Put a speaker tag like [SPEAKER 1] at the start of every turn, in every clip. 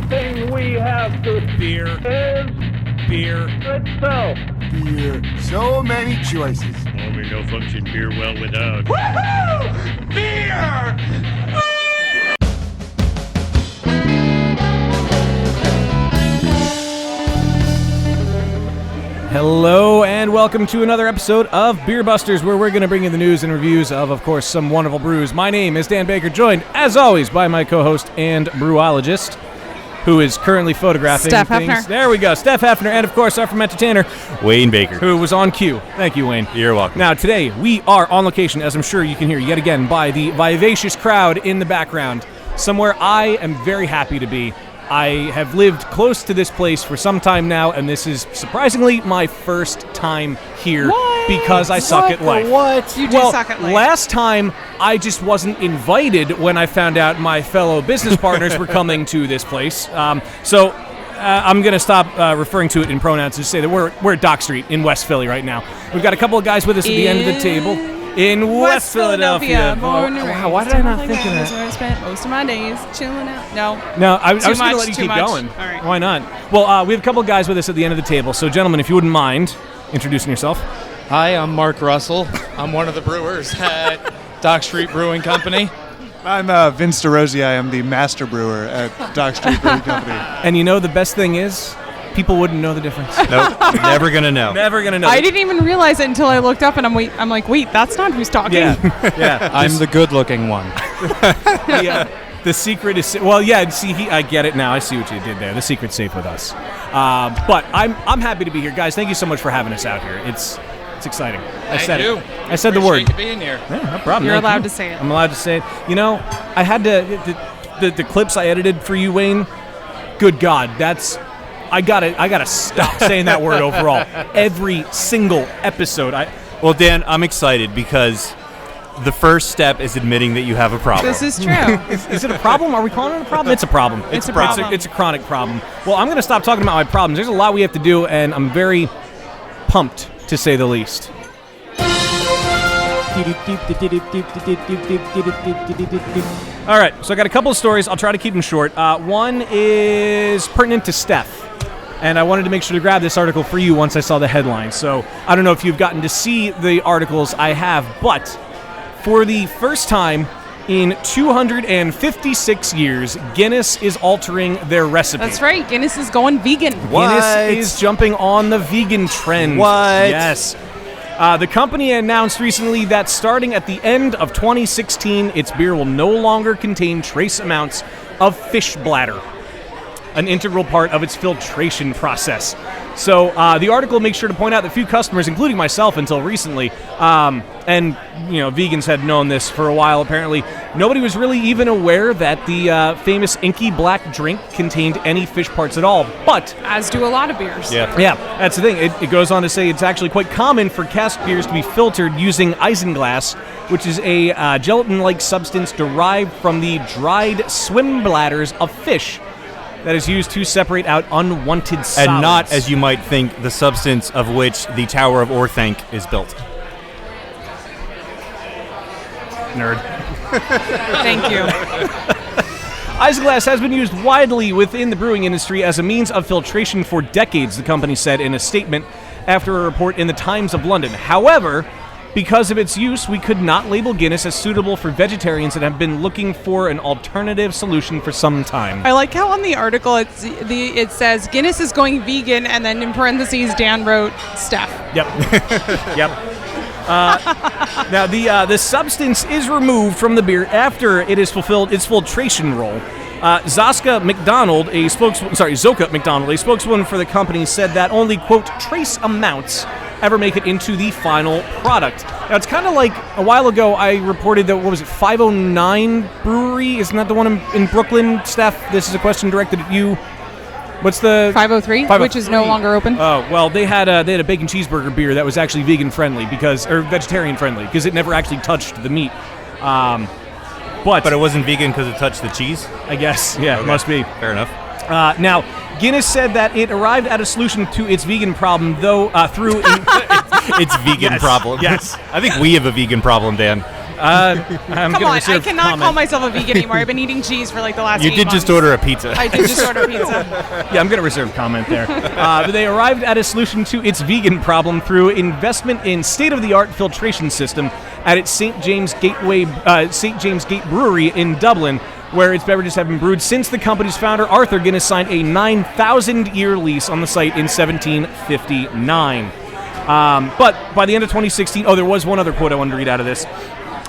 [SPEAKER 1] thing we have to
[SPEAKER 2] Beer.
[SPEAKER 1] is
[SPEAKER 2] Beer.
[SPEAKER 1] itself.
[SPEAKER 3] Beer. So many choices.
[SPEAKER 4] Only no function beer well without.
[SPEAKER 2] Woohoo! Beer! Hello and welcome to another episode of Beer Busters, where we're going to bring you the news and reviews of course, some wonderful brews. My name is Dan Baker, joined, as always, by my co-host and brewologist, who is currently photographing
[SPEAKER 5] Steph
[SPEAKER 2] things.
[SPEAKER 5] Hefner.
[SPEAKER 2] There we go, Steph Hefner, and of course our fermenter tanner,
[SPEAKER 4] Wayne Baker.
[SPEAKER 2] who was on cue. Thank you, Wayne.
[SPEAKER 4] You're welcome.
[SPEAKER 2] Now, today, we are on location, as I'm sure you can hear yet again, by the vivacious crowd in the background, somewhere I am very happy to be. I have lived close to this place for some time now, and this is surprisingly my first time here because I suck at life.
[SPEAKER 3] What?
[SPEAKER 5] You do suck at life.
[SPEAKER 2] Last time, I just wasn't invited when I found out my fellow business partners were coming to this place. So I'm going to stop referring to it in pronouns and just say that we're at Dock Street in West Philly right now. We've got a couple of guys with us at the end of the table. In West Philadelphia.
[SPEAKER 5] Born and raised.
[SPEAKER 2] Wow, why did I not think of that?
[SPEAKER 5] That's where I spent most of my days chilling out.
[SPEAKER 2] No, I was going
[SPEAKER 5] much,
[SPEAKER 2] to let you
[SPEAKER 5] too
[SPEAKER 2] keep
[SPEAKER 5] much.
[SPEAKER 2] going.
[SPEAKER 5] All right.
[SPEAKER 2] Why not? Well, we have a couple of guys with us at the end of the table. So, gentlemen, if you wouldn't mind introducing yourself.
[SPEAKER 6] Hi, I'm Mark Russell. I'm one of the brewers at Dock Street Brewing Company.
[SPEAKER 3] I'm Vince DeRosi. I am the master brewer at Dock Street Brewing Company.
[SPEAKER 2] And you know the best thing is, people wouldn't know the difference.
[SPEAKER 4] Nope, never gonna know.
[SPEAKER 2] Never going to know.
[SPEAKER 5] I didn't even realize it until I looked up and I'm like, wait, that's not who's talking.
[SPEAKER 2] Yeah.
[SPEAKER 6] I'm the good-looking one.
[SPEAKER 2] Yeah. The secret is, well, yeah, see, I get it now. I see what you did there. The secret's safe with us. But I'm happy to be here. Guys, thank you so much for having us out here. It's exciting. I said
[SPEAKER 6] you.
[SPEAKER 2] it. I said the word.
[SPEAKER 6] Appreciate you being here.
[SPEAKER 2] Yeah, no problem.
[SPEAKER 5] You're
[SPEAKER 2] Thank
[SPEAKER 5] allowed
[SPEAKER 2] you.
[SPEAKER 5] to say it.
[SPEAKER 2] I'm allowed to say it. You know, I had to, the clips I edited for you, Wayne, good God, I gotta stop saying that word overall. Every single episode.
[SPEAKER 4] Well, Dan, I'm excited because the first step is admitting that you have a problem.
[SPEAKER 5] This is true.
[SPEAKER 2] Is it a problem? Are we calling it a problem? It's a problem.
[SPEAKER 5] It's a problem.
[SPEAKER 2] It's a chronic problem. Well, I'm going to stop talking about my problems. There's a lot we have to do, and I'm very pumped, to say the least. All right, so I got a couple of stories. I'll try to keep them short. One is pertinent to Steph, and I wanted to make sure to grab this article for you once I saw the headline. So I don't know if you've gotten to see the articles I have, but for the first time in 256 years, Guinness is altering their recipe.
[SPEAKER 5] That's right. Guinness is going vegan.
[SPEAKER 2] Guinness is jumping on the vegan trend.
[SPEAKER 4] What?
[SPEAKER 2] Yes. The company announced recently that starting at the end of 2016, its beer will no longer contain trace amounts of fish bladder, an integral part of its filtration process. So the article makes sure to point out that few customers, including myself until recently, and you know, vegans had known this for a while apparently, nobody was really even aware that the famous inky black drink contained any fish parts at all. But
[SPEAKER 5] As do a lot of beers.
[SPEAKER 2] yeah, that's the thing. It goes on to say it's actually quite common for cask beers to be filtered using isinglass, which is a gelatin-like substance derived from the dried swim bladders of fish that is used to separate out unwanted solids.
[SPEAKER 4] And not, as you might think, the substance of which the Tower of Orthanc is built.
[SPEAKER 2] Nerd.
[SPEAKER 5] Thank you.
[SPEAKER 2] Isinglass has been used widely within the brewing industry as a means of filtration for decades, the company said in a statement after a report in the Times of London. However, because of its use, we could not label Guinness as suitable for vegetarians that have been looking for an alternative solution for some time.
[SPEAKER 5] I like how on the article it says Guinness is going vegan, and then in parentheses Dan wrote Steph.
[SPEAKER 2] Yep. Yep. Now, the substance is removed from the beer after it has fulfilled its filtration role. Zoka McDonald, a spokeswoman for the company, said that only, quote, trace amounts ever make it into the final product. Now, it's kind of like a while ago I reported that, 509 Brewery? Isn't that the one in Brooklyn? Steph, this is a question directed at you. What's the
[SPEAKER 5] 503, which is no longer open.
[SPEAKER 2] Oh, well, they had a bacon cheeseburger beer that was actually vegan friendly or vegetarian friendly because it never actually touched the meat. But
[SPEAKER 4] it wasn't vegan because it touched the cheese?
[SPEAKER 2] I guess, yeah,
[SPEAKER 4] Okay.
[SPEAKER 2] must be.
[SPEAKER 4] Fair enough.
[SPEAKER 2] Now, Guinness said that it arrived at a solution to its vegan problem, though through
[SPEAKER 4] It's vegan
[SPEAKER 2] Yes,
[SPEAKER 4] problem.
[SPEAKER 2] yes.
[SPEAKER 4] I think we have a vegan problem, Dan.
[SPEAKER 2] I'm
[SPEAKER 5] Come
[SPEAKER 2] gonna
[SPEAKER 5] on, I
[SPEAKER 2] reserve
[SPEAKER 5] cannot
[SPEAKER 2] comment.
[SPEAKER 5] call myself a vegan anymore. I've been eating cheese for like the last
[SPEAKER 4] You
[SPEAKER 5] 8
[SPEAKER 4] did
[SPEAKER 5] months.
[SPEAKER 4] just order a pizza.
[SPEAKER 5] I did just order pizza.
[SPEAKER 2] Yeah, I'm going to reserve comment there. But they arrived at a solution to its vegan problem through investment in state-of-the-art filtration system at its St. James Gate Brewery in Dublin, where its beverages have been brewed since the company's founder, Arthur Guinness, signed a 9,000-year lease on the site in 1759. But by the end of 2016, there was one other quote I wanted to read out of this.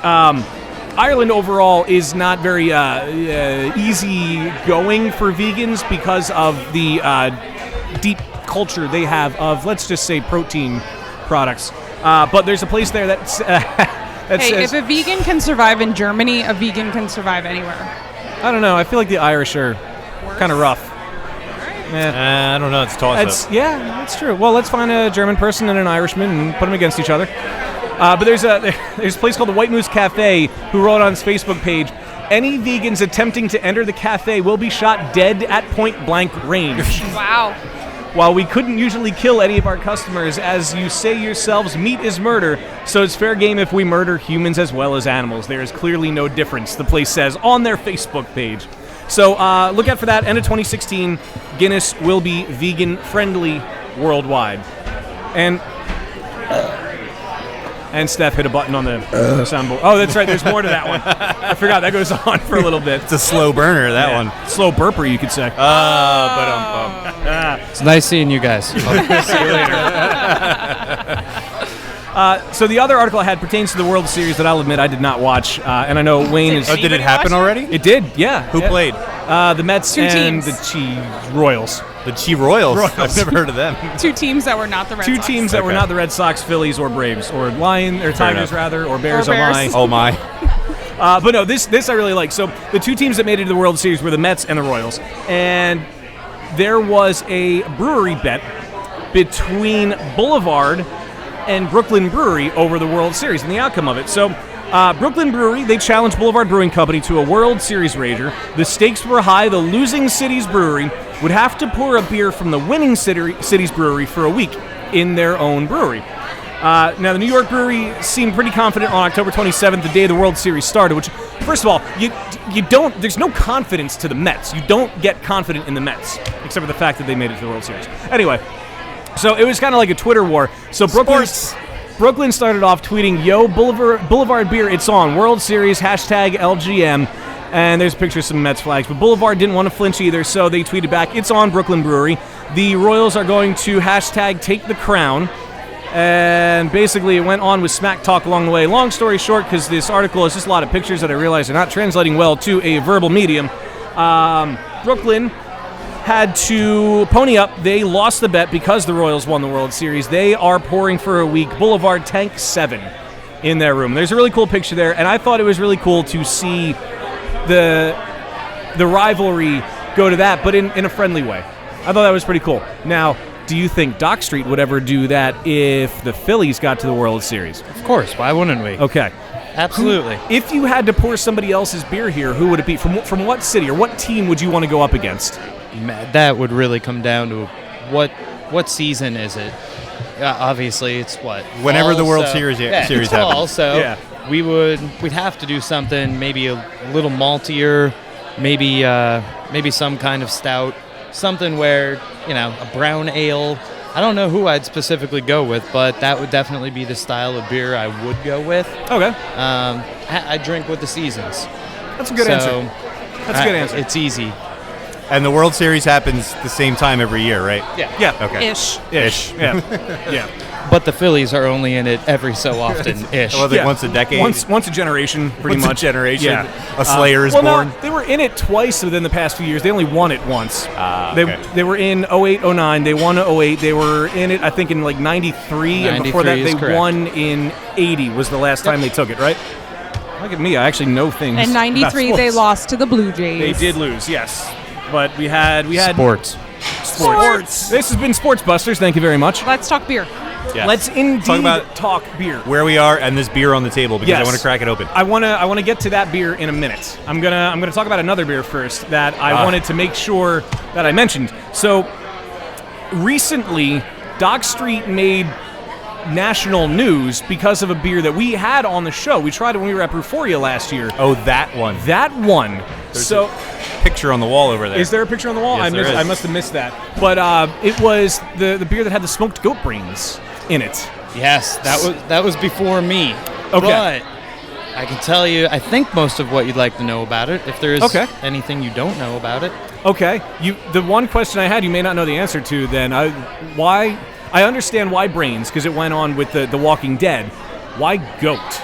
[SPEAKER 2] Ireland overall is not very easy going for vegans because of the deep culture they have of, let's just say, protein products. But there's a place there that
[SPEAKER 5] Hey,
[SPEAKER 2] says,
[SPEAKER 5] if a vegan can survive in Germany, a vegan can survive anywhere.
[SPEAKER 2] I don't know, I feel like the Irish are kind of rough.
[SPEAKER 4] I don't know. It's toss-up.
[SPEAKER 2] Yeah, that's true. Well, let's find a German person and an Irishman and put them against each other. But there's a place called the White Moose Cafe who wrote on its Facebook page, any vegans attempting to enter the cafe will be shot dead at point-blank range.
[SPEAKER 5] Wow.
[SPEAKER 2] While we couldn't usually kill any of our customers, as you say yourselves, meat is murder, so it's fair game if we murder humans as well as animals. There is clearly no difference, the place says on their Facebook page. So look out for that. End of 2016, Guinness will be vegan-friendly worldwide. And Steph hit a button on the soundboard. Oh, that's right. There's more to that one. I forgot. That goes on for a little bit.
[SPEAKER 4] It's a slow burner, that one.
[SPEAKER 2] Slow burper, you could say.
[SPEAKER 6] It's nice seeing you guys. See you later.
[SPEAKER 2] So the other article I had pertains to the World Series that I'll admit I did not watch. And I know Wayne is...
[SPEAKER 4] Did it happen already?
[SPEAKER 2] It did, yeah.
[SPEAKER 4] Who played?
[SPEAKER 2] The Mets
[SPEAKER 5] Two
[SPEAKER 2] and
[SPEAKER 5] teams.
[SPEAKER 2] the Royals.
[SPEAKER 4] The Royals. I've never heard of them.
[SPEAKER 5] Two teams that were not the Red Sox.
[SPEAKER 2] Two teams that were
[SPEAKER 4] Okay.
[SPEAKER 2] not the Red Sox, Phillies, or Braves, or Tigers
[SPEAKER 4] enough.
[SPEAKER 2] rather, or Bears.
[SPEAKER 5] Or Bears.
[SPEAKER 2] Oh my.
[SPEAKER 4] Oh my.
[SPEAKER 2] But no, this I really like. So the two teams that made it to the World Series were the Mets and the Royals, and there was a brewery bet between Boulevard and Brooklyn Brewery over the World Series and the outcome of it. So Brooklyn Brewery, they challenged Boulevard Brewing Company to a World Series wager. The stakes were high. The losing city's brewery would have to pour a beer from the winning city's brewery for a week in their own brewery. Now, the New York Brewery seemed pretty confident on October 27th, the day the World Series started, which, first of all, you don't, there's no confidence to the Mets. You don't get confident in the Mets, except for the fact that they made it to the World Series. Anyway, so it was kind of like a Twitter war. So Brooklyn started off tweeting, "Yo, Boulevard beer, it's on. World Series, #LGM." And there's a picture of some Mets flags. But Boulevard didn't want to flinch either, so they tweeted back, "It's on, Brooklyn Brewery. The Royals are going to #take the crown." And basically it went on with smack talk along the way. Long story short, because this article is just a lot of pictures that I realize are not translating well to a verbal medium, Brooklyn had to pony up. They lost the bet because the Royals won the World Series. They are pouring for a week Boulevard Tank 7 in their room. There's a really cool picture there, and I thought it was really cool to see the rivalry go to that, but in a friendly way. I thought that was pretty cool. Now, do you think Dock Street would ever do that if the Phillies got to the World Series?
[SPEAKER 6] Of course. Why wouldn't we?
[SPEAKER 2] Okay.
[SPEAKER 6] Absolutely.
[SPEAKER 2] If you had to pour somebody else's beer here, who would it be? From what city or what team would you want to go up against?
[SPEAKER 6] That would really come down to what season is it? Obviously, it's what?
[SPEAKER 4] Whenever
[SPEAKER 6] fall,
[SPEAKER 4] the World
[SPEAKER 6] so-
[SPEAKER 4] Series
[SPEAKER 6] it's
[SPEAKER 4] happens.
[SPEAKER 6] fall, so
[SPEAKER 2] Yeah.
[SPEAKER 6] we'd have to do something maybe a little maltier, maybe some kind of stout, something where, a brown ale. I don't know who I'd specifically go with, but that would definitely be the style of beer I would go with.
[SPEAKER 2] Okay.
[SPEAKER 6] I drink with the seasons.
[SPEAKER 2] That's a good answer. That's a good answer.
[SPEAKER 6] It's easy.
[SPEAKER 4] And the World Series happens the same time every year, right?
[SPEAKER 2] Yeah.
[SPEAKER 4] Okay.
[SPEAKER 5] Ish.
[SPEAKER 2] Yeah. Yeah.
[SPEAKER 6] But the Phillies are only in it every so often-ish.
[SPEAKER 4] Well,
[SPEAKER 2] Yeah.
[SPEAKER 4] once a decade.
[SPEAKER 2] Once a generation, pretty
[SPEAKER 4] Once a
[SPEAKER 2] much.
[SPEAKER 4] generation,
[SPEAKER 2] Yeah.
[SPEAKER 4] a Slayer is
[SPEAKER 2] well,
[SPEAKER 4] born.
[SPEAKER 2] No, they were in it twice within the past few years. They only won it once.
[SPEAKER 4] Okay.
[SPEAKER 2] They were in 08, 09. They won 08. They were in it, I think, in like 93. And before that,
[SPEAKER 6] 93 is
[SPEAKER 2] they
[SPEAKER 6] correct.
[SPEAKER 2] won in 80 was the last time they took it, right? Look at me. I actually know things.
[SPEAKER 5] In
[SPEAKER 2] about
[SPEAKER 5] '93, they
[SPEAKER 2] sports.
[SPEAKER 5] lost to the Blue Jays.
[SPEAKER 2] They did lose, yes. But we had
[SPEAKER 6] Sports.
[SPEAKER 2] sports. This has been Sports Busters. Thank you very much.
[SPEAKER 5] Let's talk beer.
[SPEAKER 4] Yes.
[SPEAKER 2] Let's indeed
[SPEAKER 4] about-
[SPEAKER 2] talk beer.
[SPEAKER 4] Where we are and this beer on the table because I
[SPEAKER 2] Yes.
[SPEAKER 4] want to crack it open.
[SPEAKER 2] I wanna get to that beer in a minute. I'm gonna talk about another beer first that I wanted to make sure that I mentioned. So recently, Dock Street made national news because of a beer that we had on the show. We tried it when we were at Brewphoria last year.
[SPEAKER 4] Oh, that one.
[SPEAKER 2] That one.
[SPEAKER 4] There's a picture on the wall over there.
[SPEAKER 2] Is there a picture on the wall?
[SPEAKER 4] Yes, there is.
[SPEAKER 2] I must have missed that. But it was the beer that had the smoked goat brains in it.
[SPEAKER 6] Yes, that was before me.
[SPEAKER 2] Okay.
[SPEAKER 6] But I can tell you, I think most of what you'd like to know about it. If there is anything you don't know about it.
[SPEAKER 2] Okay. The one question I had, you may not know the answer to. Then why? I understand why brains, because it went on with the Walking Dead. Why goat?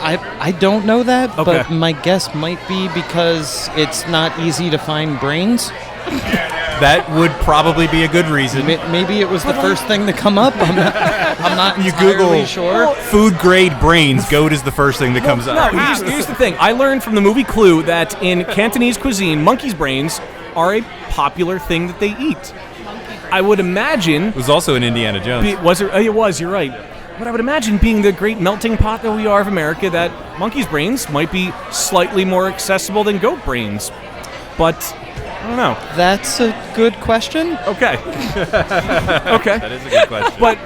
[SPEAKER 6] I don't know that,
[SPEAKER 2] Okay.
[SPEAKER 6] but my guess might be because it's not easy to find brains.
[SPEAKER 4] That would probably be a good reason.
[SPEAKER 6] Maybe it was the first thing to come up. I'm not
[SPEAKER 4] You
[SPEAKER 6] entirely
[SPEAKER 4] Google
[SPEAKER 6] sure.
[SPEAKER 4] food grade brains, goat is the first thing that comes up.
[SPEAKER 2] No, here's the thing. I learned from the movie Clue that in Cantonese cuisine, monkey's brains are a popular thing that they eat. I would imagine...
[SPEAKER 4] It was also in Indiana Jones.
[SPEAKER 2] It was, you're right. But I would imagine, being the great melting pot that we are of America, that monkey's brains might be slightly more accessible than goat brains. But, I don't know.
[SPEAKER 6] That's a good question.
[SPEAKER 2] Okay. Okay.
[SPEAKER 4] That is a good question.
[SPEAKER 2] But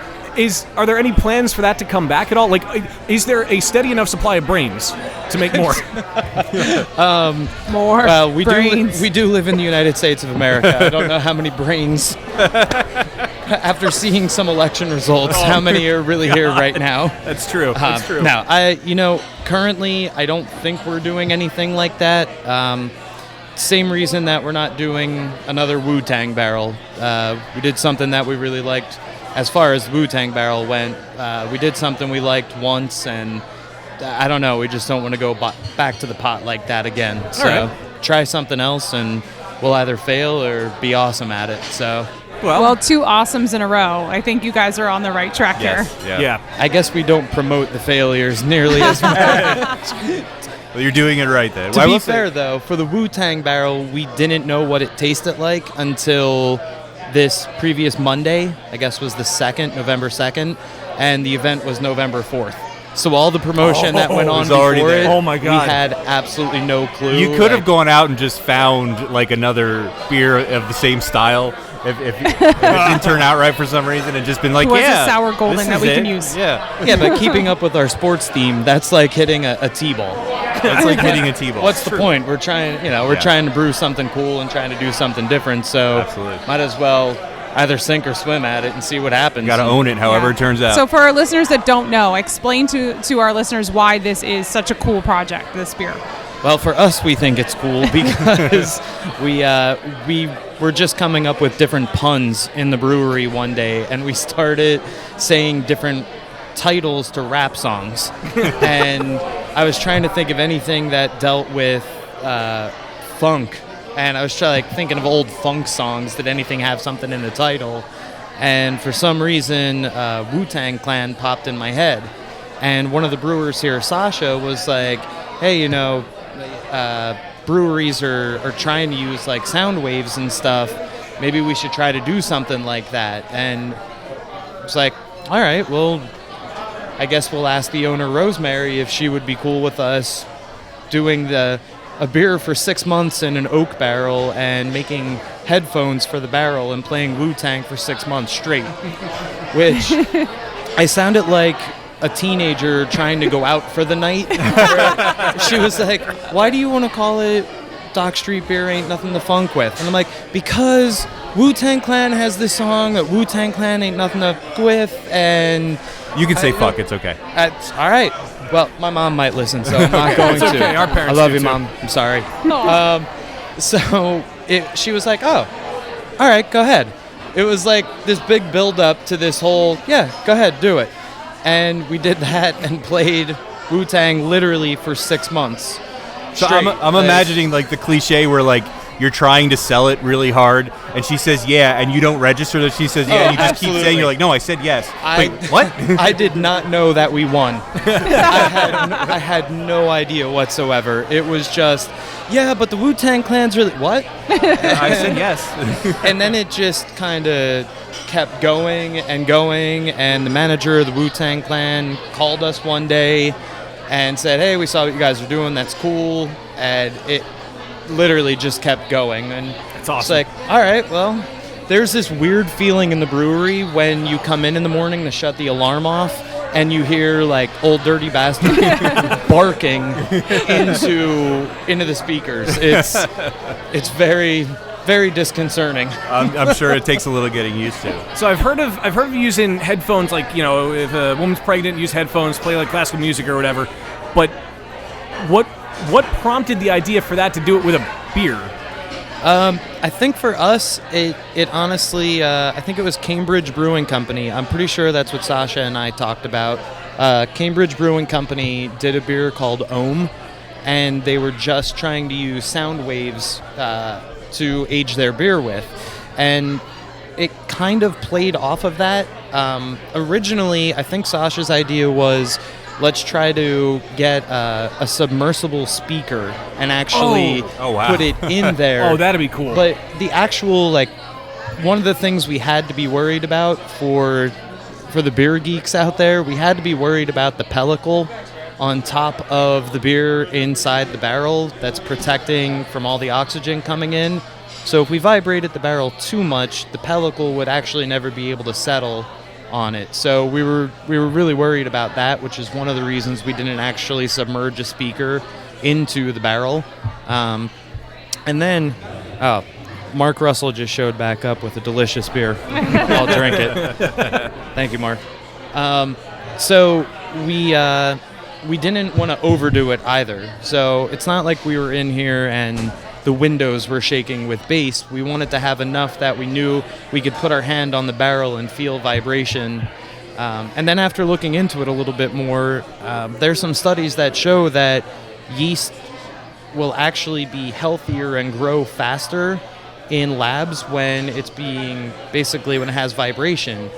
[SPEAKER 2] are there any plans for that to come back at all? Like, is there a steady enough supply of brains to make more?
[SPEAKER 5] More
[SPEAKER 6] Well,
[SPEAKER 5] brains.
[SPEAKER 6] we do live in the United States of America. I don't know how many brains. After seeing some election results, how many are really here right now?
[SPEAKER 2] That's true. That's true.
[SPEAKER 6] No, currently I don't think we're doing anything like that. Same reason that we're not doing another Wu-Tang barrel. We did something that we really liked. As far as the Wu-Tang barrel went, we did something we liked once, and I don't know, we just don't want to go back to the pot like that again. So try something else, and we'll either fail or be awesome at it. So.
[SPEAKER 5] Well, 2 awesomes in a row. I think you guys are on the right track here.
[SPEAKER 2] Yeah.
[SPEAKER 6] I guess we don't promote the failures nearly as much.
[SPEAKER 4] Well, you're doing it right then.
[SPEAKER 6] To be fair, though, for the Wu-Tang barrel, we didn't know what it tasted like until this previous Monday, I guess was the 2nd, November 2nd, and the event was November 4th. So all the promotion that went on
[SPEAKER 4] was already
[SPEAKER 6] before
[SPEAKER 4] there.
[SPEAKER 6] it,
[SPEAKER 2] Oh my God.
[SPEAKER 6] we had absolutely no clue.
[SPEAKER 4] You could have gone out and just found like another beer of the same style if it didn't turn out right for some reason, and just been like,
[SPEAKER 5] Who has a
[SPEAKER 4] yeah,
[SPEAKER 5] sour golden
[SPEAKER 4] this
[SPEAKER 5] that
[SPEAKER 4] is
[SPEAKER 5] we
[SPEAKER 4] it.
[SPEAKER 5] can use?
[SPEAKER 4] Yeah,
[SPEAKER 6] Yeah, but keeping up with our sports theme, that's like hitting a T-ball.
[SPEAKER 4] it's like hitting a T-ball.
[SPEAKER 6] What's the point? We're trying, we're trying to brew something cool and trying to do something different. So
[SPEAKER 4] Absolutely.
[SPEAKER 6] might as well either sink or swim at it and see what happens.
[SPEAKER 4] Got to own it, however it turns out.
[SPEAKER 5] So for our listeners that don't know, explain to our listeners why this is such a cool project, this beer.
[SPEAKER 6] Well, for us, we think it's cool because we were just coming up with different puns in the brewery one day, and we started saying different titles to rap songs. And I was trying to think of anything that dealt with funk, and I was thinking of old funk songs. Did anything have something in the title? And for some reason, Wu-Tang Clan popped in my head. And one of the brewers here, Sasha, was like, hey, breweries are trying to use like sound waves and stuff. Maybe we should try to do something like that. And it's like, all right, well, I guess we'll ask the owner, Rosemary, if she would be cool with us doing a beer for 6 months in an oak barrel and making headphones for the barrel and playing Wu-Tang for 6 months straight. Which I sounded like a teenager trying to go out for the night. She was like, why do you want to call it Dock Street Beer Ain't Nothing to Funk With? And I'm like, because Wu-Tang Clan has this song that Wu-Tang Clan ain't nothing to f with, and
[SPEAKER 4] You can say fuck, it's okay.
[SPEAKER 6] all right. Well, my mom might listen, so I'm not going to.
[SPEAKER 2] okay, our parents
[SPEAKER 6] I love
[SPEAKER 2] do
[SPEAKER 6] you,
[SPEAKER 2] too.
[SPEAKER 6] Mom. I'm sorry.
[SPEAKER 5] No.
[SPEAKER 6] She was like, oh, all right, go ahead. It was like this big build-up to this whole, yeah, go ahead, do it. And we did that and played Wu-Tang literally for 6 months.
[SPEAKER 4] So
[SPEAKER 6] straight.
[SPEAKER 4] I'm imagining like the cliche where like you're trying to sell it really hard, and she says yeah, and you don't register that she says yeah, and you just keep saying, you're like, no, I said yes. Wait, what?
[SPEAKER 6] I did not know that we won. I had no idea whatsoever. It was just, yeah, but the Wu-Tang Clan's really, what?
[SPEAKER 4] I said yes.
[SPEAKER 6] And then it just kind of kept going, and the manager of the Wu-Tang Clan called us one day and said, hey, we saw what you guys are doing, that's cool. And it literally just kept going, and
[SPEAKER 2] That's awesome.
[SPEAKER 6] it's like, all right, well, there's this weird feeling in the brewery when you come in the morning to shut the alarm off and you hear like old dirty bastard barking into the speakers. It's very, very disconcerting.
[SPEAKER 4] I'm sure it takes a little getting used to.
[SPEAKER 2] So I've heard of using headphones, like, if a woman's pregnant, use headphones, play like classical music or whatever. But what prompted the idea for that to do it with a beer?
[SPEAKER 6] I think for us, it honestly, I think it was Cambridge Brewing Company. I'm pretty sure that's what Sasha and I talked about. Cambridge Brewing Company did a beer called Ohm, and they were just trying to use sound waves to age their beer with. And it kind of played off of that. Originally, I think Sasha's idea was, let's try to get a submersible speaker and actually put it in there.
[SPEAKER 2] Oh, that'd be cool.
[SPEAKER 6] But the actual, one of the things we had to be worried about for the beer geeks out there, we had to be worried about the pellicle on top of the beer inside the barrel that's protecting from all the oxygen coming in. So if we vibrated the barrel too much, the pellicle would actually never be able to settle on it. So we were really worried about that, which is one of the reasons we didn't actually submerge a speaker into the barrel. And then, Mark Russell just showed back up with a delicious beer. I'll drink it. Thank you, Mark. So we didn't want to overdo it either. So it's not like we were in here and the windows were shaking with bass. We wanted to have enough that we knew we could put our hand on the barrel and feel vibration. And then after looking into it a little bit more, there's some studies that show that yeast will actually be healthier and grow faster in labs when it's when it has vibration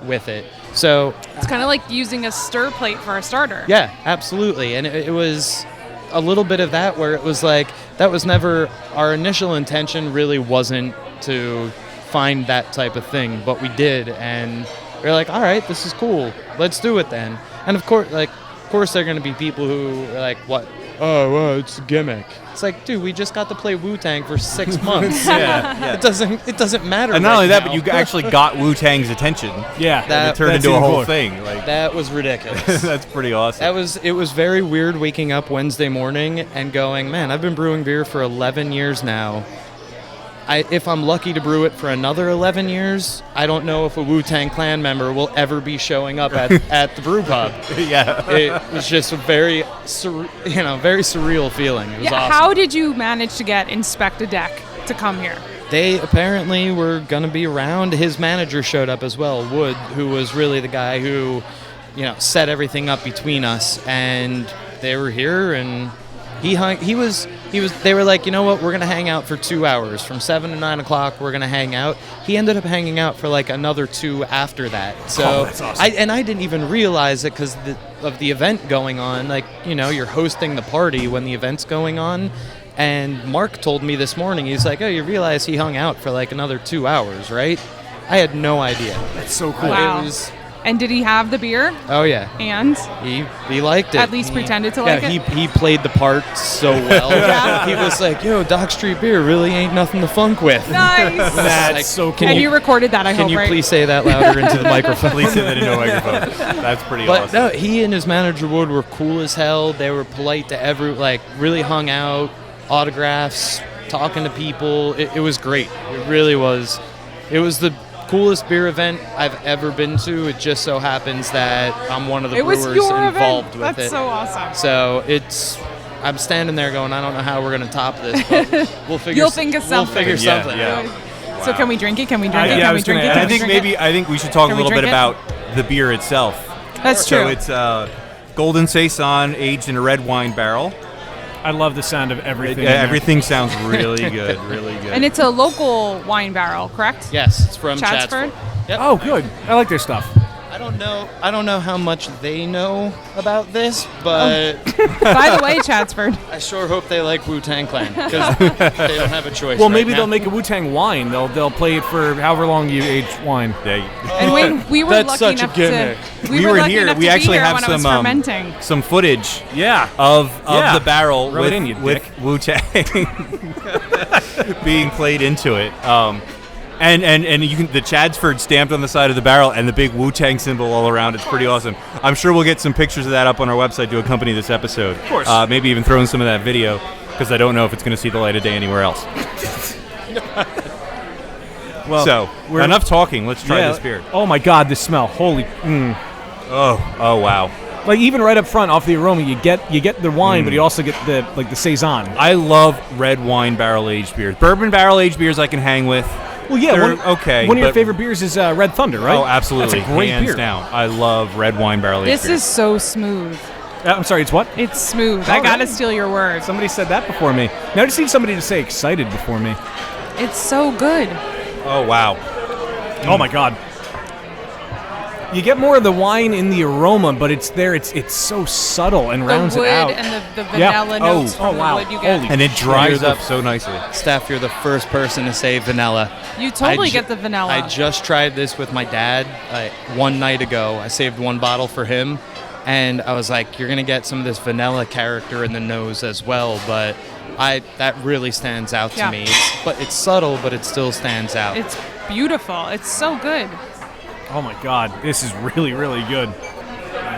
[SPEAKER 6] with it. So
[SPEAKER 5] It's kind of like using a stir plate for a starter.
[SPEAKER 6] yeah, absolutely. And it was a little bit of that where it was like, that was never, our initial intention really wasn't to find that type of thing, but we did, and we're like, all right, this is cool, let's do it then. And of course there are going to be people who are like, what? Oh, well, it's a gimmick. It's like, dude, we just got to play Wu-Tang for 6 months.
[SPEAKER 4] Yeah.
[SPEAKER 6] It doesn't matter.
[SPEAKER 4] And not
[SPEAKER 6] right
[SPEAKER 4] only that,
[SPEAKER 6] now.
[SPEAKER 4] but you actually got Wu-Tang's attention.
[SPEAKER 2] Yeah.
[SPEAKER 4] And it turned
[SPEAKER 2] that's
[SPEAKER 4] into a
[SPEAKER 2] even
[SPEAKER 4] whole
[SPEAKER 2] cooler.
[SPEAKER 4] thing. Like,
[SPEAKER 6] That was ridiculous.
[SPEAKER 4] that's pretty awesome.
[SPEAKER 6] It was very weird waking up Wednesday morning and going, man, I've been brewing beer for 11 years now. If I'm lucky to brew it for another 11 years, I don't know if a Wu-Tang Clan member will ever be showing up at the brew pub.
[SPEAKER 4] Yeah.
[SPEAKER 6] It was just a very surreal feeling. It was awesome.
[SPEAKER 5] How did you manage to get Inspect a Deck to come here?
[SPEAKER 6] They apparently were going to be around. His manager showed up as well, Wood, who was really the guy who, set everything up between us. And they were here, and they were like, you know what, we're going to hang out for 2 hours. From 7 to 9 o'clock, we're going to hang out. He ended up hanging out for like another 2 after that. So
[SPEAKER 2] that's awesome.
[SPEAKER 6] I didn't even realize it because of the event going on. Like, you're hosting the party when the event's going on. And Mark told me this morning, he's like, oh, you realize he hung out for like another 2 hours, right? I had no idea.
[SPEAKER 2] That's so cool.
[SPEAKER 5] Wow.
[SPEAKER 6] It was,
[SPEAKER 5] And did he have the beer?
[SPEAKER 6] oh yeah.
[SPEAKER 5] And
[SPEAKER 6] He liked it.
[SPEAKER 5] At least pretended to like it?
[SPEAKER 6] He played the part so well.
[SPEAKER 5] Yeah.
[SPEAKER 6] He was like, yo, Dock Street beer really ain't nothing to funk with.
[SPEAKER 5] nice.
[SPEAKER 2] That's
[SPEAKER 6] Like,
[SPEAKER 2] so cool.
[SPEAKER 5] And you recorded that, I
[SPEAKER 6] Can
[SPEAKER 5] hope,
[SPEAKER 6] you
[SPEAKER 5] right?
[SPEAKER 6] please say that louder into the microphone?
[SPEAKER 4] Please say that into a microphone. That's pretty
[SPEAKER 6] But
[SPEAKER 4] awesome.
[SPEAKER 6] no, he and his manager Wood were cool as hell. They were polite to really hung out, autographs, talking to people. It was great. It really was. It was the coolest beer event I've ever been to. It just so happens that I'm one of the
[SPEAKER 5] It was
[SPEAKER 6] brewers
[SPEAKER 5] your
[SPEAKER 6] involved
[SPEAKER 5] event.
[SPEAKER 6] with
[SPEAKER 5] That's
[SPEAKER 6] it.
[SPEAKER 5] so awesome.
[SPEAKER 6] So I'm standing there going, I don't know how we're going to top this, but we'll figure
[SPEAKER 5] You'll think of something.
[SPEAKER 6] We'll figure
[SPEAKER 4] Yeah,
[SPEAKER 6] something
[SPEAKER 4] yeah.
[SPEAKER 6] out.
[SPEAKER 5] So can we drink it? Can we drink it?
[SPEAKER 2] yeah, I
[SPEAKER 5] Can we
[SPEAKER 2] was
[SPEAKER 5] drink
[SPEAKER 2] gonna
[SPEAKER 5] it?
[SPEAKER 2] ask.
[SPEAKER 5] Can
[SPEAKER 4] I
[SPEAKER 5] we
[SPEAKER 4] think
[SPEAKER 5] drink it?
[SPEAKER 4] I think we should talk a
[SPEAKER 5] Can we
[SPEAKER 4] little bit
[SPEAKER 5] drink it?
[SPEAKER 4] about the beer itself.
[SPEAKER 5] That's
[SPEAKER 4] So
[SPEAKER 5] true.
[SPEAKER 4] it's Golden Saison aged in a red wine barrel.
[SPEAKER 2] I love the sound of everything.
[SPEAKER 4] Everything sounds really good, really good.
[SPEAKER 5] And it's a local wine barrel, correct?
[SPEAKER 6] Yes, it's from
[SPEAKER 5] Chatsford?
[SPEAKER 6] Chatsford. Yep.
[SPEAKER 2] Oh, good. I like their stuff.
[SPEAKER 6] I don't know how much they know about this, but
[SPEAKER 5] By the way, Chatsford.
[SPEAKER 6] I sure hope they like Wu-Tang Clan because they don't have a choice.
[SPEAKER 2] Well,
[SPEAKER 6] right
[SPEAKER 2] maybe
[SPEAKER 6] now.
[SPEAKER 2] they'll make a Wu-Tang wine. They'll play it for however long you age wine.
[SPEAKER 5] And when we were
[SPEAKER 6] That's
[SPEAKER 5] lucky
[SPEAKER 6] such a
[SPEAKER 5] enough
[SPEAKER 6] gimmick.
[SPEAKER 5] to,
[SPEAKER 4] We
[SPEAKER 5] were
[SPEAKER 4] were
[SPEAKER 5] lucky
[SPEAKER 4] here.
[SPEAKER 5] enough
[SPEAKER 4] We
[SPEAKER 5] to
[SPEAKER 4] actually
[SPEAKER 5] be here
[SPEAKER 4] have
[SPEAKER 5] when it was
[SPEAKER 4] some
[SPEAKER 5] fermenting.
[SPEAKER 4] some footage
[SPEAKER 2] Yeah.
[SPEAKER 4] of
[SPEAKER 2] Yeah.
[SPEAKER 4] the barrel
[SPEAKER 2] Rub it in, you
[SPEAKER 4] with
[SPEAKER 2] dick.
[SPEAKER 4] Wu-Tang being played into it. And you can the Chadsford stamped on the side of the barrel and the big Wu-Tang symbol all around. It's pretty awesome. I'm sure we'll get some pictures of that up on our website to accompany this episode. Of
[SPEAKER 2] course.
[SPEAKER 4] Maybe even throw in some of that video because I don't know if it's going to see the light of day anywhere else.
[SPEAKER 2] Well,
[SPEAKER 4] so enough talking. Let's try this beer.
[SPEAKER 2] Oh my God, this smell! Holy.
[SPEAKER 4] Oh wow.
[SPEAKER 2] Like even right up front, off the aroma, you get the wine, but you also get the saison.
[SPEAKER 4] I love red wine barrel aged beers. Bourbon barrel aged beers I can hang with.
[SPEAKER 2] Well, yeah.
[SPEAKER 4] Okay.
[SPEAKER 2] One of your favorite beers is Red Thunder, right?
[SPEAKER 4] Oh, absolutely.
[SPEAKER 2] That's a great
[SPEAKER 4] Hands
[SPEAKER 2] beer.
[SPEAKER 4] down. I love red wine barrel aged
[SPEAKER 5] This
[SPEAKER 4] beers.
[SPEAKER 5] is so smooth.
[SPEAKER 2] I'm sorry, it's what?
[SPEAKER 5] It's smooth. I gotta steal your words.
[SPEAKER 2] Somebody said that before me. Now I just need somebody to say excited before me.
[SPEAKER 5] It's so good.
[SPEAKER 4] Oh wow.
[SPEAKER 2] Oh my God. You get more of the wine in the aroma, but it's there. It's so subtle and rounds
[SPEAKER 5] The wood
[SPEAKER 2] it out.
[SPEAKER 5] and the vanilla notes from the wood you get.
[SPEAKER 4] And it dries
[SPEAKER 6] You're
[SPEAKER 4] up so nicely.
[SPEAKER 6] Steph, you're the first person to say vanilla.
[SPEAKER 5] You totally
[SPEAKER 6] I ju-
[SPEAKER 5] get the vanilla.
[SPEAKER 6] I just tried this with my dad one night ago. I saved one bottle for him, and I was like, you're going to get some of this vanilla character in the nose as well, but that really stands out to me. It's subtle, but it still stands out.
[SPEAKER 5] It's beautiful. It's so good.
[SPEAKER 2] Oh my God, this is really, really good.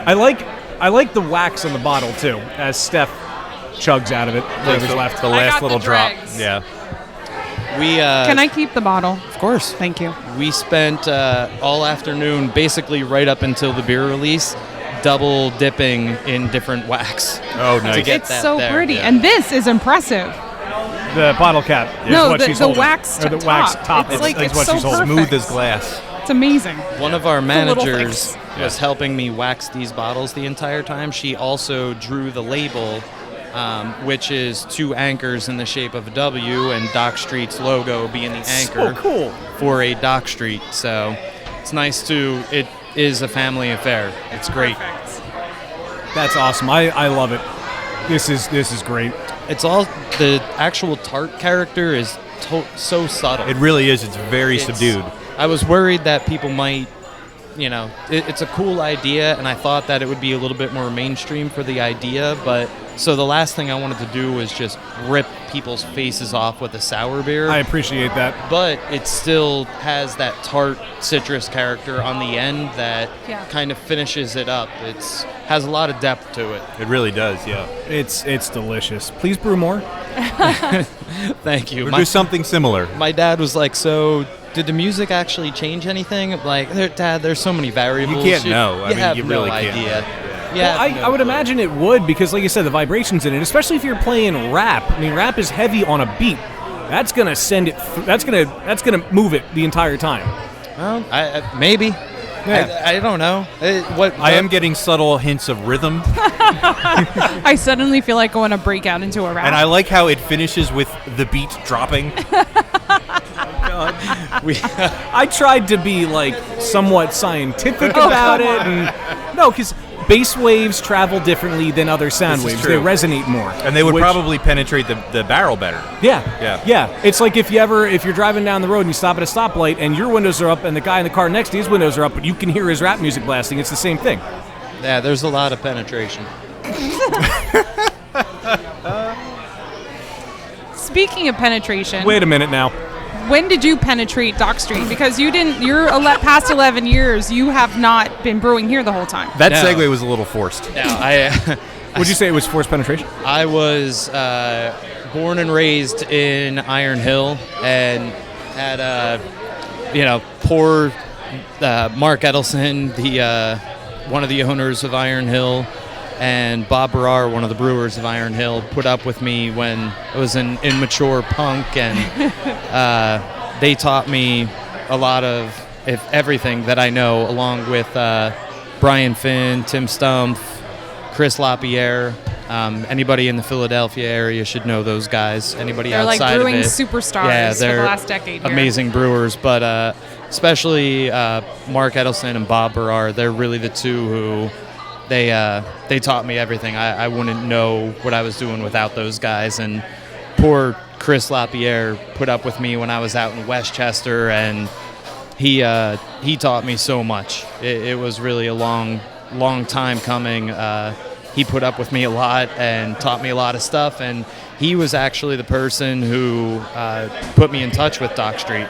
[SPEAKER 2] I like the wax on the bottle too, as Steph chugs out of it. Whatever's left.
[SPEAKER 4] The
[SPEAKER 5] I
[SPEAKER 4] last
[SPEAKER 5] got
[SPEAKER 4] little
[SPEAKER 5] the
[SPEAKER 4] drop.
[SPEAKER 5] dregs.
[SPEAKER 4] Yeah.
[SPEAKER 6] We
[SPEAKER 5] Can I keep the bottle?
[SPEAKER 6] Of course.
[SPEAKER 5] Thank you.
[SPEAKER 6] We spent all afternoon, basically right up until the beer release, double dipping in different wax.
[SPEAKER 4] Oh, nice.
[SPEAKER 6] To get
[SPEAKER 5] It's
[SPEAKER 6] that
[SPEAKER 5] so
[SPEAKER 6] there.
[SPEAKER 5] pretty. And this is impressive.
[SPEAKER 2] The bottle cap is
[SPEAKER 5] No,
[SPEAKER 2] what
[SPEAKER 5] the-
[SPEAKER 2] she's
[SPEAKER 5] the
[SPEAKER 2] holding.
[SPEAKER 5] wax
[SPEAKER 2] Or the
[SPEAKER 5] top.
[SPEAKER 2] wax top
[SPEAKER 5] It's
[SPEAKER 2] is,
[SPEAKER 5] like-
[SPEAKER 2] is
[SPEAKER 5] it's
[SPEAKER 2] what
[SPEAKER 5] so
[SPEAKER 2] she's holding.
[SPEAKER 5] perfect.
[SPEAKER 4] Smooth as glass.
[SPEAKER 5] It's amazing.
[SPEAKER 6] One of our
[SPEAKER 5] little
[SPEAKER 6] managers
[SPEAKER 5] things.
[SPEAKER 6] was helping me wax these bottles the entire time. She also drew the label, which is two anchors in the shape of a W and Dock Street's logo being the anchor
[SPEAKER 2] So cool.
[SPEAKER 6] for a Dock Street. So it's nice it is a family affair. It's great.
[SPEAKER 5] Perfect.
[SPEAKER 2] That's awesome. I love it. This is great.
[SPEAKER 6] It's all, the actual tart character is so subtle.
[SPEAKER 4] It really is. It's very subdued.
[SPEAKER 6] I was worried that people might, it's a cool idea, and I thought that it would be a little bit more mainstream for the idea, but so the last thing I wanted to do was just rip people's faces off with a sour beer.
[SPEAKER 2] I appreciate that.
[SPEAKER 6] But it still has that tart citrus character on the end that kind of finishes it up. It has a lot of depth to it.
[SPEAKER 4] It really does, yeah.
[SPEAKER 2] It's delicious. Please brew more.
[SPEAKER 6] Thank you.
[SPEAKER 4] Or do something similar.
[SPEAKER 6] My dad was like, so did the music actually change anything? Like, Dad, there's so many variables.
[SPEAKER 4] You can't know. I mean,
[SPEAKER 6] have
[SPEAKER 4] you
[SPEAKER 6] no
[SPEAKER 4] really can't.
[SPEAKER 6] idea.
[SPEAKER 2] Well,
[SPEAKER 6] Yeah,
[SPEAKER 2] I would imagine it would because, like you said, the vibrations in it, especially if you're playing rap. I mean, rap is heavy on a beat. That's gonna send it. That's gonna move it the entire time.
[SPEAKER 6] Well, maybe.
[SPEAKER 2] Yeah.
[SPEAKER 6] I don't know.
[SPEAKER 4] I am getting subtle hints of rhythm,
[SPEAKER 5] I suddenly feel like I want to break out into a rap.
[SPEAKER 4] and I like how it finishes with the beat dropping.
[SPEAKER 2] I tried to be like somewhat scientific about it, and no, because bass waves travel differently than other sound
[SPEAKER 4] This is
[SPEAKER 2] waves.
[SPEAKER 4] true.
[SPEAKER 2] They resonate more,
[SPEAKER 4] And they would
[SPEAKER 2] which-
[SPEAKER 4] probably penetrate the barrel better.
[SPEAKER 2] Yeah. It's like if you're driving down the road and you stop at a stoplight and your windows are up and the guy in the car next to his windows are up, but you can hear his rap music blasting. It's the same thing.
[SPEAKER 6] Yeah, there's a lot of penetration.
[SPEAKER 5] Speaking of penetration,
[SPEAKER 2] Wait a minute now.
[SPEAKER 5] when did you penetrate Dock Street? Because you didn't. You're past 11 years. You have not been brewing here the whole time.
[SPEAKER 4] That
[SPEAKER 6] No.
[SPEAKER 4] segue was a little forced.
[SPEAKER 6] No,
[SPEAKER 2] Would you say it was forced penetration?
[SPEAKER 6] I was born and raised in Iron Hill, and had poor Mark Edelson, the one of the owners of Iron Hill, and Bob Barrar, one of the brewers of Iron Hill, put up with me when I was an immature punk, and they taught me a lot of everything that I know, along with Brian Finn, Tim Stumpf, Chris LaPierre. Anybody in the Philadelphia area should know those guys. Anybody
[SPEAKER 5] They're like
[SPEAKER 6] outside
[SPEAKER 5] brewing
[SPEAKER 6] of it,
[SPEAKER 5] superstars for the
[SPEAKER 6] they're
[SPEAKER 5] last decade here.
[SPEAKER 6] amazing brewers, but especially Mark Edelson and Bob Barrar. They're really the two who they taught me everything. I wouldn't know what I was doing without those guys. And poor Chris LaPierre put up with me when I was out in Westchester, and he taught me so much. It was really a long time coming. He put up with me a lot and taught me a lot of stuff, and he was actually the person who put me in touch with Dock Street.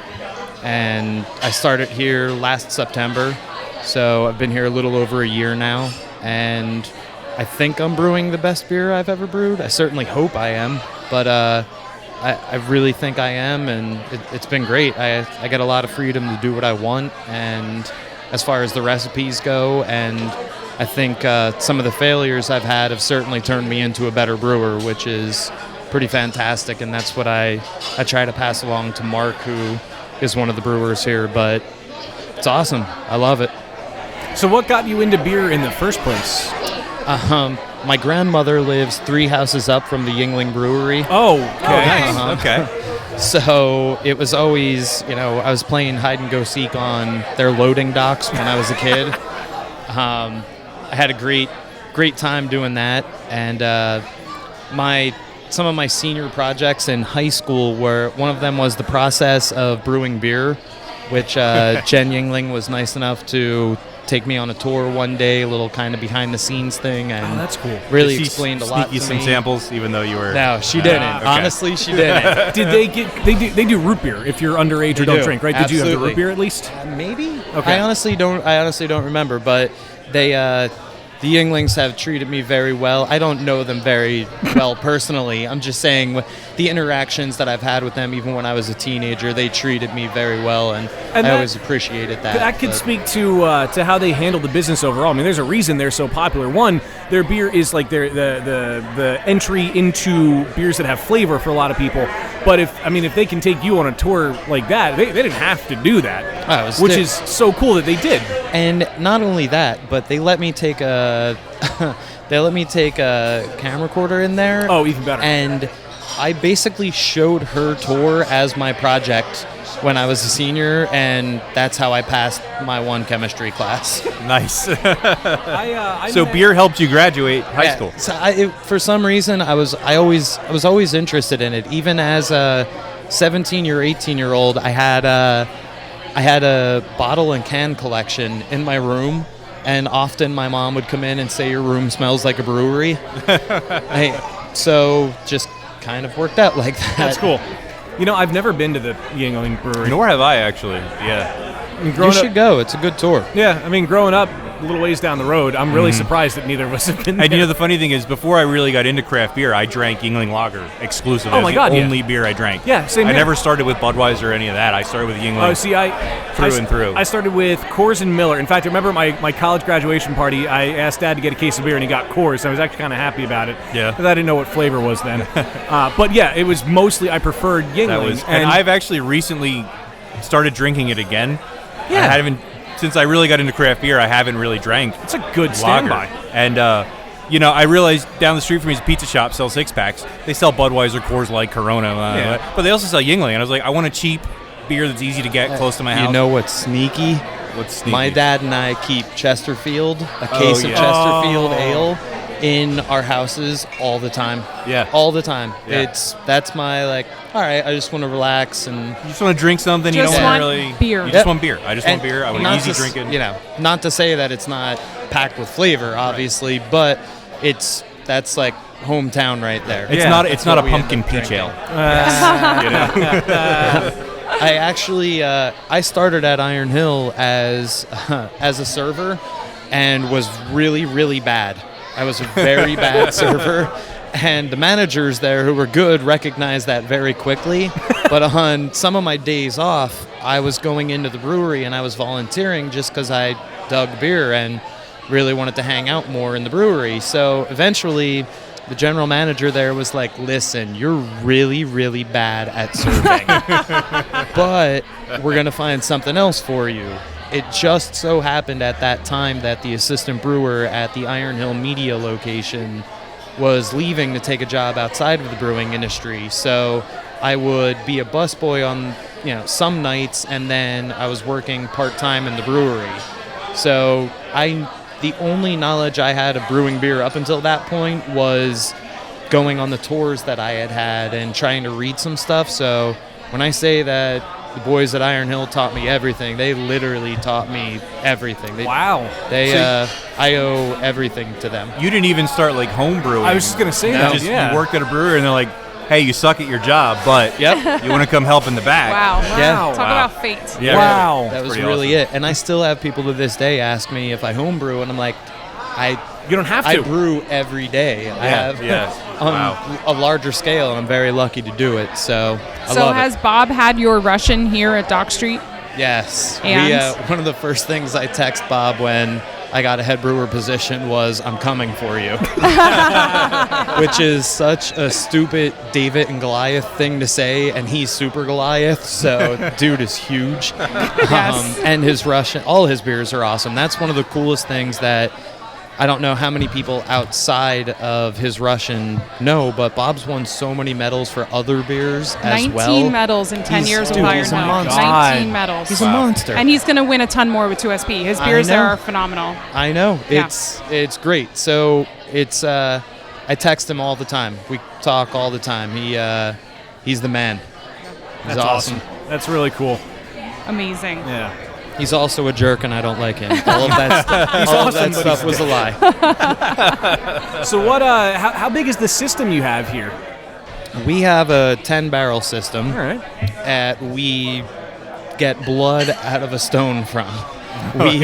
[SPEAKER 6] and I started here last September, so I've been here a little over a year now, and I think I'm brewing the best beer I've ever brewed. I certainly hope I am, but I really think I am, and it's been great. I get a lot of freedom to do what I want, and as far as the recipes go, and I think some of the failures I've had have certainly turned me into a better brewer, which is pretty fantastic, and that's what I try to pass along to Mark, who is one of the brewers here, but it's awesome. I love it.
[SPEAKER 2] So what got you into beer in the first place?
[SPEAKER 6] My grandmother lives 3 houses up from the Yingling Brewery.
[SPEAKER 2] Oh, okay.
[SPEAKER 4] Nice. Okay.
[SPEAKER 6] So it was always, I was playing hide and go seek on their loading docks when I was a kid. I had a great time doing that, and some of my senior projects in high school one of them was the process of brewing beer, which Jen Yingling was nice enough to take me on a tour one day, a little kind of behind the scenes thing, and
[SPEAKER 2] that's cool.
[SPEAKER 6] Really
[SPEAKER 4] Did she
[SPEAKER 6] explained a lot
[SPEAKER 4] sneak you
[SPEAKER 6] to
[SPEAKER 4] some
[SPEAKER 6] me.
[SPEAKER 4] samples, even though you were...
[SPEAKER 6] No, she didn't.
[SPEAKER 4] Okay.
[SPEAKER 6] Honestly, she didn't.
[SPEAKER 2] Did they do root beer if you're underage or
[SPEAKER 6] They
[SPEAKER 2] don't
[SPEAKER 6] do.
[SPEAKER 2] drink, right? Did you have the
[SPEAKER 6] Absolutely.
[SPEAKER 2] root beer at least?
[SPEAKER 6] Maybe.
[SPEAKER 2] Okay.
[SPEAKER 6] I honestly don't remember, but they the Yinglings have treated me very well. I don't know them very well personally. I'm just saying the interactions that I've had with them, even when I was a teenager, they treated me very well, and I
[SPEAKER 2] that-
[SPEAKER 6] always appreciated that.
[SPEAKER 2] That could
[SPEAKER 6] but-
[SPEAKER 2] speak to how they handle the business overall. I mean, there's a reason they're so popular. One, their beer is like the entry into beers that have flavor for a lot of people. But if they can take you on a tour like that, they didn't have to do that,
[SPEAKER 6] Oh, it was
[SPEAKER 2] which
[SPEAKER 6] di-
[SPEAKER 2] is so cool that they did.
[SPEAKER 6] And not only that, but they let me take a camcorder in there.
[SPEAKER 2] Oh, even better.
[SPEAKER 6] And I basically showed her tour as my project when I was a senior, and that's how I passed my one chemistry class.
[SPEAKER 4] Nice.
[SPEAKER 2] I
[SPEAKER 4] So
[SPEAKER 2] met-
[SPEAKER 4] beer helped you graduate high
[SPEAKER 6] Yeah,
[SPEAKER 4] school.
[SPEAKER 6] So for some reason, I was always interested in it. Even as a 17 or 18-year-old, I had a bottle and can collection in my room, and often my mom would come in and say, "Your room smells like a brewery." So just kind of worked out like that.
[SPEAKER 2] That's cool. I've never been to the Yingling Brewery.
[SPEAKER 4] Nor have I, actually. Yeah.
[SPEAKER 2] I mean,
[SPEAKER 6] You
[SPEAKER 2] growing up,
[SPEAKER 6] should go. It's a good tour.
[SPEAKER 2] yeah. I mean, growing up a little ways down the road, I'm really surprised that neither of us have been there.
[SPEAKER 4] And the funny thing is, before I really got into craft beer, I drank Yingling Lager exclusively.
[SPEAKER 2] Oh my
[SPEAKER 4] It was
[SPEAKER 2] God,
[SPEAKER 4] the
[SPEAKER 2] yeah.
[SPEAKER 4] only beer I drank.
[SPEAKER 2] Yeah, same
[SPEAKER 4] I
[SPEAKER 2] here.
[SPEAKER 4] never started with Budweiser or any of that. I started with Yingling.
[SPEAKER 2] Oh, see,
[SPEAKER 4] Through and through.
[SPEAKER 2] I started with Coors and Miller. In fact, I remember my college graduation party. I asked Dad to get a case of beer, and he got Coors. I was actually kind of happy about it.
[SPEAKER 4] Yeah.
[SPEAKER 2] Because I didn't know what flavor was then. But yeah, it was mostly I preferred Yingling.
[SPEAKER 4] and I've actually recently started drinking it again.
[SPEAKER 2] Yeah.
[SPEAKER 4] I haven't since I really got into craft beer. I haven't really drank
[SPEAKER 2] it's a good
[SPEAKER 4] lager.
[SPEAKER 2] standby.
[SPEAKER 4] And I realized down the street from me is a pizza shop, sells 6-packs. They sell Budweiser, Coors Light, Corona,
[SPEAKER 2] Yeah.
[SPEAKER 4] but they also sell Yingling. And I was like, I want a cheap beer that's easy to get close to my house.
[SPEAKER 6] You know what's sneaky?
[SPEAKER 4] What's sneaky?
[SPEAKER 6] My dad and I keep Chesterfield, a case of
[SPEAKER 4] yeah.
[SPEAKER 6] Chesterfield ale, in our houses all the time.
[SPEAKER 4] Yeah.
[SPEAKER 6] All the time.
[SPEAKER 4] Yeah.
[SPEAKER 6] That's my all right, I just want to relax and
[SPEAKER 4] You just want to drink something.
[SPEAKER 5] Just
[SPEAKER 4] you don't
[SPEAKER 5] want
[SPEAKER 4] really
[SPEAKER 5] beer.
[SPEAKER 4] You
[SPEAKER 6] Yep.
[SPEAKER 4] just want beer. I just want
[SPEAKER 6] and
[SPEAKER 4] beer. I want
[SPEAKER 6] not
[SPEAKER 4] easy
[SPEAKER 6] to
[SPEAKER 4] drinking.
[SPEAKER 6] Not to say that it's not packed with flavor, obviously, but that's like hometown right there.
[SPEAKER 4] It's
[SPEAKER 2] Yeah.
[SPEAKER 4] not.
[SPEAKER 6] That's
[SPEAKER 4] It's not a
[SPEAKER 6] what we end
[SPEAKER 4] pumpkin
[SPEAKER 6] up
[SPEAKER 4] peach
[SPEAKER 6] drinking.
[SPEAKER 4] ale.
[SPEAKER 6] I actually I started at Iron Hill as a server, and was really, really bad. I was a very bad server, and the managers there who were good recognized that very quickly. But on some of my days off, I was going into the brewery and I was volunteering just because I dug beer and really wanted to hang out more in the brewery. So eventually, the general manager there was like, "Listen, you're really, really bad at serving, but we're going to find something else for you." It just so happened at that time that the assistant brewer at the Iron Hill Media location was leaving to take a job outside of the brewing industry. So I would be a busboy on some nights, and then I was working part-time in the brewery. So the only knowledge I had of brewing beer up until that point was going on the tours that I had and trying to read some stuff. So when I say that the boys at Iron Hill taught me everything, they literally taught me everything.
[SPEAKER 2] Wow.
[SPEAKER 6] I owe everything to them.
[SPEAKER 4] You didn't even start like home brewing.
[SPEAKER 2] I was just gonna say
[SPEAKER 4] You
[SPEAKER 2] that.
[SPEAKER 4] just
[SPEAKER 2] Yeah.
[SPEAKER 4] you worked at a brewery, and they're like, hey, you suck at your job, but
[SPEAKER 6] Yep.
[SPEAKER 4] you want to come help in the back.
[SPEAKER 5] Wow.
[SPEAKER 6] Yeah.
[SPEAKER 5] Talk
[SPEAKER 4] Wow.
[SPEAKER 5] about fate.
[SPEAKER 4] Yeah.
[SPEAKER 2] Wow.
[SPEAKER 6] That was
[SPEAKER 4] Pretty
[SPEAKER 6] really
[SPEAKER 4] awesome.
[SPEAKER 6] it. And I still have people to this day ask me if I homebrew, and I'm like,
[SPEAKER 2] You don't have
[SPEAKER 6] I
[SPEAKER 2] to.
[SPEAKER 6] brew every day. I have on
[SPEAKER 4] Wow.
[SPEAKER 6] a larger scale, and I'm very lucky to do it. So I
[SPEAKER 5] So
[SPEAKER 6] love
[SPEAKER 5] has
[SPEAKER 6] it.
[SPEAKER 5] Bob had your Russian here at Dock Street?
[SPEAKER 6] Yes.
[SPEAKER 5] And?
[SPEAKER 6] One of the first things I text Bob when I got a head brewer position was, "I'm coming for you," which is such a stupid David and Goliath thing to say, and he's super Goliath, so dude is huge.
[SPEAKER 5] Yes.
[SPEAKER 6] And his Russian, all his beers are awesome. That's one of the coolest things that I don't know how many people outside of his Russian know, but Bob's won so many medals for other beers as
[SPEAKER 5] 19
[SPEAKER 6] well.
[SPEAKER 5] medals in 10 years with
[SPEAKER 6] dude,
[SPEAKER 5] Iron
[SPEAKER 6] he's a
[SPEAKER 5] Hill.
[SPEAKER 6] monster.
[SPEAKER 5] 19 medals.
[SPEAKER 6] He's a monster.
[SPEAKER 5] And he's going to win a ton more with 2SP. His
[SPEAKER 6] I
[SPEAKER 5] beers there
[SPEAKER 6] know.
[SPEAKER 5] are phenomenal.
[SPEAKER 6] I know.
[SPEAKER 5] Yeah.
[SPEAKER 6] It's great. So it's I text him all the time. We talk all the time. He's the man. He's
[SPEAKER 2] That's awesome. That's really cool.
[SPEAKER 5] Amazing.
[SPEAKER 2] Yeah.
[SPEAKER 6] He's also a jerk, and I don't like him. All of that stuff. All of that stuff was a lie.
[SPEAKER 2] So what? How big is the system you have here?
[SPEAKER 6] We have a 10-barrel system.
[SPEAKER 2] All right.
[SPEAKER 6] We get blood out of a stone from. We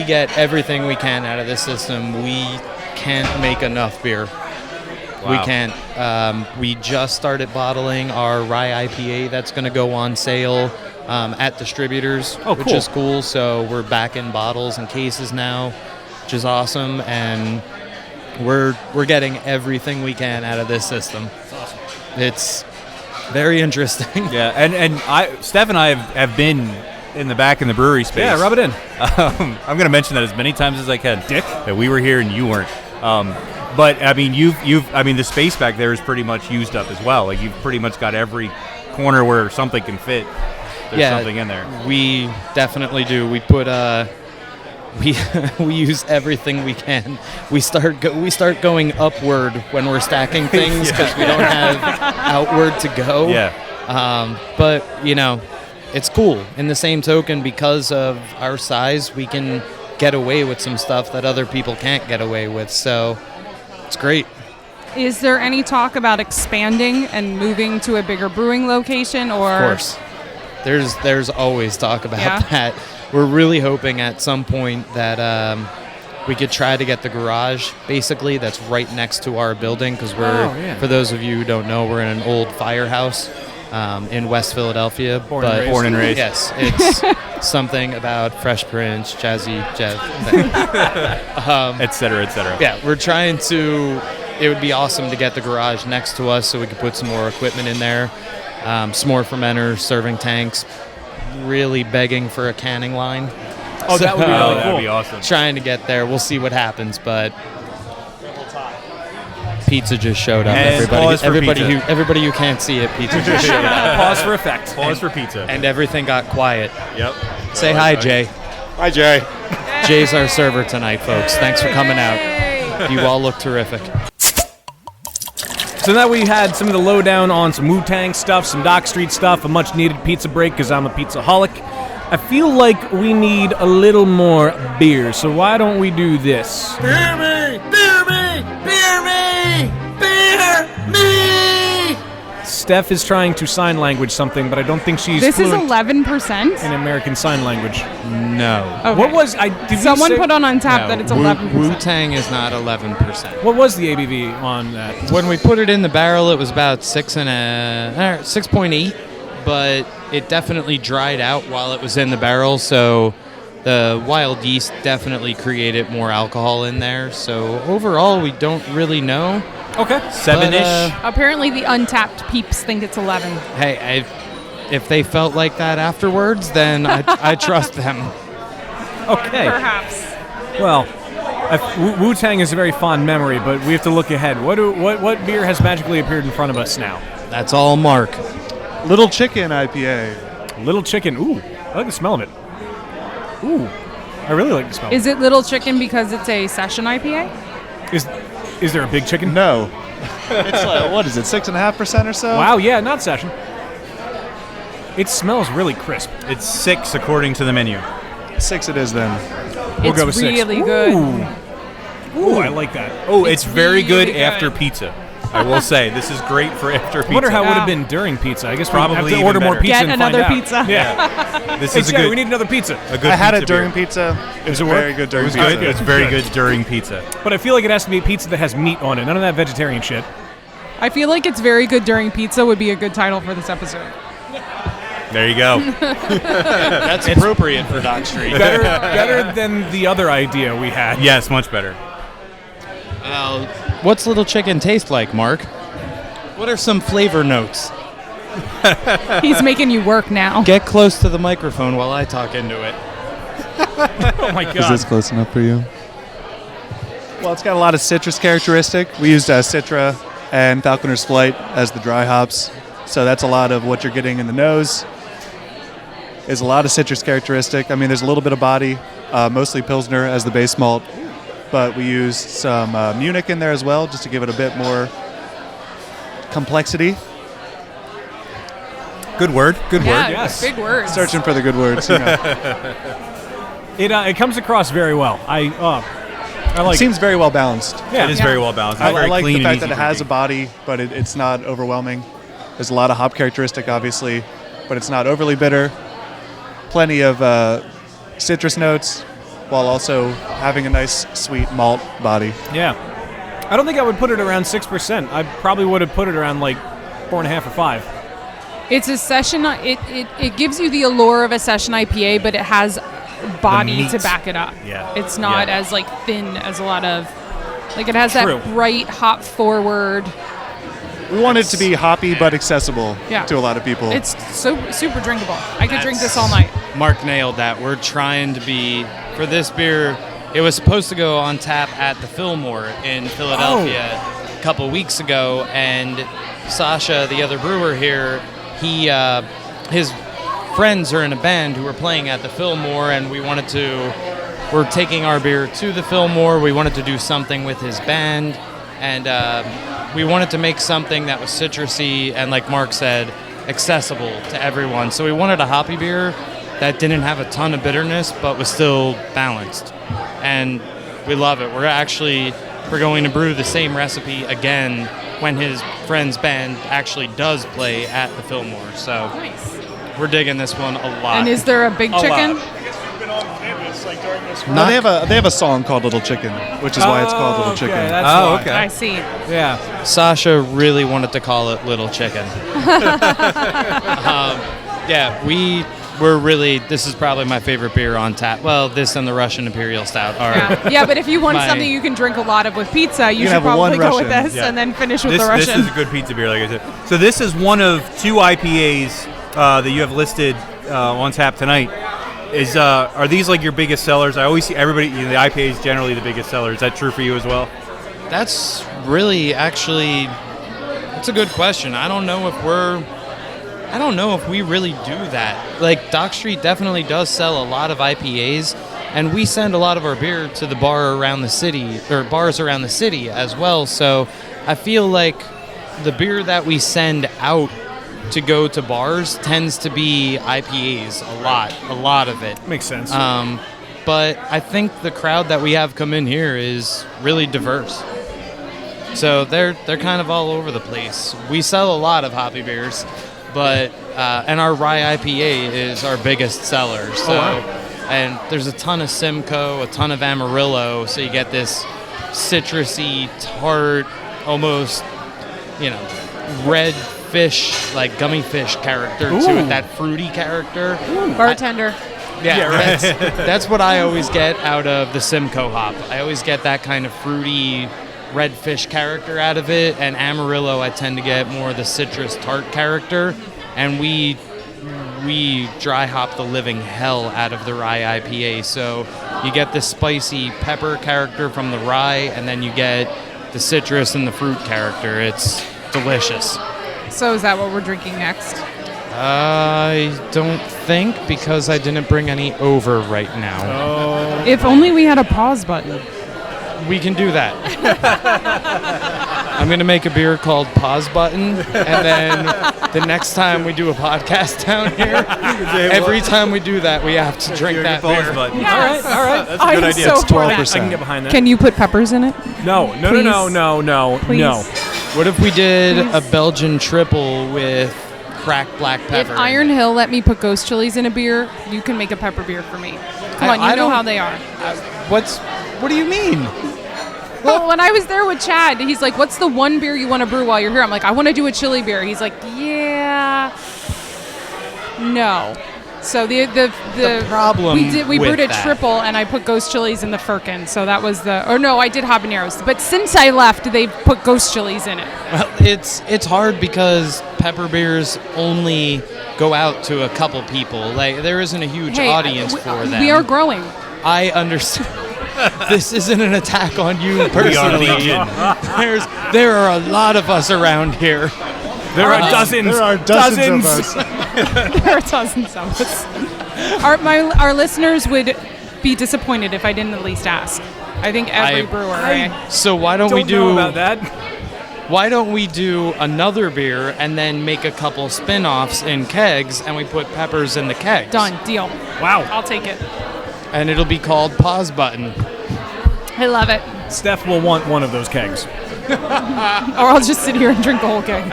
[SPEAKER 6] get everything we can out of this system. We can't make enough beer. We
[SPEAKER 4] Wow.
[SPEAKER 6] can't. We just started bottling our rye IPA that's going to go on sale at distributors,
[SPEAKER 2] Oh,
[SPEAKER 6] which
[SPEAKER 2] cool.
[SPEAKER 6] is cool. So we're back in bottles and cases now, which is awesome. And we're getting everything we can out of this system. It's very interesting.
[SPEAKER 4] Yeah, and Steph and I have been in the back in the brewery space.
[SPEAKER 2] Yeah, rub it in.
[SPEAKER 4] I'm going to mention that as many times as I can.
[SPEAKER 2] Dick.
[SPEAKER 4] That we were here and you weren't. But I mean, the space back there is pretty much used up as well. Like you've pretty much got every corner where something can fit. There's something in there.
[SPEAKER 6] We definitely do. We put we use everything we can. We start going upward when we're stacking things because we don't have outward to go.
[SPEAKER 4] Yeah.
[SPEAKER 6] But it's cool. In the same token, because of our size, we can get away with some stuff that other people can't get away with. So it's great.
[SPEAKER 5] Is there any talk about expanding and moving to a bigger brewing location? Or
[SPEAKER 6] Of course. There's always talk about
[SPEAKER 5] Yeah.
[SPEAKER 6] that. We're really hoping at some point that we could try to get the garage, basically, that's right next to our building, because for those of you who don't know, we're in an old firehouse in West Philadelphia.
[SPEAKER 2] Born and raised.
[SPEAKER 6] Yes, it's something about Fresh Prince, Jazzy Jeff,
[SPEAKER 4] Et cetera, et cetera.
[SPEAKER 6] yeah, we're trying to. It would be awesome to get the garage next to us so we could put some more equipment in there. Some more fermenters, serving tanks, really begging for a canning line.
[SPEAKER 2] Oh, that would be really cool.
[SPEAKER 4] That'd be awesome.
[SPEAKER 6] Trying to get there. We'll see what happens, but pizza just showed up.
[SPEAKER 4] And pause for pizza.
[SPEAKER 6] Everybody who can't see it, pizza just showed up.
[SPEAKER 2] Pause for effect.
[SPEAKER 4] Pause for pizza.
[SPEAKER 6] And everything got quiet.
[SPEAKER 4] Yep.
[SPEAKER 6] Say hi, Jay.
[SPEAKER 7] Hi, Jay.
[SPEAKER 6] Jay's our server tonight, folks. Thanks for coming out. You all look terrific.
[SPEAKER 2] So now we had some of the lowdown on some Wu-Tang stuff, some Dock Street stuff, a much-needed pizza break because I'm a pizza-holic. I feel like we need a little more beer, so why don't we do this?
[SPEAKER 8] Beer me! Beer me! Beer me! Beer me!
[SPEAKER 2] Steph is trying to sign language something, but I don't think she's
[SPEAKER 5] This is
[SPEAKER 2] fluent
[SPEAKER 5] 11%?
[SPEAKER 2] in American Sign Language.
[SPEAKER 6] No.
[SPEAKER 5] Okay.
[SPEAKER 2] What was did
[SPEAKER 5] Someone
[SPEAKER 2] you say,
[SPEAKER 5] put on Untappd that it's 11%.
[SPEAKER 6] Wu-Tang is not 11%.
[SPEAKER 2] What was the ABV on that?
[SPEAKER 6] When we put it in the barrel, it was about 6.8, but it definitely dried out while it was in the barrel. So the wild yeast definitely created more alcohol in there. So overall, we don't really know.
[SPEAKER 2] Okay.
[SPEAKER 4] 7-ish.
[SPEAKER 5] Apparently the Untapped peeps think it's 11.
[SPEAKER 6] Hey, if they felt like that afterwards, then I trust them.
[SPEAKER 2] Okay.
[SPEAKER 5] Perhaps.
[SPEAKER 2] Well, Wu-Tang is a very fond memory, but we have to look ahead. What beer has magically appeared in front of us now?
[SPEAKER 6] That's all Mark.
[SPEAKER 3] Little Chicken IPA.
[SPEAKER 2] Little Chicken. Ooh, I like the smell of it. Ooh, I really like the smell.
[SPEAKER 5] Is it Little Chicken because it's a session IPA?
[SPEAKER 2] Is there a big chicken?
[SPEAKER 3] No. It's like, what is it, 6.5% or so?
[SPEAKER 2] Wow, yeah, not session. It smells really crisp.
[SPEAKER 4] It's 6 according to the menu.
[SPEAKER 3] 6 it is then.
[SPEAKER 2] We'll
[SPEAKER 5] It's
[SPEAKER 2] go with 6.
[SPEAKER 5] really good.
[SPEAKER 2] Ooh, I like that.
[SPEAKER 4] Oh, it's very
[SPEAKER 5] really
[SPEAKER 4] good
[SPEAKER 5] good.
[SPEAKER 4] after pizza. I will say this is great for after pizza.
[SPEAKER 2] I wonder how it would have
[SPEAKER 5] Yeah.
[SPEAKER 2] been during pizza. I guess
[SPEAKER 4] Probably
[SPEAKER 2] we have to
[SPEAKER 4] even
[SPEAKER 2] order more
[SPEAKER 4] better.
[SPEAKER 2] pizza
[SPEAKER 5] Get
[SPEAKER 2] and
[SPEAKER 5] another
[SPEAKER 2] find out.
[SPEAKER 5] pizza.
[SPEAKER 2] Yeah.
[SPEAKER 4] This
[SPEAKER 2] Hey,
[SPEAKER 4] is a
[SPEAKER 2] Jerry,
[SPEAKER 4] good.
[SPEAKER 2] we need another pizza.
[SPEAKER 4] a good
[SPEAKER 3] I had
[SPEAKER 4] pizza
[SPEAKER 3] it during
[SPEAKER 4] beer.
[SPEAKER 3] pizza. It was
[SPEAKER 2] Does it work?
[SPEAKER 3] very good during
[SPEAKER 4] It was
[SPEAKER 3] pizza.
[SPEAKER 4] good. It's very good during pizza.
[SPEAKER 2] But I feel like it has to be a pizza that has meat on it. None of that vegetarian shit.
[SPEAKER 5] I feel like it's very good during pizza would be a good title for this episode.
[SPEAKER 4] There you go.
[SPEAKER 6] That's appropriate for Dock Street.
[SPEAKER 2] Better than the other idea we had.
[SPEAKER 4] Yes, much better.
[SPEAKER 6] What's Little Chicken taste like, Mark? What are some flavor notes?
[SPEAKER 5] He's making you work now.
[SPEAKER 6] Get close to the microphone while I talk into it.
[SPEAKER 2] Oh my
[SPEAKER 3] Is
[SPEAKER 2] god.
[SPEAKER 3] this close enough for you? Well, it's got a lot of citrus characteristic. We used Citra and Falconer's Flight as the dry hops. So that's a lot of what you're getting in the nose. Is a lot of citrus characteristic. I mean, there's a little bit of body, mostly Pilsner as the base malt. But we used some Munich in there as well, just to give it a bit more complexity.
[SPEAKER 4] Good word. Good
[SPEAKER 5] Yeah,
[SPEAKER 4] word.
[SPEAKER 2] yes.
[SPEAKER 5] big words.
[SPEAKER 3] Searching for the good words. You know.
[SPEAKER 2] It comes across very well. I like
[SPEAKER 3] It seems very well balanced.
[SPEAKER 2] Yeah.
[SPEAKER 4] It is
[SPEAKER 5] Yeah.
[SPEAKER 4] very well balanced. It's
[SPEAKER 3] I
[SPEAKER 4] very
[SPEAKER 3] like
[SPEAKER 4] clean
[SPEAKER 3] the fact
[SPEAKER 4] and
[SPEAKER 3] that
[SPEAKER 4] easy
[SPEAKER 3] it has a
[SPEAKER 4] drinking.
[SPEAKER 3] body, but it's not overwhelming. There's a lot of hop characteristic, obviously, but it's not overly bitter. Plenty of citrus notes, while also having a nice sweet malt body.
[SPEAKER 2] Yeah. I don't think I would put it around 6%. I probably would have put it around like 4.5 or 5.
[SPEAKER 5] It's a session. It gives you the allure of a session IPA, but it has body
[SPEAKER 4] meat.
[SPEAKER 5] to back it up.
[SPEAKER 4] Yeah.
[SPEAKER 5] It's not
[SPEAKER 4] Yeah.
[SPEAKER 5] as like thin as a lot of, like it has
[SPEAKER 2] True.
[SPEAKER 5] that bright hop forward.
[SPEAKER 3] We want it to be hoppy but accessible
[SPEAKER 5] Yeah.
[SPEAKER 3] to a lot of people.
[SPEAKER 5] It's so super drinkable. I could drink this
[SPEAKER 6] That's-
[SPEAKER 5] all night.
[SPEAKER 6] Mark nailed that. We're trying to be, for this beer, it was supposed to go on tap at the Fillmore in Philadelphia a couple weeks ago, and Sasha, the other brewer here, his friends are in a band who were playing at the Fillmore, and we're taking our beer to the Fillmore. We wanted to do something with his band, and we wanted to make something that was citrusy and, like Mark said, accessible to everyone. So we wanted a hoppy beer that didn't have a ton of bitterness but was still balanced, and we love it. We're going to brew the same recipe again when his friend's band actually does play at the Fillmore. So
[SPEAKER 5] Nice.
[SPEAKER 6] we're digging this one a lot.
[SPEAKER 5] And is there a big chicken?
[SPEAKER 3] No, they have a song called Little Chicken, which is why it's called Little
[SPEAKER 2] Okay,
[SPEAKER 3] Chicken.
[SPEAKER 2] that's
[SPEAKER 4] Oh,
[SPEAKER 2] why.
[SPEAKER 4] okay.
[SPEAKER 5] I see.
[SPEAKER 2] Yeah.
[SPEAKER 6] Sasha really wanted to call it Little Chicken. Yeah, this is probably my favorite beer on tap. Well, this and the Russian Imperial Stout are.
[SPEAKER 5] Yeah, but if you want
[SPEAKER 6] My-
[SPEAKER 5] something you can drink a lot of with pizza, you
[SPEAKER 3] can
[SPEAKER 5] should
[SPEAKER 3] have one
[SPEAKER 5] probably go with
[SPEAKER 3] Russian.
[SPEAKER 5] this
[SPEAKER 4] Yeah.
[SPEAKER 5] and then finish with
[SPEAKER 4] This
[SPEAKER 5] the Russian.
[SPEAKER 4] is a good pizza beer, like I said. So this is one of 2 IPAs that you have listed on tap tonight. Are these like your biggest sellers? I always see everybody. The IPA is generally the biggest seller. Is that true for you as well?
[SPEAKER 6] That's really actually. It's a good question. I don't know if we really do that. Like Dock Street definitely does sell a lot of IPAs, and we send a lot of our beer to the bars around the city as well. So I feel like the beer that we send out to go to bars tends to be IPAs a lot of it.
[SPEAKER 2] Makes sense.
[SPEAKER 6] But I think the crowd that we have come in here is really diverse. So they're kind of all over the place. We sell a lot of hoppy beers, but and our rye IPA is our biggest seller. So and there's a ton of Simcoe, a ton of Amarillo, so you get this citrusy, tart, almost red fish, like gummy fish character to it, that fruity character.
[SPEAKER 5] Bartender.
[SPEAKER 6] Yeah, that's what I always get out of the Simcoe hop. I always get that kind of fruity red fish character out of it, and Amarillo I tend to get more of the citrus tart character, and we dry hop the living hell out of the rye IPA, so you get the spicy pepper character from the rye, and then you get the citrus and the fruit character. It's delicious.
[SPEAKER 5] So is that what we're drinking next?
[SPEAKER 6] I don't think, because I didn't bring any over right now.
[SPEAKER 5] If only we had a pause button.
[SPEAKER 6] We can do that. I'm going to make a beer called Pause Button, and then the next time we do a podcast down here, every time we do that, we have to drink that beer.
[SPEAKER 4] Button.
[SPEAKER 5] Yes.
[SPEAKER 2] all right.
[SPEAKER 4] That's a good idea.
[SPEAKER 5] So
[SPEAKER 3] It's
[SPEAKER 5] for that.
[SPEAKER 3] 12%.
[SPEAKER 2] I can get behind that.
[SPEAKER 5] Can you put peppers in it?
[SPEAKER 2] No.
[SPEAKER 5] Please.
[SPEAKER 2] No.
[SPEAKER 5] Please.
[SPEAKER 2] No.
[SPEAKER 6] What if we did a Belgian triple with cracked black pepper?
[SPEAKER 5] If Iron Hill let me put ghost chilies in a beer, you can make a pepper beer for me. Come on, you know how they are.
[SPEAKER 6] What do you mean?
[SPEAKER 5] Well, when I was there with Chad, he's like, "What's the one beer you want to brew while you're here?" I'm like, "I want to do a chili beer." He's like, "Yeah, no." So the
[SPEAKER 6] problem
[SPEAKER 5] we brewed a
[SPEAKER 6] with that-
[SPEAKER 5] triple, and I put ghost chilies in the firkin. So that was I did habaneros. But since I left, they've put ghost chilies in it.
[SPEAKER 6] Well, it's hard because pepper beers only go out to a couple people. Like there isn't a huge audience for them.
[SPEAKER 5] We are growing.
[SPEAKER 6] I understand. This isn't an attack on you
[SPEAKER 4] We are
[SPEAKER 6] personally.
[SPEAKER 4] legion.
[SPEAKER 6] There are a lot of us around here.
[SPEAKER 2] There are dozens.
[SPEAKER 3] There are dozens of us.
[SPEAKER 5] There are dozens of us. Our listeners would be disappointed if I didn't at least ask. I think every brewer.
[SPEAKER 6] So why don't we
[SPEAKER 2] Don't know
[SPEAKER 6] do
[SPEAKER 2] about that.
[SPEAKER 6] Why don't we do another beer and then make a couple spin-offs in kegs and we put peppers in the kegs?
[SPEAKER 5] Done. Deal.
[SPEAKER 2] Wow.
[SPEAKER 5] I'll take it.
[SPEAKER 6] And it'll be called Pause Button.
[SPEAKER 5] I love it.
[SPEAKER 2] Steph will want one of those kegs.
[SPEAKER 5] Or I'll just sit here and drink the whole keg.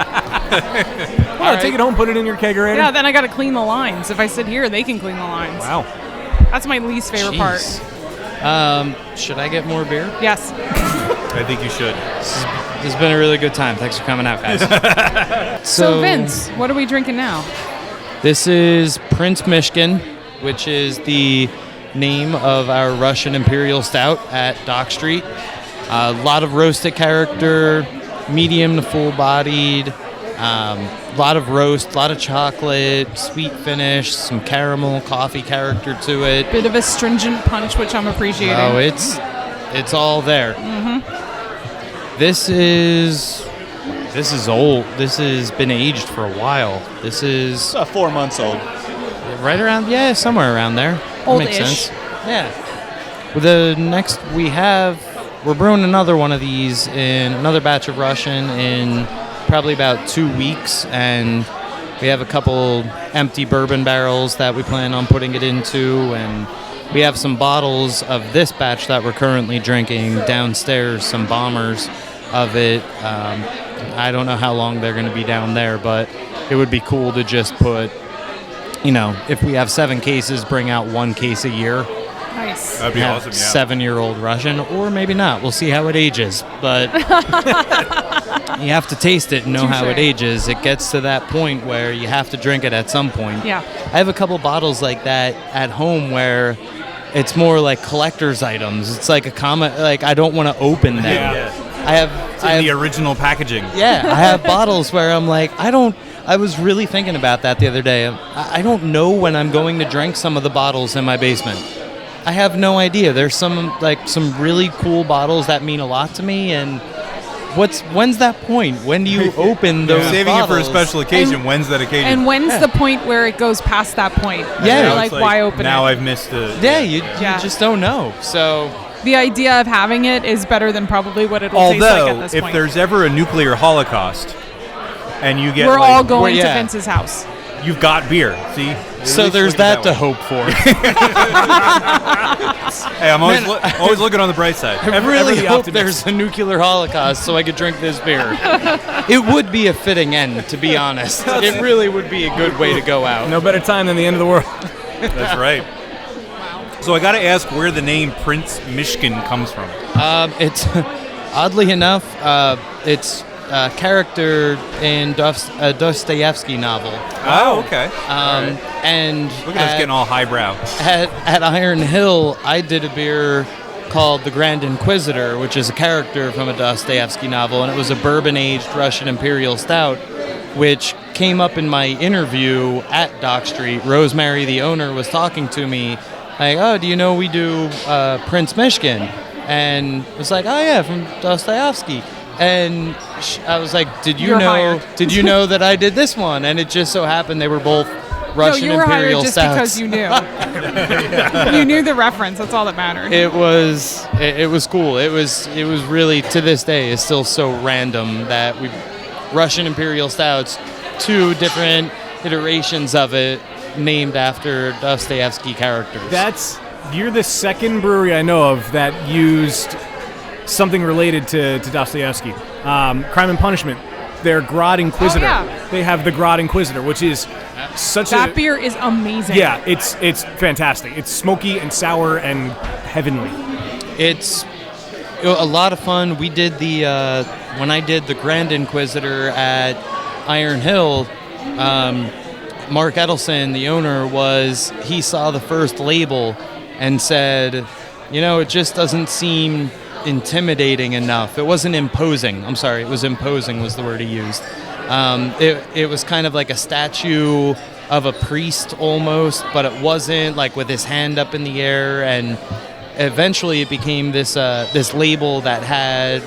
[SPEAKER 2] Take it home, put it in your kegerator.
[SPEAKER 5] Yeah, then I got to clean the lines. If I sit here, they can clean the lines.
[SPEAKER 2] Wow.
[SPEAKER 5] That's my least favorite part.
[SPEAKER 6] Should I get more beer?
[SPEAKER 5] Yes.
[SPEAKER 4] I think you should.
[SPEAKER 6] This has been a really good time. Thanks for coming out, guys.
[SPEAKER 5] So Vince, what are we drinking now?
[SPEAKER 6] This is Prince Mishkin, which is the name of our Russian Imperial Stout at Dock Street. A lot of roasted character, medium to full-bodied, lot of roast, a lot of chocolate, sweet finish, some caramel, coffee character to it.
[SPEAKER 5] Bit of a stringent punch, which I'm appreciating.
[SPEAKER 6] Oh, it's all there. Mm-hmm. This is old. This has been aged for a while. This is
[SPEAKER 3] 4 months old.
[SPEAKER 6] right around, somewhere around there. That makes
[SPEAKER 5] Old-ish.
[SPEAKER 6] sense. Yeah. Well, the next we're brewing another one of these in another batch of Russian in probably about 2 weeks, and we have a couple empty bourbon barrels that we plan on putting it into, and we have some bottles of this batch that we're currently drinking downstairs, some bombers of it. I don't know how long they're going to be down there, but it would be cool to just put, if we have 7 cases, bring out 1 case a year.
[SPEAKER 5] Nice.
[SPEAKER 4] That'd be
[SPEAKER 6] Have
[SPEAKER 4] awesome, yeah.
[SPEAKER 6] 7-year-old Russian, or maybe not. We'll see how it ages. But you have to taste it and know how it
[SPEAKER 5] Touche.
[SPEAKER 6] ages. It gets to that point where you have to drink it at some point.
[SPEAKER 5] Yeah.
[SPEAKER 6] I have a couple bottles like that at home where it's more like collector's items. It's like I don't want to open them.
[SPEAKER 4] Yeah.
[SPEAKER 6] I have
[SPEAKER 4] The original packaging.
[SPEAKER 6] yeah, I have bottles where I'm like, I was really thinking about that the other day. I don't know when I'm going to drink some of the bottles in my basement. I have no idea. There's some really cool bottles that mean a lot to me, and when's that point? When do you open those
[SPEAKER 4] Saving
[SPEAKER 6] bottles?
[SPEAKER 4] it for a special occasion. When's that occasion?
[SPEAKER 5] And when's the point where it goes past that point?
[SPEAKER 6] Yeah.
[SPEAKER 5] You're like, why open
[SPEAKER 4] now
[SPEAKER 5] it?
[SPEAKER 4] I've missed it.
[SPEAKER 6] Yeah, you
[SPEAKER 5] Yeah.
[SPEAKER 6] just don't know. So
[SPEAKER 5] The idea of having it is better than probably what it'll taste like
[SPEAKER 4] Although,
[SPEAKER 5] at this
[SPEAKER 4] if
[SPEAKER 5] point.
[SPEAKER 4] there's ever a nuclear holocaust, and you get
[SPEAKER 5] We're all going
[SPEAKER 6] Well,
[SPEAKER 5] to
[SPEAKER 6] yeah.
[SPEAKER 5] Vince's house.
[SPEAKER 4] you've got beer. See. At
[SPEAKER 6] so
[SPEAKER 4] least
[SPEAKER 6] there's
[SPEAKER 4] look at
[SPEAKER 6] that to
[SPEAKER 4] way.
[SPEAKER 6] hope for.
[SPEAKER 4] Hey, I'm always looking on the bright side.
[SPEAKER 6] I really
[SPEAKER 2] the
[SPEAKER 6] hope
[SPEAKER 2] optimist.
[SPEAKER 6] there's a nuclear holocaust so I could drink this beer. It would be a fitting end, to be honest. It really would be a good way to go out.
[SPEAKER 2] No better time than the end of the world.
[SPEAKER 4] That's right. So I got to ask where the name Prince Mishkin comes from.
[SPEAKER 6] It's oddly enough, it's a character in a Dostoevsky novel.
[SPEAKER 4] Oh, okay.
[SPEAKER 6] And
[SPEAKER 4] Look at us getting all highbrow.
[SPEAKER 6] at Iron Hill, I did a beer called the Grand Inquisitor, which is a character from a Dostoevsky novel, and it was a bourbon-aged Russian Imperial Stout, which came up in my interview at Dock Street. Rosemary, the owner, was talking to me, like, oh, do you know we do Prince Mishkin? And it was like, oh, yeah, from Dostoevsky. And I was like, did you
[SPEAKER 5] You're
[SPEAKER 6] know
[SPEAKER 5] hired.
[SPEAKER 6] Did you know that I did this one? And it just so happened they were both Russian
[SPEAKER 5] no, you were
[SPEAKER 6] Imperial
[SPEAKER 5] hired just
[SPEAKER 6] Stouts.
[SPEAKER 5] because you knew. You knew the reference. That's all that mattered.
[SPEAKER 6] It was cool. It was really, to this day, is still so random that Russian Imperial Stouts, 2 different iterations of it named after Dostoevsky characters.
[SPEAKER 2] You're the second brewery I know of that used something related to Dostoevsky. Crime and Punishment. Their Grod Inquisitor.
[SPEAKER 5] Oh, yeah.
[SPEAKER 2] They have the Grod Inquisitor, which is such
[SPEAKER 5] That beer is amazing.
[SPEAKER 2] Yeah, it's fantastic. It's smoky and sour and heavenly.
[SPEAKER 6] It's a lot of fun. We did when I did the Grand Inquisitor at Iron Hill, Mark Edelson, the owner, he saw the first label and said, it just doesn't seem intimidating enough. It wasn't imposing. I'm sorry, it was imposing was the word he used. It was kind of like a statue of a priest almost, but it wasn't, like with his hand up in the air. And eventually it became this label that had,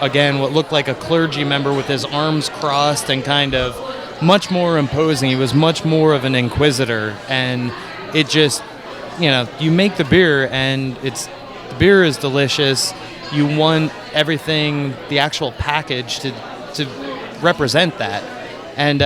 [SPEAKER 6] again, what looked like a clergy member with his arms crossed and kind of much more imposing. He was much more of an inquisitor, and it just, you make the beer and the beer is delicious. You want everything, the actual package to represent that. And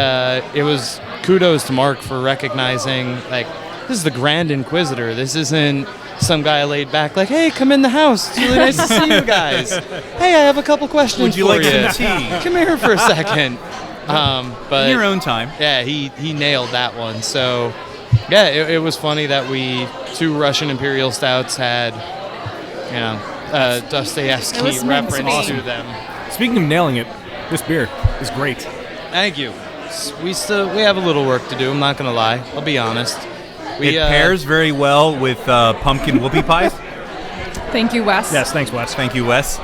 [SPEAKER 6] it was kudos to Mark for recognizing, like, this is the Grand Inquisitor. This isn't some guy laid back like, hey, come in the house. It's really nice to see you guys. Hey, I have a couple questions
[SPEAKER 4] Would you
[SPEAKER 6] for
[SPEAKER 4] like some tea?
[SPEAKER 6] Come here for a second. But
[SPEAKER 4] In your own time.
[SPEAKER 6] yeah, he nailed that one. So, yeah, it was funny that 2 Russian Imperial Stouts had, Dostoevsky
[SPEAKER 5] It was meant to
[SPEAKER 6] reference
[SPEAKER 5] be.
[SPEAKER 6] to them.
[SPEAKER 2] Speaking of nailing it, this beer is great.
[SPEAKER 6] Thank you. We have a little work to do. I'm not gonna lie. I'll be honest.
[SPEAKER 4] It pairs very well with pumpkin whoopie pies.
[SPEAKER 5] Thank you, Wes.
[SPEAKER 2] Yes, thanks, Wes.
[SPEAKER 4] Thank you, Wes.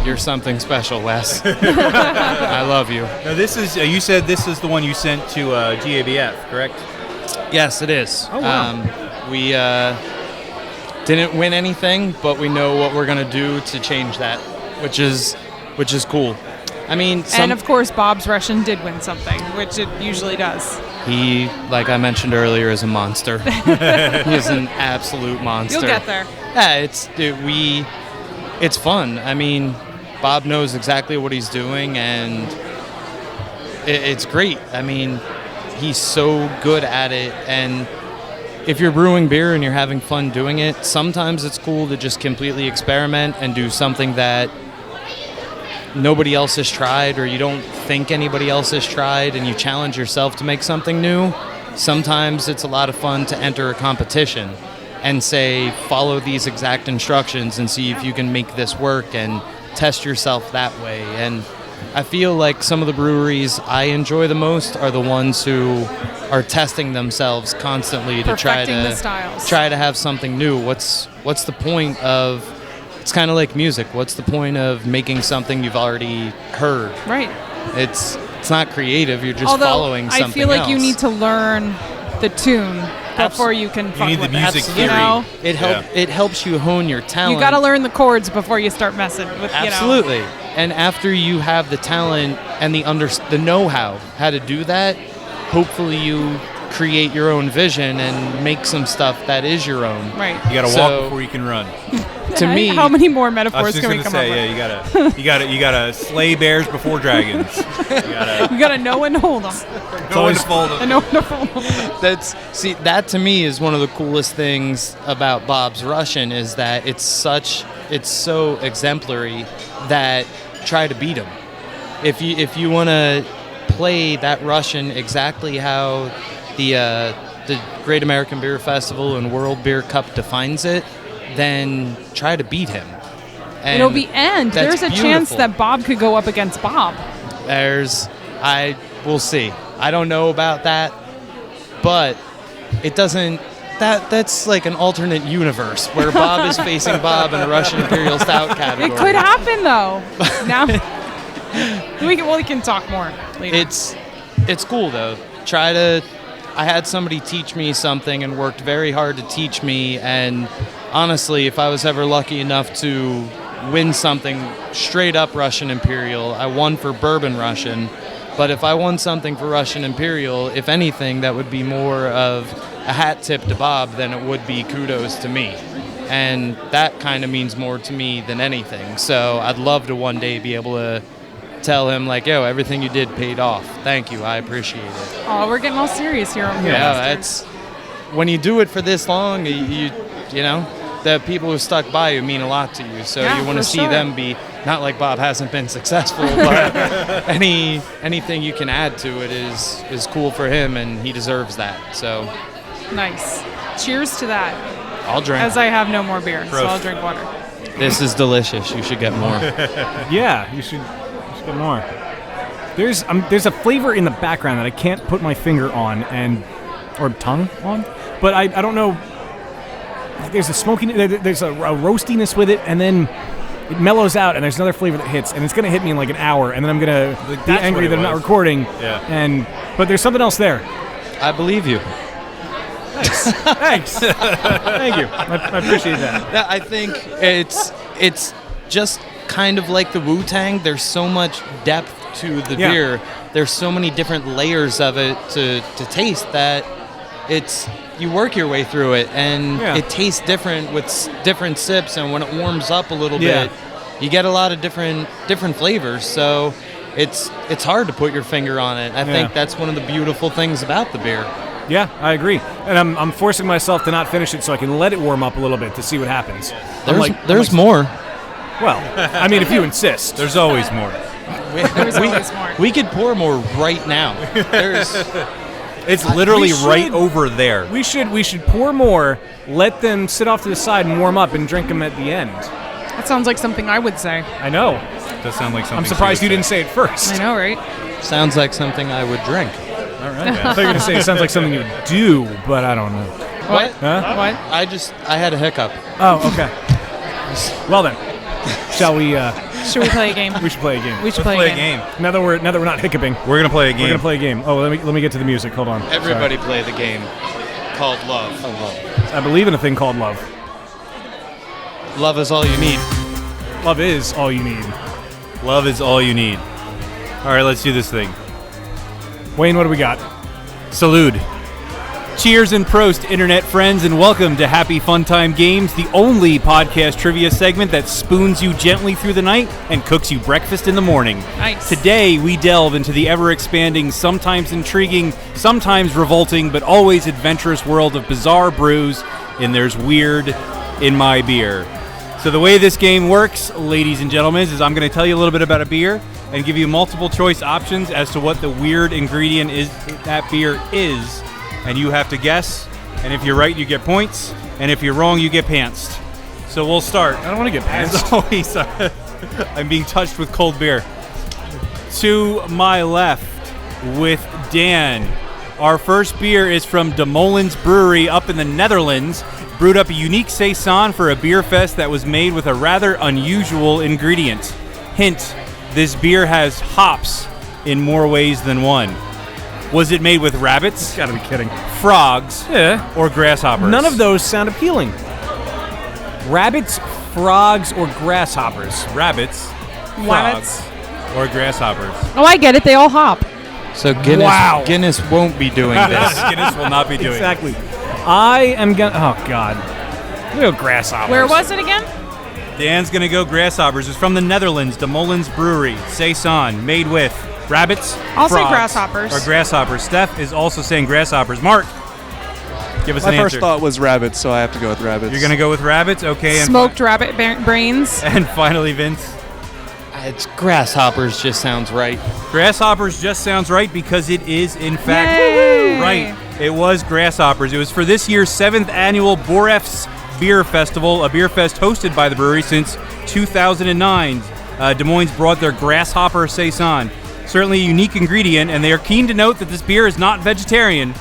[SPEAKER 6] You're something special, Wes. I love you.
[SPEAKER 4] Now, this is you said this is the one you sent to GABF, correct?
[SPEAKER 6] Yes, it is.
[SPEAKER 2] Oh, wow.
[SPEAKER 6] We didn't win anything, but we know what we're gonna do to change that, which is cool. I mean,
[SPEAKER 5] And of course, Bob's Russian did win something, which it usually does.
[SPEAKER 6] he, like I mentioned earlier, is a monster. He's an absolute monster.
[SPEAKER 5] You'll get there.
[SPEAKER 6] Yeah, it's fun. I mean, Bob knows exactly what he's doing, and it's great. I mean, he's so good at it, and if you're brewing beer and you're having fun doing it, sometimes it's cool to just completely experiment and do something that nobody else has tried, or you don't think anybody else has tried, and you challenge yourself to make something new. Sometimes it's a lot of fun to enter a competition and say, follow these exact instructions and see if you can make this work and test yourself that way. And I feel like some of the breweries I enjoy the most are the ones who are testing themselves constantly to
[SPEAKER 5] Perfecting the styles.
[SPEAKER 6] try to have something new. What's the point of, it's kind of like music. What's the point of making something you've already heard?
[SPEAKER 5] Right.
[SPEAKER 6] It's not creative. You're just
[SPEAKER 5] Although
[SPEAKER 6] following something
[SPEAKER 5] I feel like you
[SPEAKER 6] else.
[SPEAKER 5] need to learn the tune before you can fuck
[SPEAKER 4] need the
[SPEAKER 5] with
[SPEAKER 4] music
[SPEAKER 5] it.
[SPEAKER 4] theory.
[SPEAKER 5] You know?
[SPEAKER 6] It helps you hone your talent.
[SPEAKER 5] You got to learn the chords before you start messing with,
[SPEAKER 6] Absolutely. And after you have the talent and the know-how to do that, hopefully you create your own vision and make some stuff that is your own.
[SPEAKER 5] Right.
[SPEAKER 4] You got to
[SPEAKER 6] So-
[SPEAKER 4] walk before you can run.
[SPEAKER 6] To me,
[SPEAKER 5] How many more
[SPEAKER 4] I was
[SPEAKER 5] metaphors
[SPEAKER 4] just
[SPEAKER 5] can we
[SPEAKER 4] gonna
[SPEAKER 5] come up
[SPEAKER 4] say,
[SPEAKER 5] with?
[SPEAKER 4] yeah, you gotta slay bears before dragons.
[SPEAKER 5] You got to know when to hold them.
[SPEAKER 4] Go and fold them.
[SPEAKER 5] And know when to fold them.
[SPEAKER 6] that to me is one of the coolest things about Bob's Russian is that it's so exemplary that try to beat him. If you want to play that Russian exactly how the Great American Beer Festival and World Beer Cup defines it, then try to beat him. And
[SPEAKER 5] There's
[SPEAKER 6] that's
[SPEAKER 5] a chance
[SPEAKER 6] beautiful.
[SPEAKER 5] that Bob could go up against Bob.
[SPEAKER 6] We'll see. I don't know about that, but it doesn't. That's like an alternate universe where Bob is facing Bob in a Russian Imperial Stout category.
[SPEAKER 5] It could happen though. Now we can talk more later.
[SPEAKER 6] It's cool though. I had somebody teach me something and worked very hard to teach me, and honestly, if I was ever lucky enough to win something straight up Russian Imperial, I won for Bourbon Russian, but if I won something for Russian Imperial, if anything, that would be more of a hat tip to Bob than it would be kudos to me. And that kind of means more to me than anything. So I'd love to one day be able to tell him, like, yo, everything you did paid off. Thank you. I appreciate it.
[SPEAKER 5] Oh, we're getting all serious here on
[SPEAKER 6] Yeah, that's when you do it for this long, you know, the people who stuck by you mean a lot to you. So
[SPEAKER 5] Yeah,
[SPEAKER 6] you want to
[SPEAKER 5] for
[SPEAKER 6] see
[SPEAKER 5] sure.
[SPEAKER 6] them be, not like Bob hasn't been successful, but anything you can add to it is cool for him, and he deserves that. So
[SPEAKER 5] Nice. Cheers to that.
[SPEAKER 6] I'll drink.
[SPEAKER 5] As I have no more beer, so
[SPEAKER 4] Prost.
[SPEAKER 5] I'll drink water.
[SPEAKER 6] This is delicious. You should get more.
[SPEAKER 2] Yeah, you should get more. There's a flavor in the background that I can't put my finger on or tongue on, but I don't know. There's a there's a roastiness with it, and then it mellows out, and there's another flavor that hits, and it's gonna hit me in like an hour, and then I'm gonna be
[SPEAKER 4] that's
[SPEAKER 2] angry
[SPEAKER 4] what
[SPEAKER 2] that
[SPEAKER 4] it
[SPEAKER 2] I'm not
[SPEAKER 4] was.
[SPEAKER 2] recording.
[SPEAKER 4] Yeah.
[SPEAKER 2] But there's something else there.
[SPEAKER 6] I believe you.
[SPEAKER 2] Thanks. Thank you. I appreciate that.
[SPEAKER 6] Yeah, I think it's just kind of like the Wu-Tang. There's so much depth to the
[SPEAKER 2] Yeah.
[SPEAKER 6] beer. There's so many different layers of it to taste that you work your way through it, and
[SPEAKER 2] Yeah.
[SPEAKER 6] it tastes different with different sips. And when it warms up a little
[SPEAKER 2] Yeah.
[SPEAKER 6] bit, you get a lot of different flavors. So it's hard to put your finger on it. I think that's one of the beautiful things about the beer.
[SPEAKER 2] Yeah, I agree. And I'm forcing myself to not finish it so I can let it warm up a little bit to see what happens.
[SPEAKER 6] There's more.
[SPEAKER 2] Well, I mean, if you insist.
[SPEAKER 4] There's always more.
[SPEAKER 5] There's always more.
[SPEAKER 6] We could pour more right now.
[SPEAKER 4] It's literally
[SPEAKER 2] we should-
[SPEAKER 4] right over there.
[SPEAKER 2] We should pour more, let them sit off to the side and warm up, and drink them at the end.
[SPEAKER 5] That sounds like something I would say.
[SPEAKER 2] I know.
[SPEAKER 4] Does sound like something.
[SPEAKER 2] I'm surprised
[SPEAKER 4] she
[SPEAKER 2] you
[SPEAKER 4] would
[SPEAKER 2] didn't say it first.
[SPEAKER 5] I know, right?
[SPEAKER 6] Sounds like something I would drink.
[SPEAKER 2] All right. I thought you were going to say it sounds like something you would do, but I don't know.
[SPEAKER 6] What?
[SPEAKER 2] Huh?
[SPEAKER 5] What?
[SPEAKER 6] I had a hiccup.
[SPEAKER 2] Oh, okay. Well then, shall we?
[SPEAKER 5] Should we play a game?
[SPEAKER 2] We should play a game.
[SPEAKER 5] We should
[SPEAKER 4] Play
[SPEAKER 5] play
[SPEAKER 4] a game.
[SPEAKER 2] Now that we're not hiccuping,
[SPEAKER 4] We're gonna play a game.
[SPEAKER 2] we're gonna play a game. Oh, let me get to the music. Hold on.
[SPEAKER 6] Everybody play the game called Love.
[SPEAKER 2] Sorry. I believe in a thing called love.
[SPEAKER 6] Love is all you need.
[SPEAKER 2] Love is all you need.
[SPEAKER 4] Love is all you need. All right, let's do this thing.
[SPEAKER 2] Wayne, what do we got?
[SPEAKER 4] Salute. Cheers and prost, internet friends, and welcome to Happy Fun Time Games, the only podcast trivia segment that spoons you gently through the night and cooks you breakfast in the morning.
[SPEAKER 5] Nice.
[SPEAKER 4] Today, we delve into the ever-expanding, sometimes intriguing, sometimes revolting, but always adventurous world of bizarre brews, and there's weird in my beer. So the way this game works, ladies and gentlemen, is I'm going to tell you a little bit about a beer and give you multiple choice options as to what the weird ingredient is that beer is. And you have to guess, and if you're right, you get points, and if you're wrong, you get pantsed. So we'll start.
[SPEAKER 2] I don't want to get
[SPEAKER 4] As
[SPEAKER 2] pants.
[SPEAKER 4] always, I'm being touched with cold beer. To my left with Dan. Our first beer is from De Molen's Brewery up in the Netherlands. Brewed up a unique saison for a beer fest that was made with a rather unusual ingredient. Hint, this beer has hops in more ways than one. Was it made with rabbits,
[SPEAKER 2] Gotta be kidding.
[SPEAKER 4] frogs,
[SPEAKER 2] Yeah.
[SPEAKER 4] or grasshoppers?
[SPEAKER 2] None of those sound appealing. Rabbits, frogs, or grasshoppers.
[SPEAKER 4] Rabbits,
[SPEAKER 5] Rabbits.
[SPEAKER 4] frogs, or grasshoppers.
[SPEAKER 5] Oh, I get it. They all hop.
[SPEAKER 6] So Guinness,
[SPEAKER 2] Wow.
[SPEAKER 6] Guinness won't be doing this.
[SPEAKER 4] Guinness will not be doing it.
[SPEAKER 2] Exactly. I am gonna. Oh God. I'm gonna go grasshoppers.
[SPEAKER 5] Where was it again?
[SPEAKER 4] Dan's gonna go grasshoppers. It's from the Netherlands, De Molen's Brewery. Saison, made with rabbits,
[SPEAKER 5] I'll say
[SPEAKER 4] frogs,
[SPEAKER 5] grasshoppers.
[SPEAKER 4] Or grasshoppers. Steph is also saying grasshoppers. Mark, give us
[SPEAKER 3] My
[SPEAKER 4] an
[SPEAKER 3] first
[SPEAKER 4] answer.
[SPEAKER 3] thought was rabbits, so I have to go with rabbits.
[SPEAKER 4] You're gonna go with rabbits, okay? And
[SPEAKER 5] Smoked rabbit brains.
[SPEAKER 4] and finally, Vince,
[SPEAKER 6] It's grasshoppers just sounds right.
[SPEAKER 4] grasshoppers just sounds right because it is in fact
[SPEAKER 5] Yay!
[SPEAKER 4] right. It was grasshoppers. It was for this year's 7th annual Boref's Beer Festival, a beer fest hosted by the brewery since 2009. Des Moines brought their grasshopper saison. Certainly a unique ingredient, and they are keen to note that this beer is not vegetarian.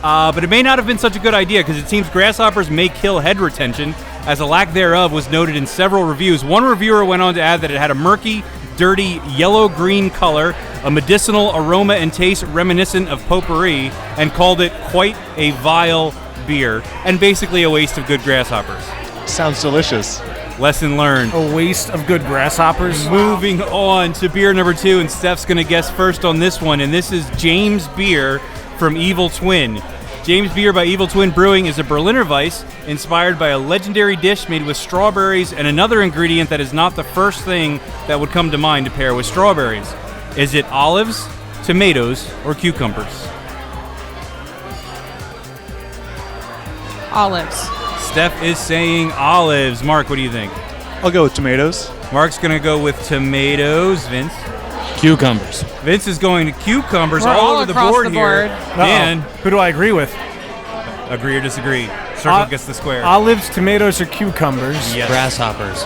[SPEAKER 4] But it may not have been such a good idea because it seems grasshoppers may kill head retention, as a lack thereof was noted in several reviews. One reviewer went on to add that it had a murky, dirty, yellow-green color, a medicinal aroma and taste reminiscent of potpourri, and called it quite a vile beer, and basically a waste of good grasshoppers.
[SPEAKER 3] Sounds delicious.
[SPEAKER 4] Lesson learned.
[SPEAKER 2] A waste of good grasshoppers.
[SPEAKER 4] Moving on to beer number 2, and Steph's going to guess first on this one, and this is James Beer from Evil Twin. James Beer by Evil Twin Brewing is a Berliner Weiss inspired by a legendary dish made with strawberries and another ingredient that is not the first thing that would come to mind to pair with strawberries. Is it olives, tomatoes, or cucumbers?
[SPEAKER 5] Olives.
[SPEAKER 4] Steph is saying olives. Mark, what do you think?
[SPEAKER 3] I'll go with tomatoes.
[SPEAKER 4] Mark's going to go with tomatoes. Vince?
[SPEAKER 6] Cucumbers.
[SPEAKER 4] Vince is going to cucumbers
[SPEAKER 5] We're all
[SPEAKER 4] over the
[SPEAKER 5] across
[SPEAKER 4] board
[SPEAKER 5] the
[SPEAKER 4] here.
[SPEAKER 5] board.
[SPEAKER 4] Dan,
[SPEAKER 2] Who do I agree with?
[SPEAKER 4] agree or disagree? Circle gets the square.
[SPEAKER 2] Olives, tomatoes, or cucumbers?
[SPEAKER 4] Yes.
[SPEAKER 6] Grasshoppers.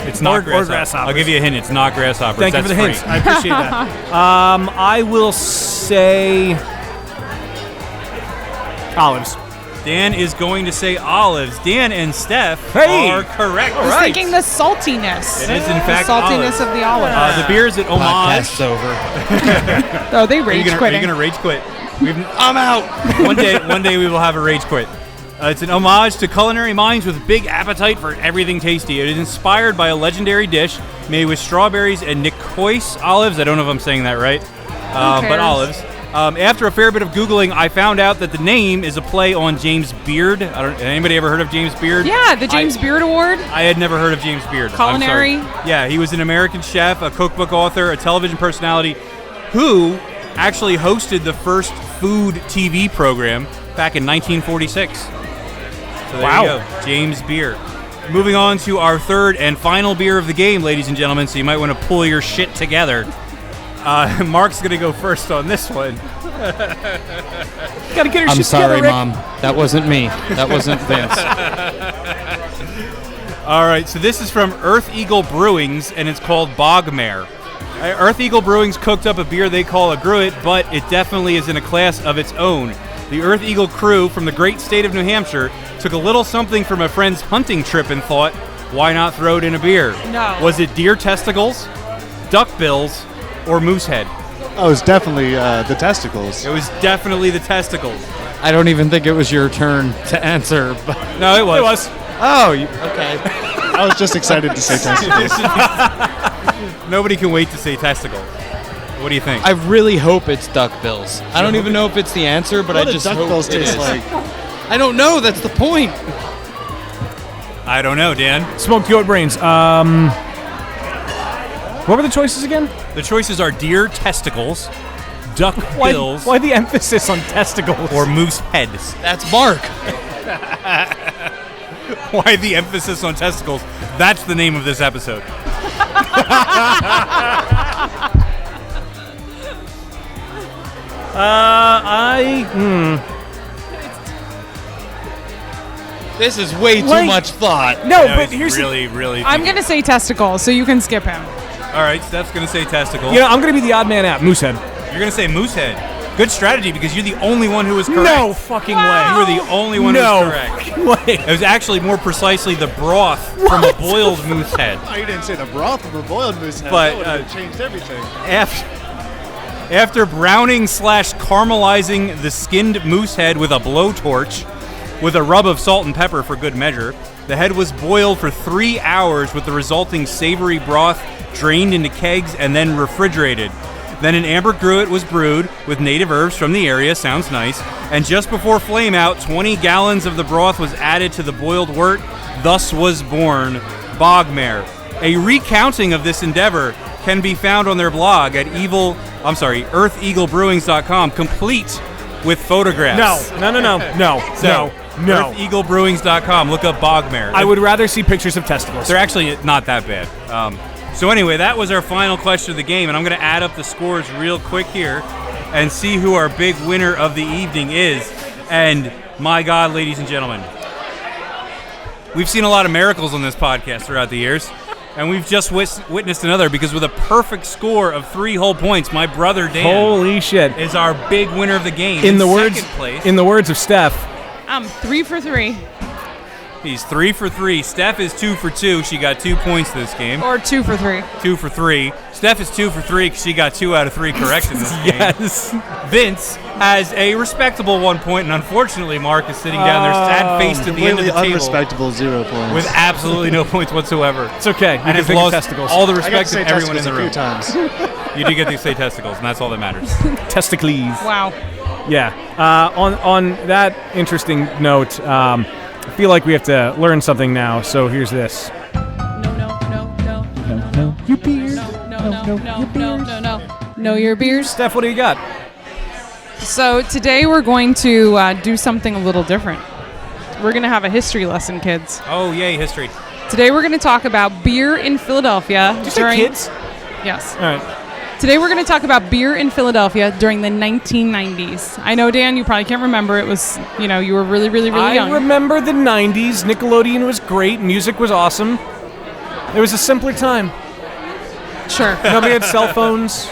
[SPEAKER 4] It's not
[SPEAKER 2] or
[SPEAKER 4] grasshoppers.
[SPEAKER 2] grasshoppers.
[SPEAKER 4] I'll give you a hint. It's not grasshoppers.
[SPEAKER 2] Thank you
[SPEAKER 4] That's
[SPEAKER 2] for the
[SPEAKER 4] free.
[SPEAKER 2] hints. I appreciate that. I will say olives.
[SPEAKER 4] Dan is going to say olives. Dan and Steph
[SPEAKER 2] Hey!
[SPEAKER 4] are correct.
[SPEAKER 5] I was thinking the saltiness.
[SPEAKER 4] It is, in fact,
[SPEAKER 5] the saltiness
[SPEAKER 4] olives.
[SPEAKER 5] of the olive.
[SPEAKER 4] The beers at Homage.
[SPEAKER 6] Podcast's over.
[SPEAKER 5] Oh, they
[SPEAKER 4] Are you
[SPEAKER 5] rage
[SPEAKER 4] gonna
[SPEAKER 5] quitting.
[SPEAKER 4] rage quit?
[SPEAKER 6] I'm out.
[SPEAKER 4] One day we will have a rage quit. It's an homage to culinary minds with big appetite for everything tasty. It is inspired by a legendary dish made with strawberries and Nicoise olives. I don't know if I'm saying that right, but
[SPEAKER 5] cares?
[SPEAKER 4] olives. After a fair bit of Googling, I found out that the name is a play on James Beard. Anybody ever heard of James Beard?
[SPEAKER 5] Yeah, the James Beard Award.
[SPEAKER 4] I had never heard of James Beard. I'm
[SPEAKER 5] Culinary?
[SPEAKER 4] sorry. Yeah, he was an American chef, a cookbook author, a television personality who actually hosted the first food TV program back in 1946. So there
[SPEAKER 2] Wow.
[SPEAKER 4] you go, James Beard. Moving on to our third and final beer of the game, ladies and gentlemen, so you might want to pull your shit together. Mark's going to go first on this one.
[SPEAKER 2] Gotta get her
[SPEAKER 6] I'm
[SPEAKER 2] shit
[SPEAKER 6] sorry,
[SPEAKER 2] together, Rick.
[SPEAKER 6] Mom. That wasn't me. That wasn't Vince.
[SPEAKER 4] All right, so this is from Earth Eagle Brewings, and it's called Bogmare. Earth Eagle Brewings cooked up a beer they call a gruit, but it definitely is in a class of its own. The Earth Eagle crew from the great state of New Hampshire took a little something from a friend's hunting trip and thought, why not throw it in a beer?
[SPEAKER 5] No.
[SPEAKER 4] Was it deer testicles, duck bills, or moose head?
[SPEAKER 3] Oh, it's definitely the testicles.
[SPEAKER 4] It was definitely the testicles.
[SPEAKER 6] I don't even think it was your turn to answer. But
[SPEAKER 4] No, it was.
[SPEAKER 2] It was.
[SPEAKER 6] oh, okay.
[SPEAKER 3] I was just excited to say testicles.
[SPEAKER 4] Nobody can wait to say testicles. What do you think?
[SPEAKER 6] I really hope it's duck bills. I don't even know if it's the answer, but
[SPEAKER 3] What
[SPEAKER 6] I
[SPEAKER 3] do
[SPEAKER 6] just
[SPEAKER 3] duck
[SPEAKER 6] hope
[SPEAKER 3] bills
[SPEAKER 6] it
[SPEAKER 3] taste
[SPEAKER 6] is.
[SPEAKER 3] like?
[SPEAKER 6] I don't know. That's the point.
[SPEAKER 4] I don't know, Dan.
[SPEAKER 2] Smoked goat brains. What were the choices again?
[SPEAKER 4] The choices are deer testicles, duck bills,
[SPEAKER 2] Why the emphasis on testicles?
[SPEAKER 4] or moose heads.
[SPEAKER 6] That's Mark.
[SPEAKER 4] Why the emphasis on testicles? That's the name of this episode.
[SPEAKER 6] This is way too
[SPEAKER 2] Like-
[SPEAKER 6] much thought.
[SPEAKER 2] no,
[SPEAKER 4] No,
[SPEAKER 2] but
[SPEAKER 4] he's
[SPEAKER 2] here's
[SPEAKER 4] really.
[SPEAKER 5] I'm gonna say testicles, so you can skip him.
[SPEAKER 4] All right, Steph's gonna say testicles.
[SPEAKER 2] I'm gonna be the odd man out. Moosehead.
[SPEAKER 4] You're gonna say moose head. Good strategy because you're the only one who was correct.
[SPEAKER 2] No fucking way.
[SPEAKER 4] You were the only one who
[SPEAKER 2] No
[SPEAKER 4] was correct.
[SPEAKER 2] fucking way.
[SPEAKER 4] It was actually more precisely the broth from a boiled moose head.
[SPEAKER 3] Oh, you didn't say the broth of a boiled moose head.
[SPEAKER 4] But,
[SPEAKER 3] That would have changed everything.
[SPEAKER 4] After browning / caramelizing the skinned moose head with a blowtorch, with a rub of salt and pepper for good measure, the head was boiled for 3 hours with the resulting savory broth drained into kegs and then refrigerated. Then an amber gruit was brewed with native herbs from the area, sounds nice, and just before flame out, 20 gallons of the broth was added to the boiled wort. Thus was born Bogmare. A recounting of this endeavor can be found on their blog at eartheaglebrewings.com, complete with photographs.
[SPEAKER 2] No.
[SPEAKER 4] Eartheaglebrewings.com. Look up Bogmare.
[SPEAKER 2] I would rather see pictures of testicles.
[SPEAKER 4] They're actually not that bad. So anyway, that was our final question of the game, and I'm going to add up the scores real quick here and see who our big winner of the evening is. And my God, ladies and gentlemen, we've seen a lot of miracles on this podcast throughout the years, and we've just witnessed another because with a perfect score of 3 whole points, my brother Dan
[SPEAKER 2] Holy shit.
[SPEAKER 4] is our big winner of the game.
[SPEAKER 2] In the
[SPEAKER 4] second place.
[SPEAKER 2] words of Steph,
[SPEAKER 5] I'm 3 for 3.
[SPEAKER 4] He's 3 for 3. Steph is 2 for 2. She got 2 points this game.
[SPEAKER 5] Or 2 for 3.
[SPEAKER 4] 2 for 3. Steph is 2 for 3 because she got 2 out of 3 correct in this game.
[SPEAKER 2] yes.
[SPEAKER 4] Vince has a respectable 1 point, and unfortunately, Mark is sitting down there, sad-faced at the end of
[SPEAKER 3] Completely
[SPEAKER 4] the table
[SPEAKER 3] unrespectable 0 points.
[SPEAKER 4] with absolutely no points whatsoever.
[SPEAKER 2] It's okay. You
[SPEAKER 4] And
[SPEAKER 2] can
[SPEAKER 4] has
[SPEAKER 2] think of
[SPEAKER 4] lost
[SPEAKER 2] testicles.
[SPEAKER 4] all the
[SPEAKER 3] I got to
[SPEAKER 4] respect
[SPEAKER 3] say
[SPEAKER 4] of everyone in
[SPEAKER 3] testicles
[SPEAKER 4] the
[SPEAKER 3] a
[SPEAKER 4] room.
[SPEAKER 3] few times.
[SPEAKER 4] You do get to say testicles, and that's all that matters.
[SPEAKER 2] Testicles.
[SPEAKER 5] Wow.
[SPEAKER 2] Yeah. On that interesting note, I feel like we have to learn something now. So here's this.
[SPEAKER 5] No.
[SPEAKER 2] You beers.
[SPEAKER 5] No. Know your beers.
[SPEAKER 2] Steph, what do you got?
[SPEAKER 5] So today we're going to do something a little different. we're going to have a history lesson, kids.
[SPEAKER 4] Oh, yay, history.
[SPEAKER 5] Today we're going to talk about beer in Philadelphia.
[SPEAKER 2] Did you say kids?
[SPEAKER 5] Yes.
[SPEAKER 2] All right.
[SPEAKER 5] Today we're going to talk about beer in Philadelphia during the 1990s. I know, Dan, you probably can't remember. It was, you were really, really, really young.
[SPEAKER 2] I remember the 90s. Nickelodeon was great. Music was awesome. It was a simpler time.
[SPEAKER 5] Sure.
[SPEAKER 2] Nobody had cell phones.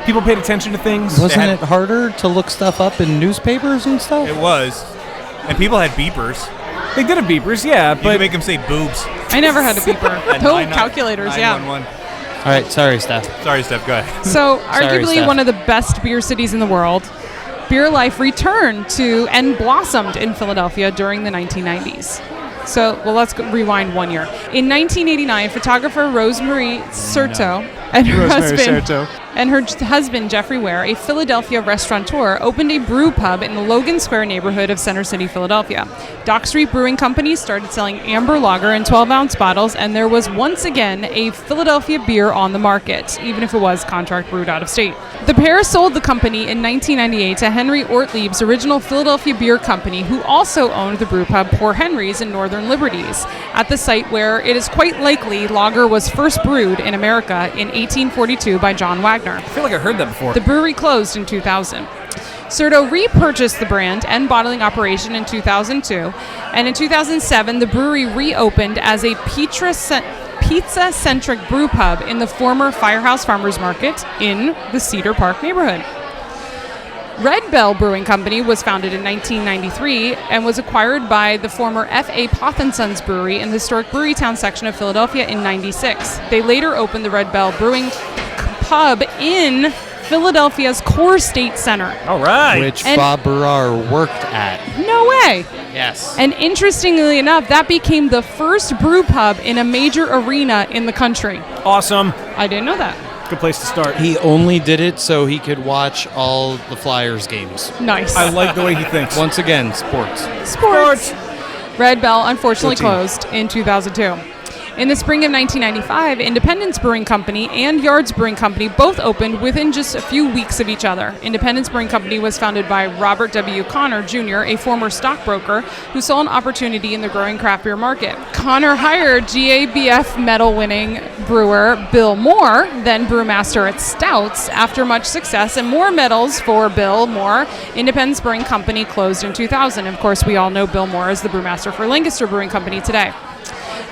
[SPEAKER 2] People paid attention to things.
[SPEAKER 6] Wasn't it harder to look stuff up in newspapers and stuff?
[SPEAKER 4] It was. And people had beepers.
[SPEAKER 2] They did have beepers, yeah,
[SPEAKER 4] You
[SPEAKER 2] but
[SPEAKER 4] could make them say boobs.
[SPEAKER 5] I never had a beeper.
[SPEAKER 4] And
[SPEAKER 5] Oh,
[SPEAKER 4] 911.
[SPEAKER 5] calculators, yeah.
[SPEAKER 4] 911.
[SPEAKER 6] All right, sorry, Steph.
[SPEAKER 4] Sorry, Steph, go ahead.
[SPEAKER 5] So,
[SPEAKER 6] Sorry,
[SPEAKER 5] arguably
[SPEAKER 6] Steph.
[SPEAKER 5] one of the best beer cities in the world, beer life returned to and blossomed in Philadelphia during the 1990s. So, let's rewind 1 year. In 1989, photographer Rosemary Certo and her husband Jeffrey Ware, a Philadelphia restaurateur, opened a brew pub in the Logan Square neighborhood of Center City, Philadelphia. Dock Street Brewing Company started selling amber lager in 12-ounce bottles, and there was once again a Philadelphia beer on the market, even if it was contract brewed out of state. The pair sold the company in 1998 to Henry Ortlieb's original Philadelphia Beer Company, who also owned the brew pub Poor Henry's in Northern Liberties, at the site where it is quite likely lager was first brewed in America in 1842 by John Wagner.
[SPEAKER 2] I feel like I heard that before.
[SPEAKER 5] The brewery closed in 2000. Certo repurchased the brand and bottling operation in 2002, and in 2007 the brewery reopened as a pizza-centric brew pub in the former Firehouse Farmers Market in the Cedar Park neighborhood. Red Bell Brewing Company was founded in 1993 and was acquired by the former F.A. Poth & Sons Brewery in the historic Brewerytown section of Philadelphia in 96. They later opened the Red Bell Brewing Pub in Philadelphia's Core State Center.
[SPEAKER 2] All right.
[SPEAKER 6] Which Bob Barrar worked at.
[SPEAKER 5] No way!
[SPEAKER 6] Yes.
[SPEAKER 5] And interestingly enough, that became the first brew pub in a major arena in the country.
[SPEAKER 2] Awesome.
[SPEAKER 5] I didn't know that.
[SPEAKER 2] Good place to start.
[SPEAKER 6] He only did it so he could watch all the Flyers games.
[SPEAKER 5] Nice.
[SPEAKER 2] I like the way he thinks.
[SPEAKER 6] Once again, sports.
[SPEAKER 5] Sports. Red Bell unfortunately
[SPEAKER 2] Go team.
[SPEAKER 5] closed in 2002. In the spring of 1995, Independence Brewing Company and Yards Brewing Company both opened within just a few weeks of each other. Independence Brewing Company was founded by Robert W. Connor Jr., a former stockbroker who saw an opportunity in the growing craft beer market. Connor hired GABF medal-winning brewer Bill Moore, then brewmaster at Stouts. After much success and more medals for Bill Moore, Independence Brewing Company closed in 2000. Of course, we all know Bill Moore as the brewmaster for Lancaster Brewing Company today.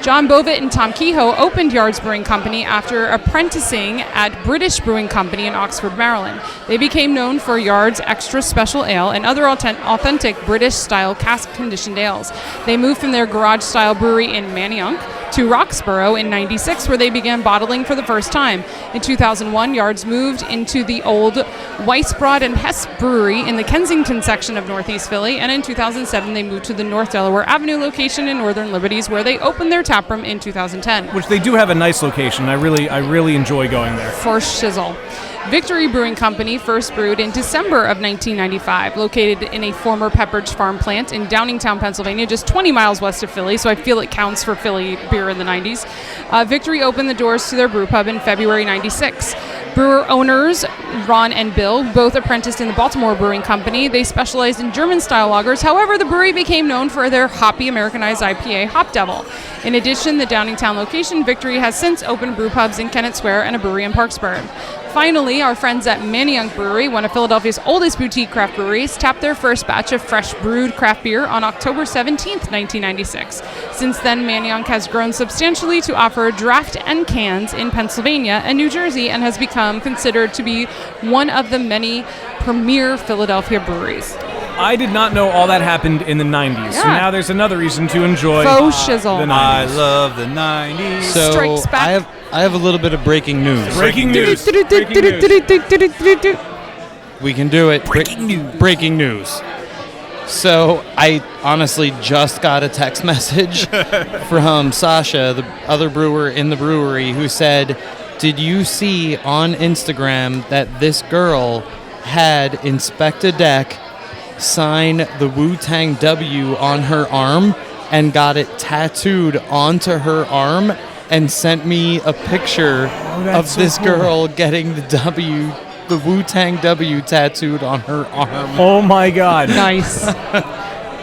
[SPEAKER 5] John Bovitt and Tom Kehoe opened Yards Brewing Company after apprenticing at British Brewing Company in Oxford, Maryland. They became known for Yards Extra Special Ale and other authentic British-style cask-conditioned ales. They moved from their garage-style brewery in Manayunk to Roxborough in '96, where they began bottling for the first time. In 2001, Yards moved into the old Weisbrod and Hess Brewery in the Kensington section of Northeast Philly, and in 2007, they moved to the North Delaware Avenue location in Northern Liberties, where they opened their taproom in 2010.
[SPEAKER 2] Which they do have a nice location. I really enjoy going there.
[SPEAKER 5] For shizzle. Victory Brewing Company first brewed in December of 1995, located in a former Pepperidge Farm plant in Downingtown, Pennsylvania, just 20 miles west of Philly, so I feel it counts for Philly beer in the 90s. Victory opened the doors to their brew pub in February '96. Brewer owners Ron and Bill both apprenticed in the Baltimore Brewing Company. They specialized in German-style lagers. However, the brewery became known for their hoppy Americanized IPA, Hop Devil. In addition, the Downingtown location, Victory, has since opened brew pubs in Kennett Square and a brewery in Parksburg. Finally, our friends at Manayunk Brewery, one of Philadelphia's oldest boutique craft breweries, tapped their first batch of fresh brewed craft beer on October 17th, 1996. Since then, Manayunk has grown substantially to offer draft and cans in Pennsylvania and New Jersey and has become considered to be one of the many premier Philadelphia breweries.
[SPEAKER 2] I did not know all that happened in the 90s, so
[SPEAKER 5] Yeah.
[SPEAKER 2] now there's another reason to enjoy
[SPEAKER 5] Faux shizzle.
[SPEAKER 2] the
[SPEAKER 4] I
[SPEAKER 2] 90s.
[SPEAKER 4] love the 90s.
[SPEAKER 6] So
[SPEAKER 5] Strikes back.
[SPEAKER 6] I have a little bit of breaking news.
[SPEAKER 2] Breaking news. Breaking news.
[SPEAKER 6] We can do it.
[SPEAKER 2] Breaking news.
[SPEAKER 6] Breaking news. So I honestly just got a text message from Sasha, the other brewer in the brewery, who said, "Did you see on Instagram that this girl had Inspector Deck sign the Wu-Tang W on her arm and got it tattooed onto her arm and sent me a picture
[SPEAKER 2] that's
[SPEAKER 6] of
[SPEAKER 2] so
[SPEAKER 6] this
[SPEAKER 2] cool.
[SPEAKER 6] girl getting the Wu-Tang W tattooed on her arm."
[SPEAKER 2] Oh my God.
[SPEAKER 5] Nice.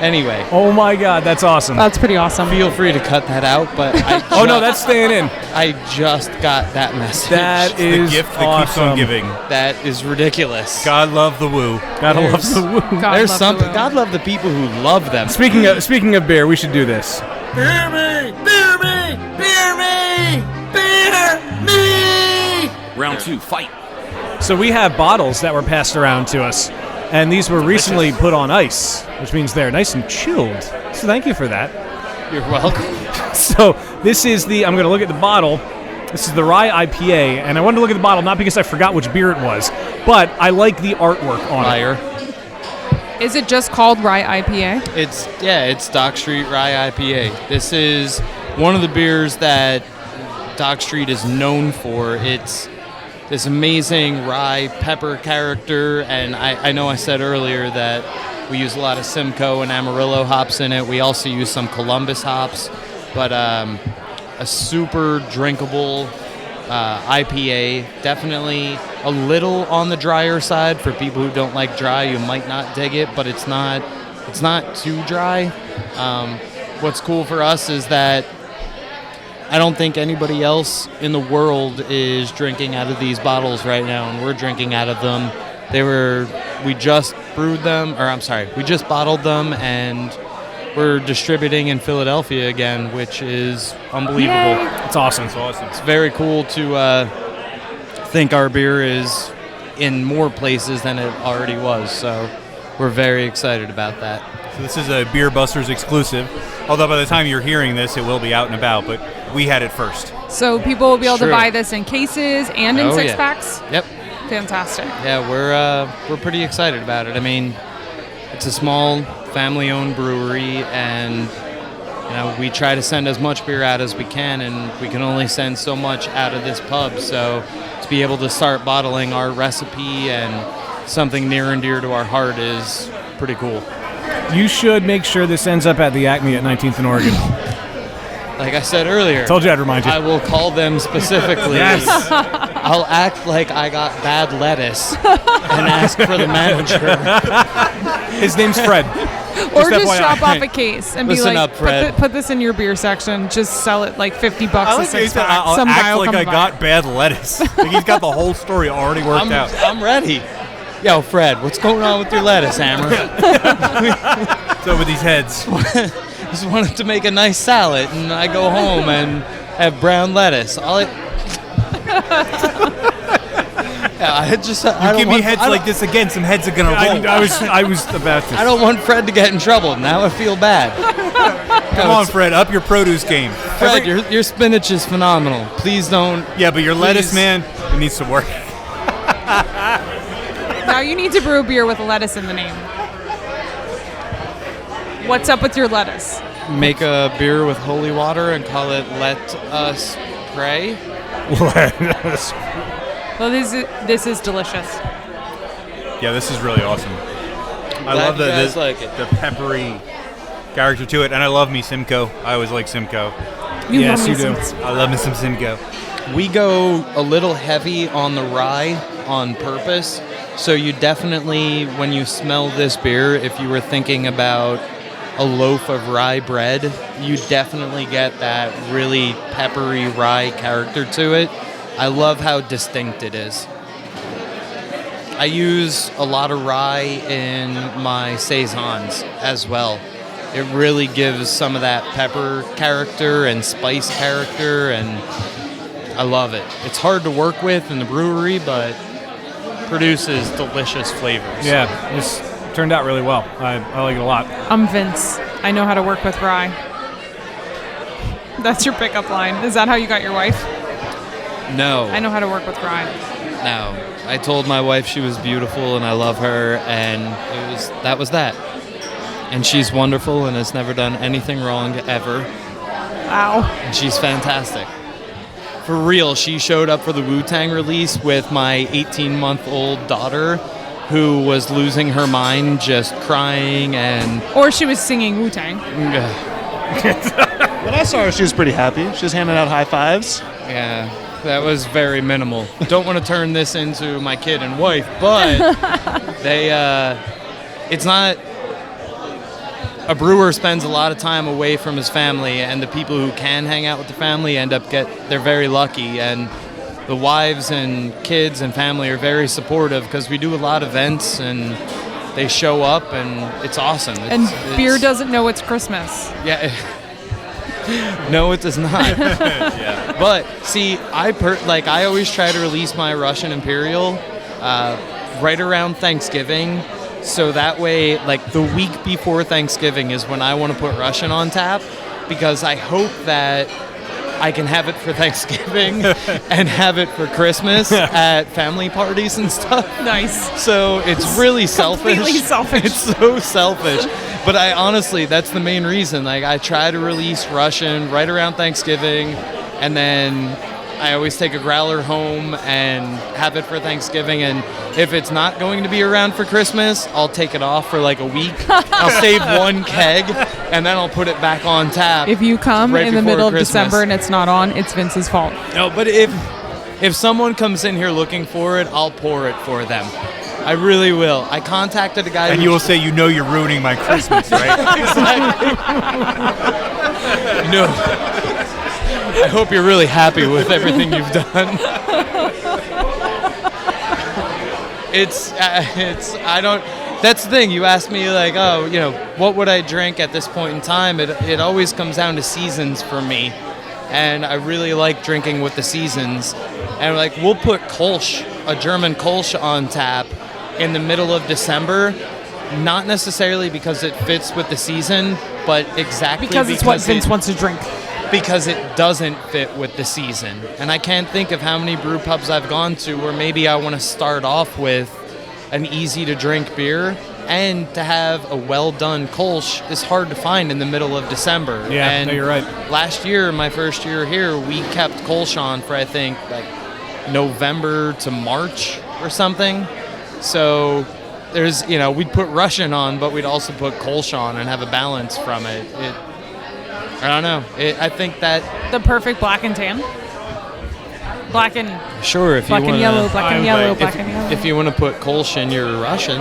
[SPEAKER 6] Anyway,
[SPEAKER 2] Oh my God, that's awesome.
[SPEAKER 5] That's pretty awesome.
[SPEAKER 6] feel free to cut that out, but
[SPEAKER 2] Oh no, that's staying in.
[SPEAKER 6] I just got that message.
[SPEAKER 2] That
[SPEAKER 4] The
[SPEAKER 2] is
[SPEAKER 4] gift that
[SPEAKER 2] awesome.
[SPEAKER 4] keeps on giving.
[SPEAKER 6] That is ridiculous.
[SPEAKER 4] God love the Wu.
[SPEAKER 2] Gotta love the woo.
[SPEAKER 5] God
[SPEAKER 6] There's
[SPEAKER 5] love
[SPEAKER 6] something.
[SPEAKER 5] the
[SPEAKER 6] God love the people who love them.
[SPEAKER 2] Speaking of beer, we should do this.
[SPEAKER 8] Beer me! Beer me! Beer me! Beer me!
[SPEAKER 7] Round 2, fight.
[SPEAKER 2] So we have bottles that were passed around to us, and these were recently put on ice, which means they're nice and chilled. So thank you for that.
[SPEAKER 6] You're welcome.
[SPEAKER 2] So this is I'm going to look at the bottle. This is the Rye IPA, and I wanted to look at the bottle not because I forgot which beer it was, but I like the artwork on it.
[SPEAKER 6] Liar.
[SPEAKER 5] Is it just called Rye IPA?
[SPEAKER 6] It's Dock Street Rye IPA. This is one of the beers that Dock Street is known for. It's this amazing rye pepper character, and I know I said earlier that we use a lot of Simcoe and Amarillo hops in it. We also use some Columbus hops, but a super drinkable IPA. Definitely a little on the drier side for people who don't like dry. You might not dig it, but it's not too dry. What's cool for us is that I don't think anybody else in the world is drinking out of these bottles right now, and we're drinking out of them. We just we just bottled them, and we're distributing in Philadelphia again, which is unbelievable.
[SPEAKER 2] It's awesome.
[SPEAKER 6] It's very cool to think our beer is in more places than it already was, so we're very excited about that.
[SPEAKER 4] So this is a Beer Busters exclusive. Although by the time you're hearing this, it will be out and about, but we had it first.
[SPEAKER 5] So people will be able to
[SPEAKER 6] True.
[SPEAKER 5] buy this in cases and in
[SPEAKER 6] Oh,
[SPEAKER 5] six
[SPEAKER 6] yeah.
[SPEAKER 5] packs?
[SPEAKER 6] Yep.
[SPEAKER 5] Fantastic.
[SPEAKER 6] Yeah, we're pretty excited about it. I mean, it's a small family-owned brewery, and we try to send as much beer out as we can, and we can only send so much out of this pub. So to be able to start bottling our recipe and something near and dear to our heart is pretty cool.
[SPEAKER 2] You should make sure this ends up at the Acme at 19th and Oregon.
[SPEAKER 6] Like I said earlier,
[SPEAKER 2] Told you I'd remind you.
[SPEAKER 6] I will call them specifically.
[SPEAKER 2] Yes.
[SPEAKER 6] I'll act like I got bad lettuce and ask for the manager.
[SPEAKER 2] His name's Fred.
[SPEAKER 5] Or just
[SPEAKER 2] FYI.
[SPEAKER 5] drop off a case and
[SPEAKER 6] Listen
[SPEAKER 5] be like,
[SPEAKER 6] up, Fred.
[SPEAKER 5] put this in your beer section. Just sell it like $50 a six pack.
[SPEAKER 4] I'll
[SPEAKER 5] Some guy
[SPEAKER 4] act
[SPEAKER 5] will
[SPEAKER 4] like
[SPEAKER 5] come
[SPEAKER 4] I
[SPEAKER 5] by.
[SPEAKER 4] got bad lettuce. Like he's got the whole story already worked out.
[SPEAKER 6] I'm ready. Yo, Fred, what's going on with your lettuce, Hammer?
[SPEAKER 4] So with these heads.
[SPEAKER 6] Just wanted to make a nice salad, and I go home and have brown lettuce. I
[SPEAKER 4] You give me heads like this again, some heads are gonna roll.
[SPEAKER 2] I was about to.
[SPEAKER 6] I don't want Fred to get in trouble. Now I feel bad.
[SPEAKER 4] Come on, Fred, up your produce game.
[SPEAKER 6] Fred, your spinach is phenomenal. Please don't.
[SPEAKER 4] Yeah, but your lettuce,
[SPEAKER 6] Please.
[SPEAKER 4] man, it needs to work.
[SPEAKER 5] Now you need to brew a beer with lettuce in the name. What's up with your lettuce?
[SPEAKER 6] Make a beer with holy water and call it Let Us Pray.
[SPEAKER 5] Well, this is delicious.
[SPEAKER 4] Yeah, this is really awesome. I love
[SPEAKER 6] you guys like it.
[SPEAKER 4] the peppery character to it, and I love me Simcoe. I always like Simcoe.
[SPEAKER 2] Yes,
[SPEAKER 5] love
[SPEAKER 2] you
[SPEAKER 5] me
[SPEAKER 2] do.
[SPEAKER 5] some-
[SPEAKER 4] I love me some Simcoe.
[SPEAKER 6] We go a little heavy on the rye on purpose. So you definitely, when you smell this beer, if you were thinking about a loaf of rye bread, you definitely get that really peppery rye character to it. I love how distinct it is. I use a lot of rye in my saisons as well. It really gives some of that pepper character and spice character, and I love it. It's hard to work with in the brewery, but produces delicious flavors.
[SPEAKER 2] Yeah, this turned out really well. I like it a lot.
[SPEAKER 5] I'm Vince. I know how to work with rye. That's your pickup line. Is that how you got your wife?
[SPEAKER 6] No.
[SPEAKER 5] I know how to work with rye.
[SPEAKER 6] No. I told my wife she was beautiful and I love her, and that was that. And she's wonderful and has never done anything wrong ever.
[SPEAKER 5] Wow.
[SPEAKER 6] And she's fantastic. For real, she showed up for the Wu-Tang release with my 18-month-old daughter, who was losing her mind, just crying and...
[SPEAKER 5] Or she was singing Wu-Tang.
[SPEAKER 3] When I saw her, she was pretty happy. She was handing out high fives.
[SPEAKER 6] Yeah, that was very minimal. Don't want to turn this into my kid and wife, but it's not... a brewer spends a lot of time away from his family, and the people who can hang out with the family they're very lucky, and the wives and kids and family are very supportive because we do a lot of events and they show up and it's awesome.
[SPEAKER 5] And beer doesn't know it's Christmas.
[SPEAKER 6] Yeah. No, it does not. But see, I always try to release my Russian Imperial right around Thanksgiving. So that way, like the week before Thanksgiving is when I want to put Russian on tap, because I hope that I can have it for Thanksgiving and have it for Christmas at family parties and stuff.
[SPEAKER 5] Nice.
[SPEAKER 6] So it's really selfish.
[SPEAKER 5] Completely selfish.
[SPEAKER 6] It's so selfish. But I honestly, that's the main reason. Like, I try to release Russian right around Thanksgiving, and then I always take a growler home and have it for Thanksgiving. And if it's not going to be around for Christmas, I'll take it off for like a week. I'll save one keg, and then I'll put it back on tap.
[SPEAKER 5] If you come
[SPEAKER 6] right
[SPEAKER 5] in the
[SPEAKER 6] before
[SPEAKER 5] middle of
[SPEAKER 6] Christmas.
[SPEAKER 5] December and it's not on, it's Vince's fault.
[SPEAKER 6] No, but if someone comes in here looking for it, I'll pour it for them. I really will. I contacted a guy
[SPEAKER 4] And you will say, you're ruining my Christmas, right?
[SPEAKER 6] Exactly. No. I hope you're really happy with everything you've done. That's the thing. You asked me, like, what would I drink at this point in time? It always comes down to seasons for me. And I really like drinking with the seasons. And, like, we'll put Kolsch, a German Kolsch, on tap in the middle of December, not necessarily because it fits with the season, but exactly
[SPEAKER 5] Because it's what Vince wants to drink.
[SPEAKER 6] Because it doesn't fit with the season. And I can't think of how many brew pubs I've gone to where maybe I want to start off with an easy-to-drink beer, and to have a well-done Kolsch is hard to find in the middle of December.
[SPEAKER 2] Yeah,
[SPEAKER 6] and
[SPEAKER 2] no, you're right.
[SPEAKER 6] Last year, my first year here, we kept Kolsch on for, I think, like November to March or something. So there's, we'd put Russian on, but we'd also put Kolsch on and have a balance from it. I don't know. I think that
[SPEAKER 5] The perfect black and tan? Black and
[SPEAKER 6] sure, if
[SPEAKER 5] black
[SPEAKER 6] you
[SPEAKER 5] and
[SPEAKER 6] want
[SPEAKER 5] yellow, black and yellow, black and
[SPEAKER 6] if
[SPEAKER 5] yellow.
[SPEAKER 6] you want to put Kolsch in your Russian,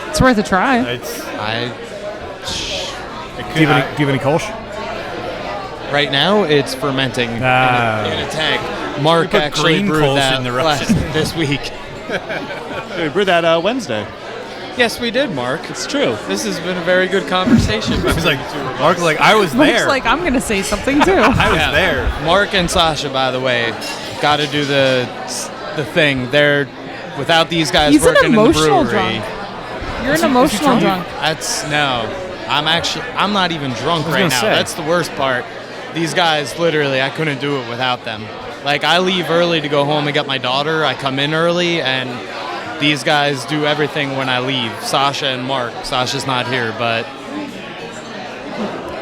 [SPEAKER 5] It's worth a try.
[SPEAKER 6] I
[SPEAKER 2] Do you have any Kolsch?
[SPEAKER 6] right now it's fermenting in a tank. Mark
[SPEAKER 4] put
[SPEAKER 6] actually
[SPEAKER 4] green
[SPEAKER 6] brewed
[SPEAKER 4] Kolsch
[SPEAKER 6] that
[SPEAKER 4] in the Russian.
[SPEAKER 6] this week.
[SPEAKER 3] We brewed that Wednesday.
[SPEAKER 6] Yes, we did, Mark.
[SPEAKER 3] It's true.
[SPEAKER 6] This has been a very good conversation.
[SPEAKER 4] I was like, Mark's like, I was
[SPEAKER 5] Looks
[SPEAKER 4] there.
[SPEAKER 5] like I'm going to say something too.
[SPEAKER 4] I was there.
[SPEAKER 6] Mark and Sasha, by the way, got to do the thing. They're without these guys
[SPEAKER 5] He's an
[SPEAKER 6] working in the
[SPEAKER 5] emotional
[SPEAKER 6] brewery.
[SPEAKER 5] drunk. You're an emotional drunk.
[SPEAKER 6] I'm not even drunk right now.
[SPEAKER 2] say.
[SPEAKER 6] That's the worst part. These guys, literally, I couldn't do it without them. Like, I leave early to go home and get my daughter. I come in early, and these guys do everything when I leave. Sasha and Mark. Sasha's not here, but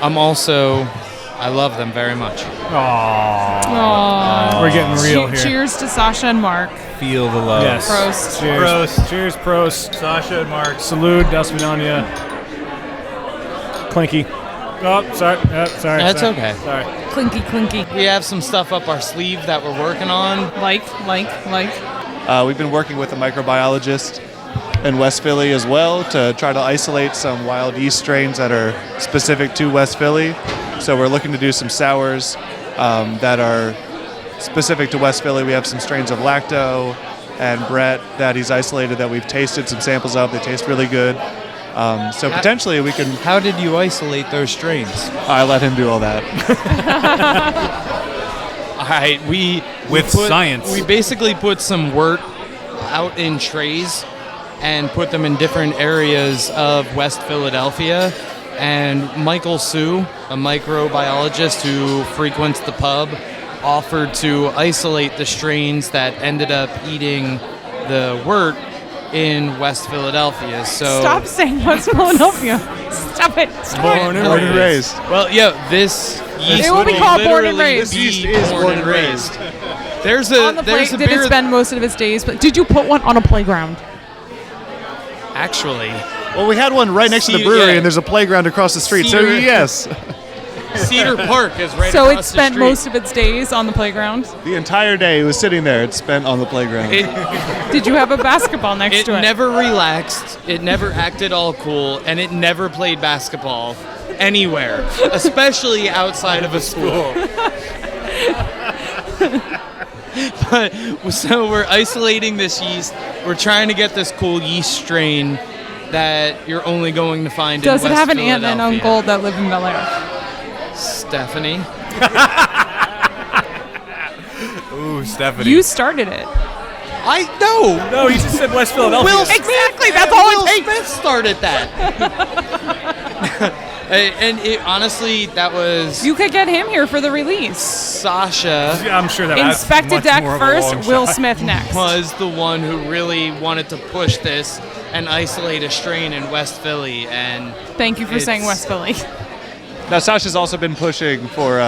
[SPEAKER 6] I love them very much.
[SPEAKER 5] Aww.
[SPEAKER 2] We're getting real here.
[SPEAKER 5] Cheers to Sasha and Mark.
[SPEAKER 4] Feel the love.
[SPEAKER 2] Yes.
[SPEAKER 5] Prost.
[SPEAKER 2] Cheers.
[SPEAKER 4] Prost.
[SPEAKER 2] Cheers, prost.
[SPEAKER 4] Sasha and Mark.
[SPEAKER 2] Salud, das vidania. Clinky. Oh, sorry. Sorry.
[SPEAKER 6] That's
[SPEAKER 2] sorry.
[SPEAKER 6] okay.
[SPEAKER 2] Sorry.
[SPEAKER 5] Clinky, clinky.
[SPEAKER 6] We have some stuff up our sleeve that we're working on.
[SPEAKER 5] Like.
[SPEAKER 3] We've been working with a microbiologist in West Philly as well to try to isolate some wild yeast strains that are specific to West Philly. So we're looking to do some sours that are specific to West Philly. We have some strains of Lacto and Brett that he's isolated that we've tasted some samples of. They taste really good. So potentially we can...
[SPEAKER 6] How did you isolate those strains?
[SPEAKER 3] I let him do all that.
[SPEAKER 6] All right,
[SPEAKER 4] With science.
[SPEAKER 6] We basically put some wort out in trays and put them in different areas of West Philadelphia. And Michael Sue, a microbiologist who frequents the pub, offered to isolate the strains that ended up eating the wort in West Philadelphia. So
[SPEAKER 5] Stop saying West Philadelphia. Stop it.
[SPEAKER 3] Born and raised.
[SPEAKER 6] Well, yeah, this yeast
[SPEAKER 5] It will be called born and
[SPEAKER 6] literally
[SPEAKER 5] raised.
[SPEAKER 6] be
[SPEAKER 3] This yeast is
[SPEAKER 6] born and raised. There's
[SPEAKER 5] On the
[SPEAKER 6] a there's
[SPEAKER 5] play,
[SPEAKER 6] a
[SPEAKER 5] did
[SPEAKER 6] beer
[SPEAKER 5] it spend most of its days? But did you put one on a playground?
[SPEAKER 6] actually.
[SPEAKER 3] Well, we had one right next to the
[SPEAKER 6] See,
[SPEAKER 3] brewery,
[SPEAKER 6] yeah.
[SPEAKER 3] and there's a playground across the street. So
[SPEAKER 6] Cedar-
[SPEAKER 3] yes.
[SPEAKER 6] Cedar Park is right
[SPEAKER 5] So it
[SPEAKER 6] across the
[SPEAKER 5] spent
[SPEAKER 6] street.
[SPEAKER 5] most of its days on the playground.
[SPEAKER 3] The entire day it was sitting there. It's spent on the playground.
[SPEAKER 5] Did you have a basketball next
[SPEAKER 6] It
[SPEAKER 5] to it?
[SPEAKER 6] never relaxed, it never acted all cool, and it never played basketball anywhere, especially outside of a school. But so we're isolating this yeast. We're trying to get this cool yeast strain that you're only going to find
[SPEAKER 5] Does
[SPEAKER 6] in
[SPEAKER 5] it
[SPEAKER 6] West
[SPEAKER 5] have an aunt and
[SPEAKER 6] Philadelphia.
[SPEAKER 5] uncle that live in Bel Air?
[SPEAKER 6] Stephanie.
[SPEAKER 4] Ooh, Stephanie.
[SPEAKER 5] You started it.
[SPEAKER 6] I know.
[SPEAKER 2] No, you just said West Philadelphia.
[SPEAKER 6] Will Smith,
[SPEAKER 5] Exactly, that's all it
[SPEAKER 6] Will
[SPEAKER 5] takes.
[SPEAKER 6] Smith started that. And it, honestly, that was
[SPEAKER 5] You could get him here for the release.
[SPEAKER 6] Sasha
[SPEAKER 2] Yeah, I'm sure that
[SPEAKER 5] Inspected
[SPEAKER 4] much
[SPEAKER 5] deck
[SPEAKER 4] more of a
[SPEAKER 5] first,
[SPEAKER 4] long
[SPEAKER 5] Will
[SPEAKER 4] shot.
[SPEAKER 5] Smith next.
[SPEAKER 6] was the one who really wanted to push this and isolate a strain in West Philly. And
[SPEAKER 5] Thank you for saying
[SPEAKER 6] It's-
[SPEAKER 5] West Philly.
[SPEAKER 3] Now, Sasha's also been pushing for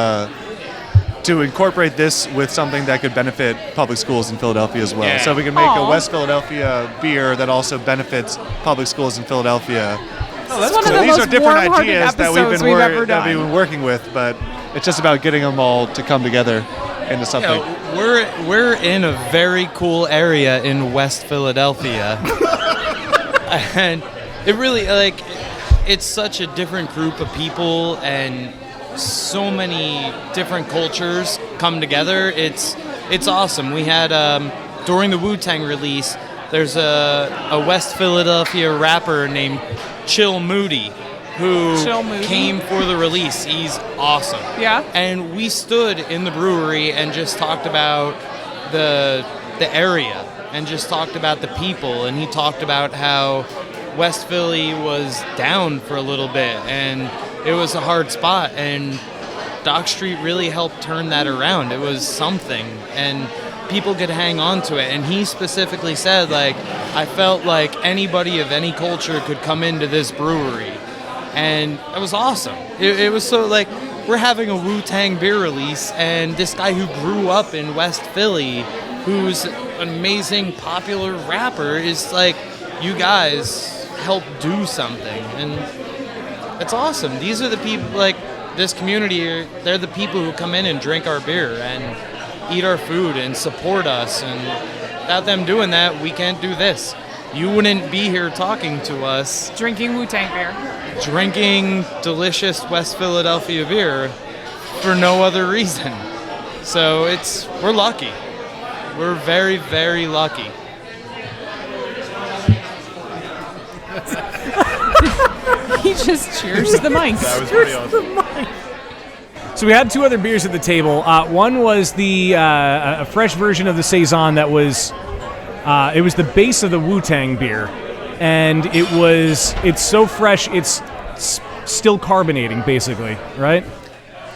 [SPEAKER 3] to incorporate this with something that could benefit public schools in Philadelphia as well.
[SPEAKER 6] Yeah.
[SPEAKER 3] So we can make
[SPEAKER 5] Aw.
[SPEAKER 3] a West Philadelphia beer that also benefits public schools in Philadelphia.
[SPEAKER 5] This is one of the
[SPEAKER 3] These
[SPEAKER 5] most
[SPEAKER 3] are different
[SPEAKER 5] warm-hearted
[SPEAKER 3] ideas that
[SPEAKER 5] episodes we've ever
[SPEAKER 3] that we've
[SPEAKER 5] done.
[SPEAKER 3] been working with, but it's just about getting them all to come together into
[SPEAKER 6] you
[SPEAKER 3] something.
[SPEAKER 6] know, we're in a very cool area in West Philadelphia, and it really it's such a different group of people and so many different cultures come together. It's awesome. We had during the Wu-Tang release, there's a West Philadelphia rapper named Chill Moody who
[SPEAKER 5] Chill Moody?
[SPEAKER 6] came for the release. He's awesome.
[SPEAKER 5] Yeah?
[SPEAKER 6] And we stood in the brewery and just talked about the area and just talked about the people, and he talked about how West Philly was down for a little bit and it was a hard spot, and Dock Street really helped turn that around. It was something, and people could hang on to it. And he specifically said, like, I felt like anybody of any culture could come into this brewery, and it was awesome. It was so, like, we're having a Wu-Tang beer release, and this guy who grew up in West Philly, who's an amazing popular rapper, is like, you guys help do something, and it's awesome. These are the people, like, this community, they're the people who come in and drink our beer and eat our food and support us, and without them doing that, we can't do this. You wouldn't be here talking to us,
[SPEAKER 5] Drinking Wu-Tang beer.
[SPEAKER 6] drinking delicious West Philadelphia beer for no other reason. So we're lucky. We're very, very lucky.
[SPEAKER 5] He just cheers the mic.
[SPEAKER 4] That was pretty awesome.
[SPEAKER 2] So we had two other beers at the table. One was a fresh version of the Saison that was, it was the base of the Wu-Tang beer, and it's so fresh, it's still carbonating, basically, right?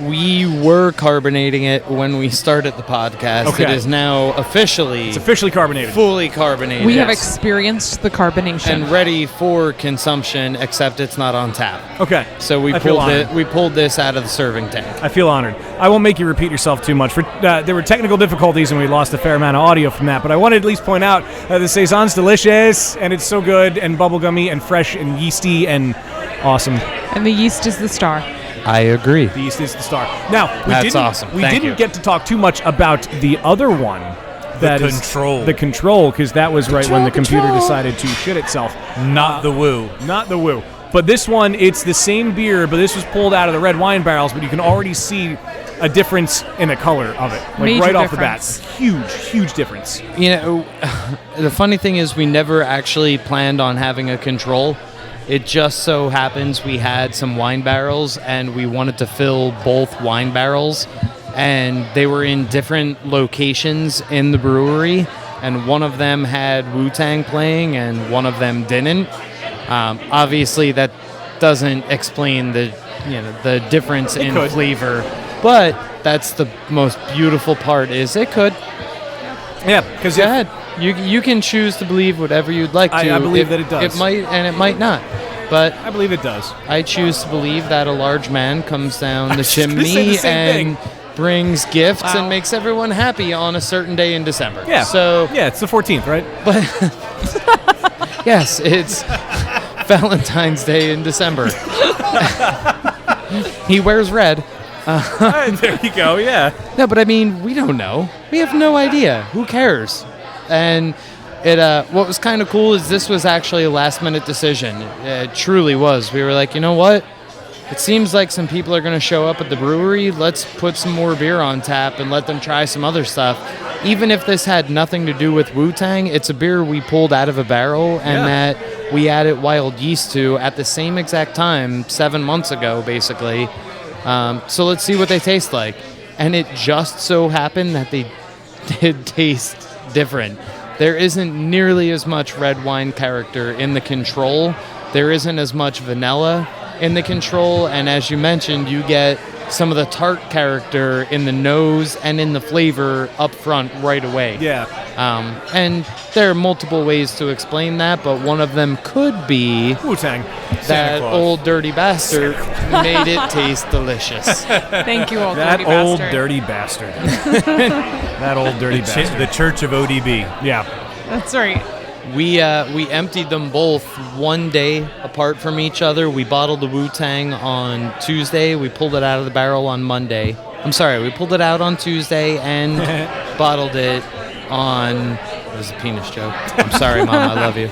[SPEAKER 6] We were carbonating it when we started the podcast.
[SPEAKER 2] Okay.
[SPEAKER 6] It is now officially
[SPEAKER 2] It's officially carbonated.
[SPEAKER 6] fully carbonated.
[SPEAKER 5] We have
[SPEAKER 6] Yes.
[SPEAKER 5] experienced the carbonation.
[SPEAKER 6] and ready for consumption, except it's not on tap.
[SPEAKER 2] Okay.
[SPEAKER 6] So we
[SPEAKER 2] I feel
[SPEAKER 6] pulled
[SPEAKER 2] honored.
[SPEAKER 6] We pulled this out of the serving tank.
[SPEAKER 2] I feel honored. I won't make you repeat yourself too much. There were technical difficulties and we lost a fair amount of audio from that, but I wanted to at least point out the Saison's delicious, and it's so good and bubblegummy and fresh and yeasty and awesome.
[SPEAKER 5] And the yeast is the star.
[SPEAKER 6] I agree.
[SPEAKER 2] The yeast is the star. Now,
[SPEAKER 6] That's awesome.
[SPEAKER 2] We
[SPEAKER 6] Thank
[SPEAKER 2] didn't
[SPEAKER 6] you.
[SPEAKER 2] get to talk too much about the other one. That is
[SPEAKER 4] Control.
[SPEAKER 2] The Control, because that was right when the computer
[SPEAKER 5] Control.
[SPEAKER 2] decided to shit itself.
[SPEAKER 4] Not the woo.
[SPEAKER 2] Not the Woo. But this one, it's the same beer, but this was pulled out of the red wine barrels, but you can already see a difference in the color of it. Like
[SPEAKER 5] Major
[SPEAKER 2] right off
[SPEAKER 5] difference.
[SPEAKER 2] the bat. Huge, huge difference.
[SPEAKER 6] You know, the funny thing is we never actually planned on having a control. It just so happens we had some wine barrels and we wanted to fill both wine barrels, and they were in different locations in the brewery, and one of them had Wu-Tang playing and one of them didn't. Obviously that doesn't explain the difference in
[SPEAKER 2] could.
[SPEAKER 6] flavor, but that's the most beautiful part is it could.
[SPEAKER 2] Yeah, because
[SPEAKER 6] Go ahead. You can choose to believe whatever you'd like to.
[SPEAKER 2] I believe that it does.
[SPEAKER 6] It might and it might not. But
[SPEAKER 2] I believe it does.
[SPEAKER 6] I choose to believe that a large man comes down the
[SPEAKER 2] was gonna say the
[SPEAKER 6] chimney
[SPEAKER 2] same
[SPEAKER 6] and brings gifts
[SPEAKER 2] Wow.
[SPEAKER 6] and makes everyone happy on a certain day in December.
[SPEAKER 2] Yeah.
[SPEAKER 6] So,
[SPEAKER 2] Yeah, it's the 14th, right?
[SPEAKER 6] but yes, it's Valentine's Day in December. He wears red,
[SPEAKER 2] There you go. Yeah.
[SPEAKER 6] No, but I mean, we don't know. We have no idea. Who cares? And what was kind of cool is this was actually a last-minute decision. It truly was. We were like, you know what? It seems like some people are going to show up at the brewery. Let's put some more beer on tap and let them try some other stuff. Even if this had nothing to do with Wu-Tang, it's a beer we pulled out of a barrel and that we added wild yeast to at the same exact time 7 months ago, basically. So let's see what they taste like. And it just so happened that they did taste different. There isn't nearly as much red wine character in the control. There isn't as much vanilla in the control. And as you mentioned, you get some of the tart character in the nose and in the flavor up front right away.
[SPEAKER 2] Yeah.
[SPEAKER 6] And there are multiple ways to explain that, but one of them could be
[SPEAKER 2] Wu-Tang.
[SPEAKER 6] that old dirty bastard made it taste delicious.
[SPEAKER 5] Thank you, old
[SPEAKER 2] That
[SPEAKER 5] dirty
[SPEAKER 2] old
[SPEAKER 5] bastard.
[SPEAKER 2] dirty bastard. That old dirty bastard.
[SPEAKER 4] The Church of ODB.
[SPEAKER 2] Yeah.
[SPEAKER 5] That's right.
[SPEAKER 6] We emptied them both one day apart from each other. We bottled the Wu-Tang on Tuesday. We pulled it out of the barrel on Monday. I'm sorry, we pulled it out on Tuesday and bottled it on... It was a penis joke. I'm sorry, Mom, I love you.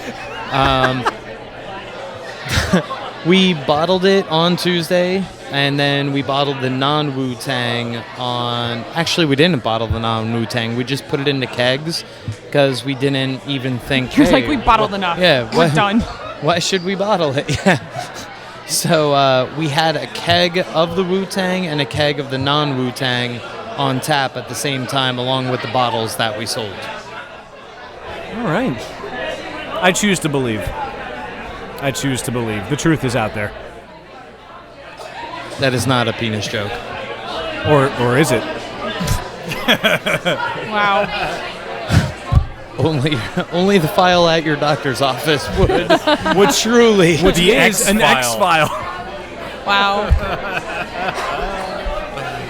[SPEAKER 6] We bottled it on Tuesday, and then we bottled the non-Wu-Tang on... Actually, we didn't bottle the non-Wu-Tang. We just put it into kegs because we didn't even think...
[SPEAKER 5] You're like,
[SPEAKER 6] hey,
[SPEAKER 5] we bottled enough.
[SPEAKER 6] Yeah.
[SPEAKER 5] We're done.
[SPEAKER 6] Why should we bottle it? Yeah. So we had a keg of the Wu-Tang and a keg of the non-Wu-Tang on tap at the same time, along with the bottles that we sold.
[SPEAKER 2] All right. I choose to believe. I choose to believe. The truth is out there.
[SPEAKER 6] That is not a penis joke.
[SPEAKER 2] Or is it?
[SPEAKER 5] Wow.
[SPEAKER 6] Only the file at your doctor's office would truly.
[SPEAKER 2] Which
[SPEAKER 4] The
[SPEAKER 2] is an
[SPEAKER 4] X-file.
[SPEAKER 2] X-file.
[SPEAKER 5] Wow.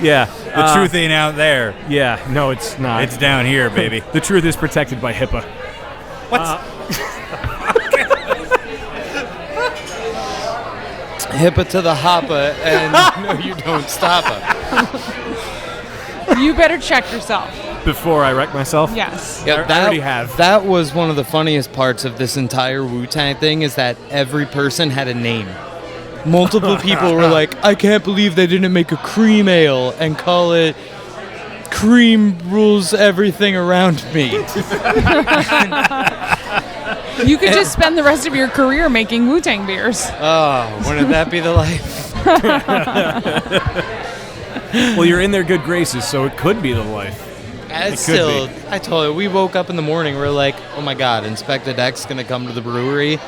[SPEAKER 2] Yeah.
[SPEAKER 4] The truth ain't out there.
[SPEAKER 2] Yeah. No, it's not.
[SPEAKER 4] It's down here, baby.
[SPEAKER 2] The truth is protected by HIPAA.
[SPEAKER 4] What?
[SPEAKER 6] HIPAA to the hoppa, and no, you don't stop it.
[SPEAKER 5] You better check yourself.
[SPEAKER 2] Before I wreck myself?
[SPEAKER 5] Yes.
[SPEAKER 2] I already have.
[SPEAKER 6] That was one of the funniest parts of this entire Wu-Tang thing is that every person had a name. Multiple people were like, I can't believe they didn't make a cream ale and call it Cream Rules Everything Around Me.
[SPEAKER 5] You could just spend the rest of your career making Wu-Tang beers.
[SPEAKER 6] Oh, wouldn't that be the life?
[SPEAKER 2] Well, you're in their good graces, so it could be the life.
[SPEAKER 6] It's
[SPEAKER 2] could
[SPEAKER 6] still,
[SPEAKER 2] be.
[SPEAKER 6] I told you, we woke up in the morning, we're like, oh my God, Inspector Deck's gonna come to the brewery.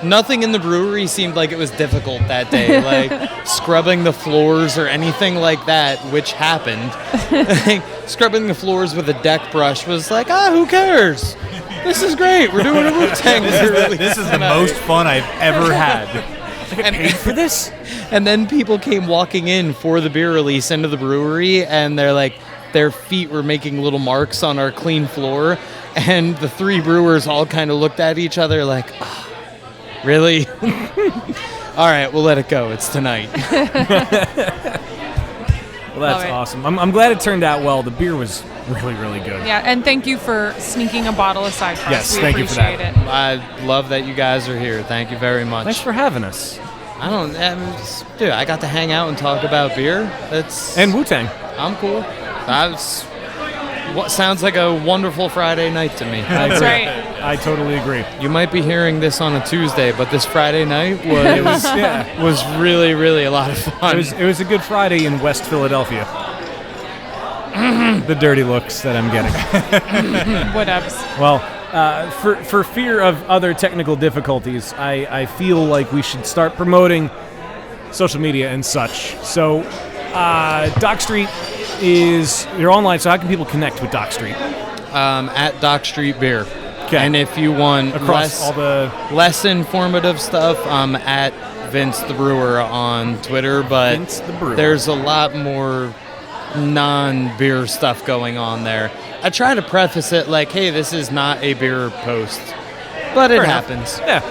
[SPEAKER 6] Nothing in the brewery seemed like it was difficult that day, like scrubbing the floors or anything like that, which happened. Scrubbing the floors with a deck brush was like, who cares? This is great, we're doing a Wu-Tang beer
[SPEAKER 4] This is the most fun I've ever had.
[SPEAKER 6] and,
[SPEAKER 2] Paid for this?
[SPEAKER 6] and then people came walking in for the beer release into the brewery, and they're like, their feet were making little marks on our clean floor, and the three brewers all kind of looked at each other like, really? All right, we'll let it go. It's tonight.
[SPEAKER 2] Well, that's
[SPEAKER 5] Love it.
[SPEAKER 2] awesome. I'm glad it turned out well. The beer was really, really good.
[SPEAKER 5] Yeah, and thank you for sneaking a bottle aside for
[SPEAKER 2] Yes,
[SPEAKER 5] us. We
[SPEAKER 2] thank you for that.
[SPEAKER 5] appreciate it.
[SPEAKER 6] I love that you guys are here. Thank you very much.
[SPEAKER 2] Thanks for having us.
[SPEAKER 6] Dude, I got to hang out and talk about beer.
[SPEAKER 2] And Wu-Tang.
[SPEAKER 6] I'm cool. That's what sounds like a wonderful Friday night to me.
[SPEAKER 5] That's right.
[SPEAKER 2] I totally agree.
[SPEAKER 6] You might be hearing this on a Tuesday, but this Friday night was
[SPEAKER 2] Yeah.
[SPEAKER 6] was really, really a lot of fun.
[SPEAKER 2] It was a good Friday in West Philadelphia. The dirty looks that I'm getting.
[SPEAKER 5] Whatevs.
[SPEAKER 2] Well, for fear of other technical difficulties, I feel like we should start promoting social media and such. So, Dock Street you're online, so how can people connect with Dock Street?
[SPEAKER 6] At Dock Street Beer.
[SPEAKER 2] Okay.
[SPEAKER 6] And if you want
[SPEAKER 2] Across all the...
[SPEAKER 6] less informative stuff, at Vince the Brewer on Twitter, but
[SPEAKER 2] Vince the Brewer.
[SPEAKER 6] there's a lot more non-beer stuff going on there. I try to preface it like, hey, this is not a beer post, but it
[SPEAKER 2] Fair enough.
[SPEAKER 6] happens.
[SPEAKER 2] Yeah.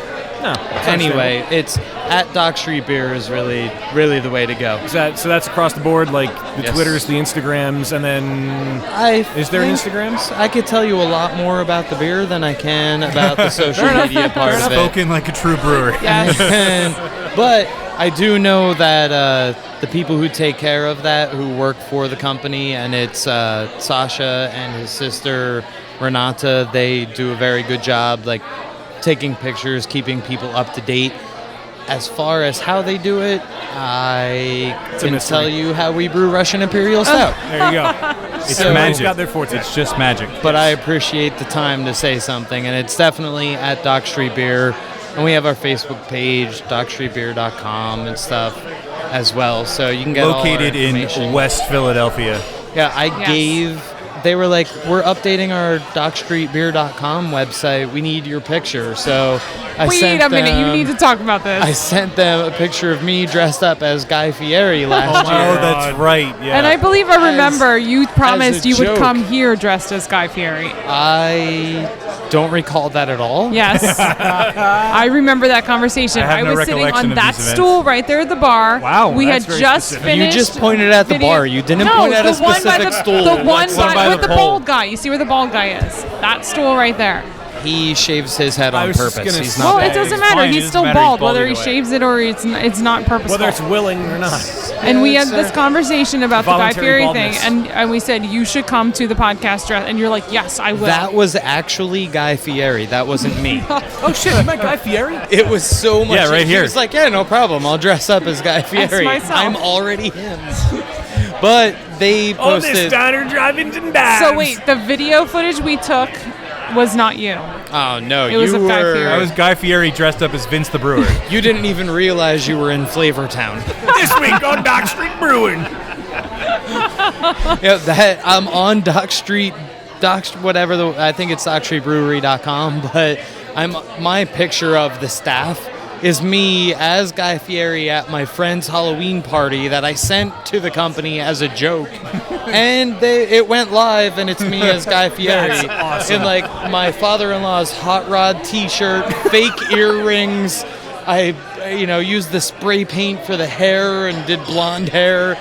[SPEAKER 2] No.
[SPEAKER 6] Anyway, it's at Dock Street Beer is really the way to go.
[SPEAKER 2] So that's across the board, like the
[SPEAKER 6] Yes.
[SPEAKER 2] Twitters, the Instagrams, and then is there an Instagrams?
[SPEAKER 6] I could tell you a lot more about the beer than I can about the social media part of it.
[SPEAKER 4] Spoken like a true brewer.
[SPEAKER 6] But I do know that the people who take care of that, who work for the company, and it's Sasha and his sister Renata, they do a very good job, like taking pictures, keeping people up to date. As far as how they do it, I can tell you how we brew Russian Imperial Stout.
[SPEAKER 2] There you go.
[SPEAKER 4] It's
[SPEAKER 6] So-
[SPEAKER 4] magic.
[SPEAKER 2] Got their forte.
[SPEAKER 4] It's just magic.
[SPEAKER 6] But I appreciate the time to say something, and it's definitely at Dock Street Beer, and we have our Facebook page, dockstreetbeer.com and stuff as well, so you can get
[SPEAKER 4] Located
[SPEAKER 6] all our information.
[SPEAKER 4] in West Philadelphia.
[SPEAKER 6] Yeah, they were like, we're updating our dockstreetbeer.com website. We need your picture. So I
[SPEAKER 5] Wait
[SPEAKER 6] sent
[SPEAKER 5] a minute, you
[SPEAKER 6] them-
[SPEAKER 5] need to talk about this.
[SPEAKER 6] I sent them a picture of me dressed up as Guy Fieri last
[SPEAKER 4] Oh,
[SPEAKER 6] year.
[SPEAKER 4] that's right. Yeah.
[SPEAKER 5] And I believe I remember you promised
[SPEAKER 6] a
[SPEAKER 5] you would
[SPEAKER 6] joke.
[SPEAKER 5] come here dressed as Guy Fieri.
[SPEAKER 6] I don't recall that at all.
[SPEAKER 5] Yes. I remember that conversation.
[SPEAKER 4] I have no
[SPEAKER 5] was sitting
[SPEAKER 4] recollection
[SPEAKER 5] on
[SPEAKER 4] of
[SPEAKER 5] that
[SPEAKER 4] these events.
[SPEAKER 5] stool right there at the bar.
[SPEAKER 2] Wow,
[SPEAKER 5] We
[SPEAKER 2] that's
[SPEAKER 5] had
[SPEAKER 2] very
[SPEAKER 5] just
[SPEAKER 2] specific.
[SPEAKER 6] You
[SPEAKER 5] finished.
[SPEAKER 6] just pointed at the
[SPEAKER 5] video-
[SPEAKER 6] bar. You didn't
[SPEAKER 5] no,
[SPEAKER 6] point at a
[SPEAKER 5] the one by
[SPEAKER 6] specific
[SPEAKER 5] the,
[SPEAKER 6] stool.
[SPEAKER 5] The one
[SPEAKER 4] by
[SPEAKER 5] with
[SPEAKER 4] the
[SPEAKER 5] the
[SPEAKER 4] pole.
[SPEAKER 5] bald guy. You see where the bald guy is? That stool right there.
[SPEAKER 6] He shaves his head
[SPEAKER 2] I
[SPEAKER 6] on
[SPEAKER 2] was just
[SPEAKER 6] purpose.
[SPEAKER 2] gonna
[SPEAKER 6] He's
[SPEAKER 2] say-
[SPEAKER 6] not
[SPEAKER 5] Well, it
[SPEAKER 6] bald.
[SPEAKER 5] doesn't
[SPEAKER 4] it's
[SPEAKER 5] matter.
[SPEAKER 4] fine. It
[SPEAKER 5] He's
[SPEAKER 4] doesn't
[SPEAKER 5] still
[SPEAKER 4] matter. He's
[SPEAKER 5] bald,
[SPEAKER 4] bald
[SPEAKER 5] whether
[SPEAKER 4] either
[SPEAKER 5] he
[SPEAKER 4] way.
[SPEAKER 5] shaves it or it's not purposeful.
[SPEAKER 2] Whether it's willing or not.
[SPEAKER 5] And we had
[SPEAKER 6] it's
[SPEAKER 5] this conversation about the Guy
[SPEAKER 2] Voluntary
[SPEAKER 5] Fieri
[SPEAKER 2] baldness.
[SPEAKER 5] thing, and we said you should come to the podcast dress, and you're like, yes, I will.
[SPEAKER 6] That was actually Guy Fieri. That wasn't me.
[SPEAKER 2] Oh shit, you met Guy Fieri?
[SPEAKER 6] It was so much.
[SPEAKER 4] Yeah, right
[SPEAKER 6] He
[SPEAKER 4] here.
[SPEAKER 6] was like, yeah, no problem. I'll dress up as Guy Fieri.
[SPEAKER 5] myself.
[SPEAKER 6] I'm already him. But they
[SPEAKER 2] Oh, this
[SPEAKER 6] posted.
[SPEAKER 2] diner driving dives.
[SPEAKER 5] So wait, the video footage we took was not you.
[SPEAKER 6] Oh no,
[SPEAKER 5] It was
[SPEAKER 6] you
[SPEAKER 5] of Guy
[SPEAKER 6] were.
[SPEAKER 5] Fieri.
[SPEAKER 4] I was Guy Fieri dressed up as Vince the Brewer.
[SPEAKER 6] You didn't even realize you were in Flavortown.
[SPEAKER 2] This week on Dock Street Brewing.
[SPEAKER 6] Yeah, that I'm on Dock Street, whatever. I think it's dockstreetbrewery.com. But my picture of the staff is me as Guy Fieri at my friend's Halloween party that I sent to the company as a joke, and it went live, and it's me as Guy Fieri
[SPEAKER 2] That's awesome.
[SPEAKER 6] in like my father-in-law's hot rod T-shirt, fake earrings. I used the spray paint for the hair and did blonde hair.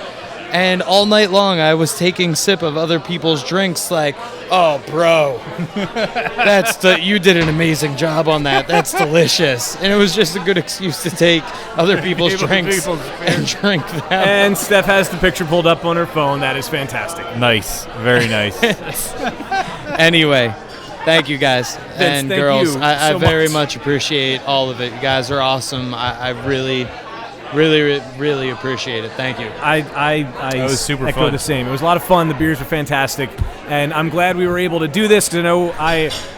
[SPEAKER 6] And all night long, I was taking sip of other people's drinks, like, "Oh, bro, you did an amazing job on that. That's delicious." And it was just a good excuse to take other people's drinks and drink them.
[SPEAKER 2] And Steph has the picture pulled up on her phone. That is fantastic.
[SPEAKER 4] Nice. Very nice.
[SPEAKER 6] Anyway, thank you guys and
[SPEAKER 2] thank
[SPEAKER 6] girls.
[SPEAKER 2] you
[SPEAKER 6] I
[SPEAKER 2] so
[SPEAKER 6] very
[SPEAKER 2] much.
[SPEAKER 6] much appreciate all of it. You guys are awesome. I really appreciate it. Thank you.
[SPEAKER 2] I
[SPEAKER 4] was super
[SPEAKER 2] echo
[SPEAKER 4] fun.
[SPEAKER 2] the same. It was a lot of fun. The beers were fantastic, and I'm glad we were able to do this because I know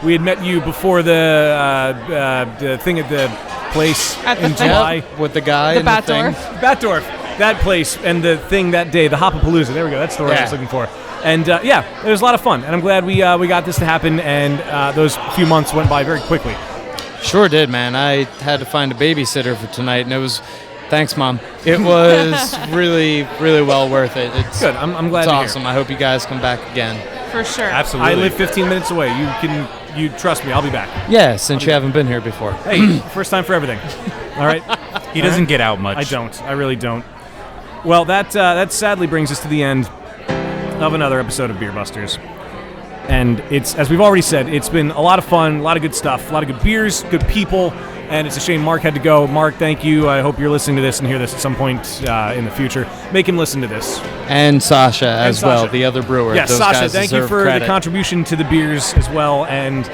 [SPEAKER 2] we had met you before the thing at the place
[SPEAKER 5] At the
[SPEAKER 2] in
[SPEAKER 5] thing.
[SPEAKER 2] July.
[SPEAKER 6] Yep, with the guy
[SPEAKER 5] The
[SPEAKER 6] and the thing.
[SPEAKER 5] Batdorf.
[SPEAKER 2] Batdorf, that place, and the thing that day, the Hopapalooza. There we go. That's the word I was
[SPEAKER 6] Yeah.
[SPEAKER 2] looking for. And yeah, it was a lot of fun, and I'm glad we got this to happen. And those few months went by very quickly.
[SPEAKER 6] Sure did, man. I had to find a babysitter for tonight, and it was. Thanks, Mom. It was really well worth it. It's
[SPEAKER 2] Good. I'm glad
[SPEAKER 6] It's
[SPEAKER 2] to hear.
[SPEAKER 6] awesome. I hope you guys come back again.
[SPEAKER 5] For sure.
[SPEAKER 4] Absolutely.
[SPEAKER 2] I live 15 minutes away. You trust me. I'll be back.
[SPEAKER 6] Yeah, since you haven't been here before.
[SPEAKER 2] Hey, first time for everything. All right.
[SPEAKER 4] He doesn't get out much.
[SPEAKER 2] I don't. I really don't. Well, that sadly brings us to the end of another episode of Beer Busters. And it's, as we've already said, it's been a lot of fun, a lot of good stuff, a lot of good beers, good people, and it's a shame Mark had to go. Mark, thank you. I hope you're listening to this and hear this at some point in the future. Make him listen to this.
[SPEAKER 6] And Sasha as well,
[SPEAKER 2] Sasha.
[SPEAKER 6] the other brewer.
[SPEAKER 2] Yes,
[SPEAKER 6] Those
[SPEAKER 2] Sasha,
[SPEAKER 6] guys
[SPEAKER 2] thank you
[SPEAKER 6] deserve
[SPEAKER 2] for
[SPEAKER 6] credit.
[SPEAKER 2] the contribution to the beers as well, and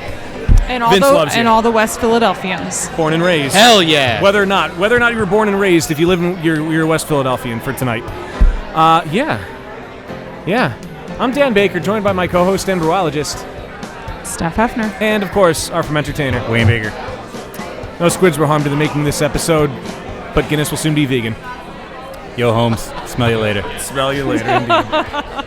[SPEAKER 5] And
[SPEAKER 2] Vince loves you.
[SPEAKER 5] all the West Philadelphians.
[SPEAKER 2] born and raised.
[SPEAKER 6] Hell yeah.
[SPEAKER 2] Whether or not you were born and raised, if you live in you're a West Philadelphian for tonight. Yeah. I'm Dan Baker, joined by my co-host and brewologist,
[SPEAKER 5] Steph Hefner.
[SPEAKER 2] and of course our fermentator.
[SPEAKER 4] Wayne Baker.
[SPEAKER 2] No squids were harmed in the making of this episode, but Guinness will soon be vegan.
[SPEAKER 4] Yo, Holmes. Smell you later.
[SPEAKER 2] Smell you later, indeed.